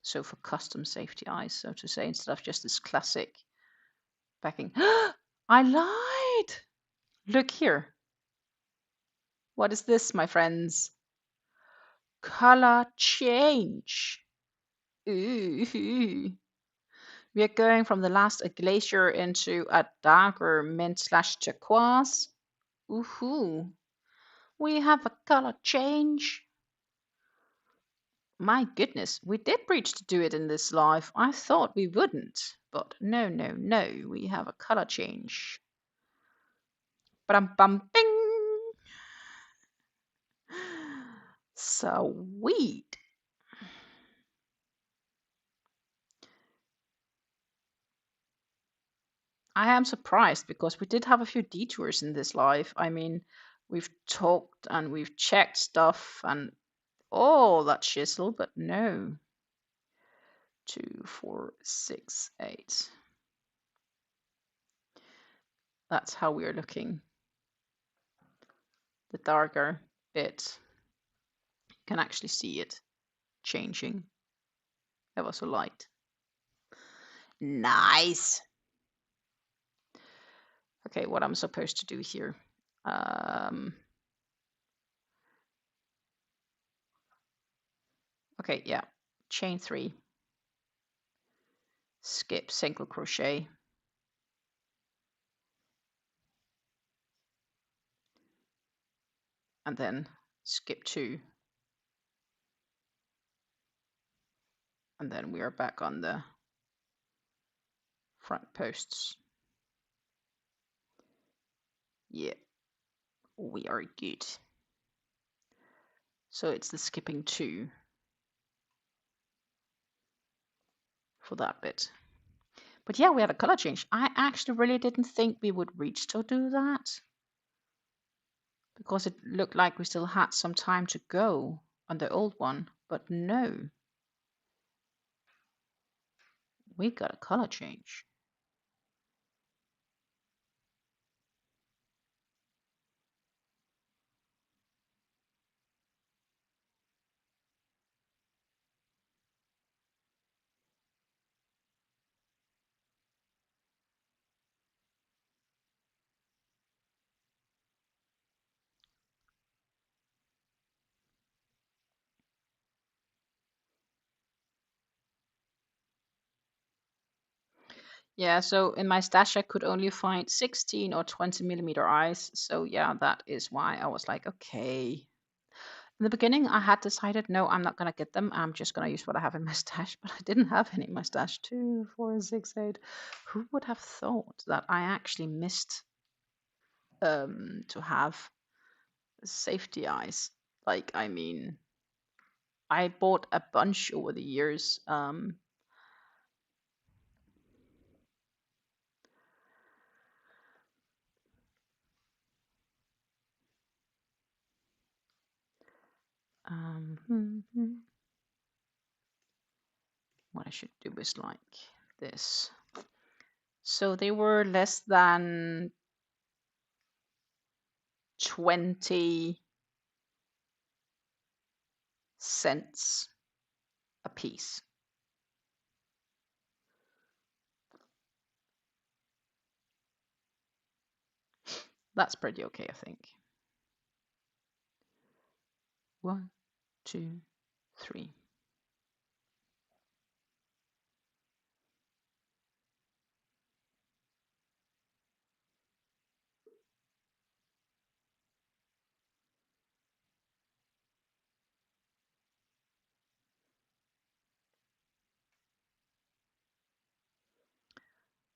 So for custom safety eyes, so to say, instead of just this classic backing. I lied! Look here. What is this, my friends? Color change. Ooh. We are going from the last a glacier into a darker mint / turquoise. Ooh. We have a color change. My goodness, we did reach to do it in this live. I thought we wouldn't, but no, we have a color change. Bum bum bing. Sweet. I am surprised because we did have a few detours in this live. I mean, we've talked and we've checked stuff and all that shizzle, but no. 2, 4, 6, 8. That's how we are looking. The darker bit, you can actually see it changing ever so light. Nice. Okay, what I'm supposed to do here. Okay, yeah. Chain 3. Skip single crochet. And then skip 2. And then we are back on the front posts. Yeah, we are good. So it's the skipping 2 for that bit. But yeah, we had a color change. I actually really didn't think we would reach to do that, because it looked like we still had some time to go on the old one, but no, we got a color change. Yeah, so in my stash I could only find 16 or 20 millimeter eyes. So yeah, that is why I was like, okay. In the beginning, I had decided, no, I'm not going to get them. I'm just going to use what I have in my stash, but I didn't have any in my stash. 2, 4, 6, 8. Who would have thought that I actually missed to have safety eyes? Like, I mean, I bought a bunch over the years. What I should do is like this. So they were less than 20 cents a piece. That's pretty okay, I think. 1, 2, 3.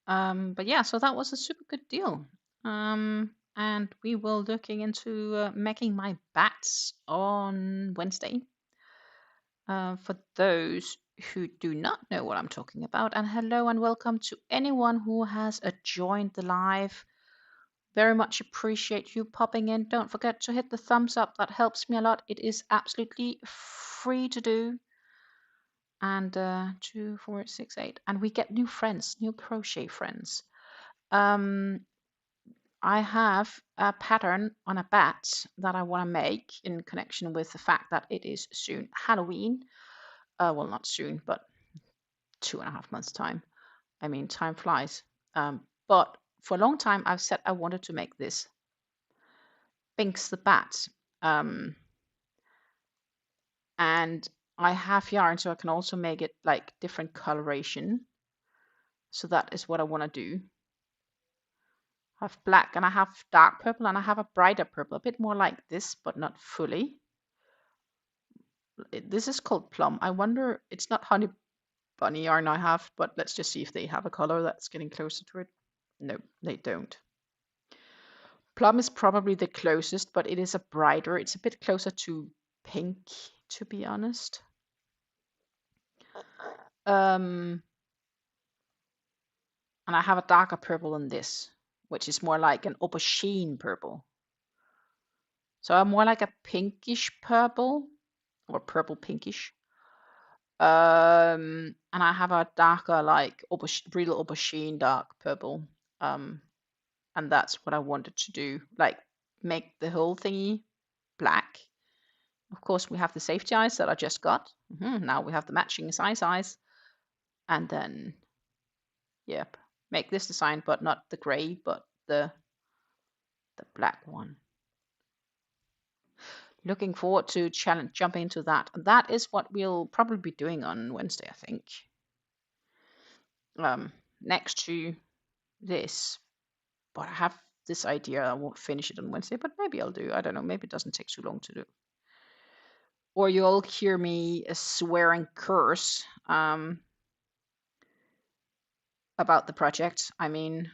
But yeah, so that was a super good deal. And we will looking into making my bats on Wednesday. For those who do not know what I'm talking about, and hello and welcome to anyone who has joined the live. Very much appreciate you popping in. Don't forget to hit the thumbs up. That helps me a lot. It is absolutely free to do. And 2, 4, 6, 8. And we get new friends, new crochet friends. I have a pattern on a bat that I want to make in connection with the fact that it is soon Halloween. Well, not soon, but 2.5 months' time. I mean, time flies. But for a long time, I've said I wanted to make this Binks the Bat. And I have yarn, so I can also make it like different coloration. So that is what I want to do. I have black and I have dark purple and I have a brighter purple, a bit more like this, but not fully. This is called plum. I wonder, it's not honey bunny yarn I have, but let's just see if they have a color that's getting closer to it. No, they don't. Plum is probably the closest, but it is a brighter. It's a bit closer to pink, to be honest. And I have a darker purple than this, which is more like an aubergine purple. So I'm more like a pinkish purple, or purple pinkish. And I have a darker, like real aubergine dark purple. And that's what I wanted to do, like make the whole thingy black. Of course, we have the safety eyes that I just got. Now we have the matching size eyes. And then, yep, make this design, but not the gray, but the black one. Looking forward to jumping into that. That is what we'll probably be doing on Wednesday, I think. Next to this, but I have this idea. I won't finish it on Wednesday, but maybe I'll do. I don't know. Maybe it doesn't take too long to do. Or you'll hear me swear and curse about the project. I mean,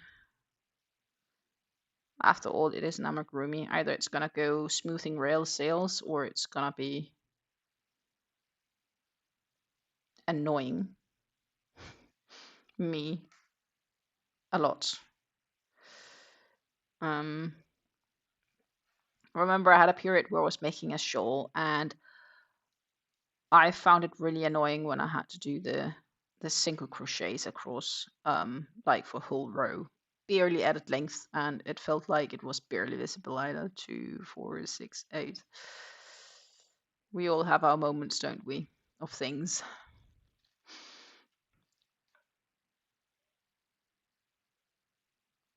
after all, it is an amigurumi. Either it's gonna go smoothing rail sails, or it's gonna be annoying me a lot. Remember, I had a period where I was making a shawl, and I found it really annoying when I had to do the single crochets across, like for whole row, barely added length, and it felt like it was barely visible either. 2, 4, 6, 8. We all have our moments, don't we, of things.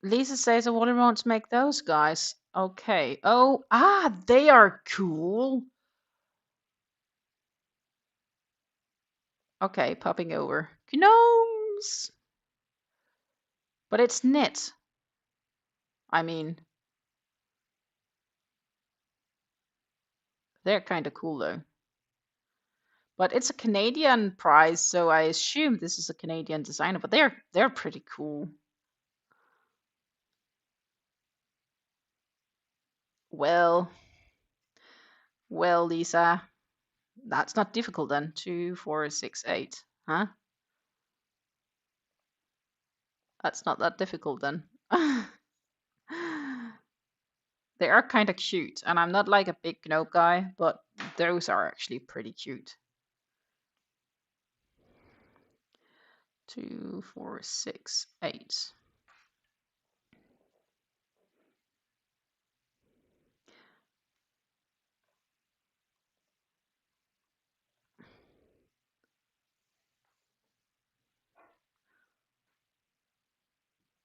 Lisa says, I really want to make those guys. Okay. Oh, they are cool. Okay, popping over. Gnomes! But it's knit. I mean, they're kind of cool though. But it's a Canadian prize, so I assume this is a Canadian designer, but they're pretty cool. Well, Lisa, that's not difficult then. 2, 4, 6, 8. Huh? That's not that difficult then. They are kind of cute, and I'm not like a big gnome guy, but those are actually pretty cute. 2, 4, 6, 8.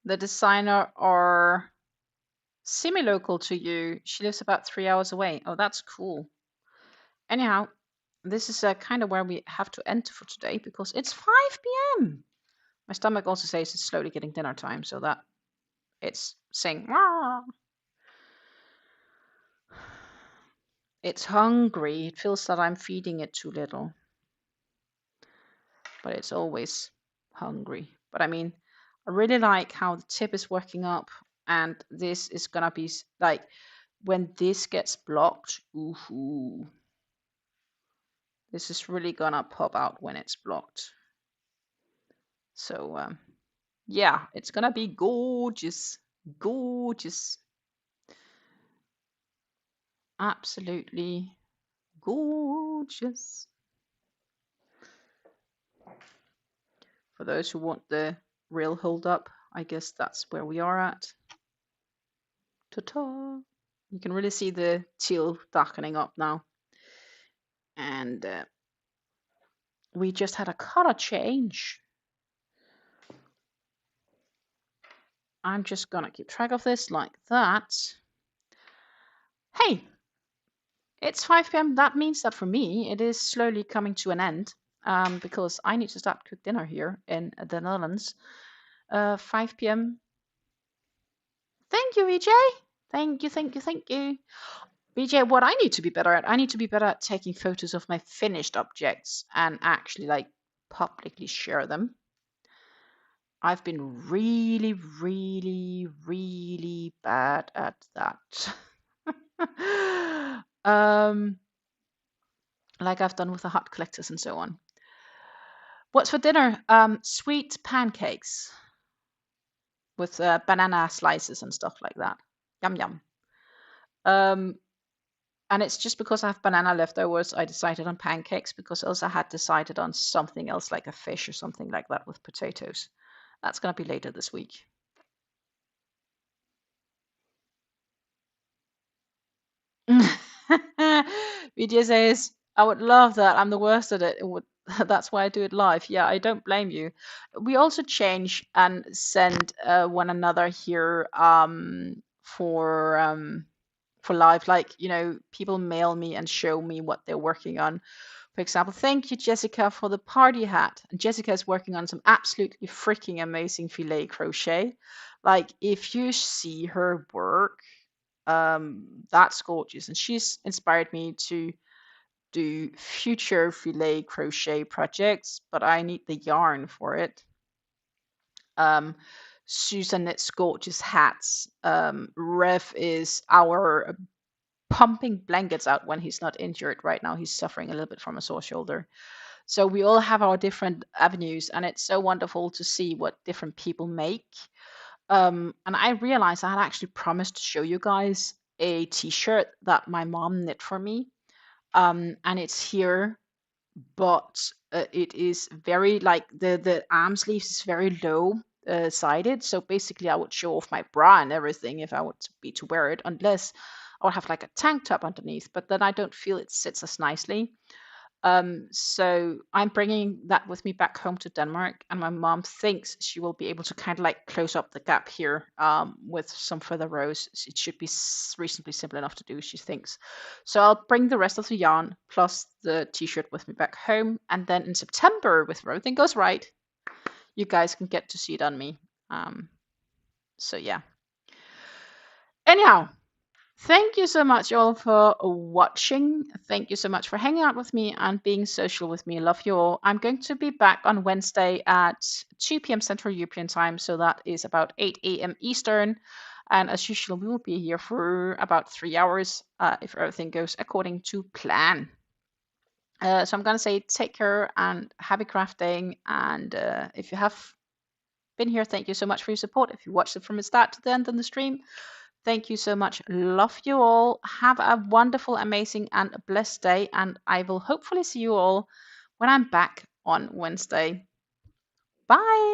the designer are semi-local to you. She lives about 3 hours away. Oh, that's cool. Anyhow, this is kind of where we have to end for today because it's 5 p.m. My stomach also says it's slowly getting dinner time, so that it's saying, "Wah." It's hungry. It feels that I'm feeding it too little, but it's always hungry. But I mean, I really like how the tip is working up, and this is gonna be like when this gets blocked. Ooh, this is really gonna pop out when it's blocked. So yeah, it's gonna be gorgeous, gorgeous, absolutely gorgeous. For those who want the real hold up, I guess that's where we are at. Ta-ta! You can really see the teal darkening up now. And we just had a color change. I'm just gonna keep track of this like that. Hey, it's 5 p.m. That means that for me, it is slowly coming to an end because I need to start cook dinner here in the Netherlands. 5 p.m. Thank you, EJ. Thank you, thank you, thank you. BJ, what I need to be better at, I need to be better at taking photos of my finished objects and actually like publicly share them. I've been really, really, really bad at that. Like I've done with the heart collectors and so on. What's for dinner? Sweet pancakes with banana slices and stuff like that. Yum yum. And it's just because I have banana leftovers, I decided on pancakes because else I had decided on something else like a fish or something like that with potatoes. That's going to be later this week. VJ says, I would love that. I'm the worst at it. That's why I do it live. Yeah, I don't blame you. We also change and send one another here for live. Like, you know, people mail me and show me what they're working on. For example, thank you, Jessica, for the party hat. And Jessica is working on some absolutely freaking amazing filet crochet. Like, if you see her work, that's gorgeous. And she's inspired me to do future filet crochet projects, but I need the yarn for it. Susan knits gorgeous hats. Rev is our pumping blankets out when he's not injured right now. He's suffering a little bit from a sore shoulder. So we all have our different avenues, and it's so wonderful to see what different people make. And I realized I had actually promised to show you guys a t-shirt that my mom knit for me. And it's here, but it is very like the arm sleeves is very low sided. So basically I would show off my bra and everything if I would be to wear it, unless I would have like a tank top underneath, but then I don't feel it sits as nicely. So I'm bringing that with me back home to Denmark, and my mom thinks she will be able to kind of like close up the gap here with some further rows. It should be reasonably simple enough to do, she thinks. So I'll bring the rest of the yarn plus the t-shirt with me back home, and then in September, if everything goes right, you guys can get to see it on me. So yeah. Anyhow, thank you so much all for watching. Thank you so much for hanging out with me and being social with me. Love you all. I'm going to be back on Wednesday at 2 p.m. Central European Time, so that is about 8 a.m. Eastern. And as usual, we will be here for about 3 hours if everything goes according to plan. So I'm going to say take care and happy crafting. And if you have been here, thank you so much for your support. If you watched it from the start to the end on the stream, thank you so much. Love you all. Have a wonderful, amazing, and blessed day. And I will hopefully see you all when I'm back on Wednesday. Bye.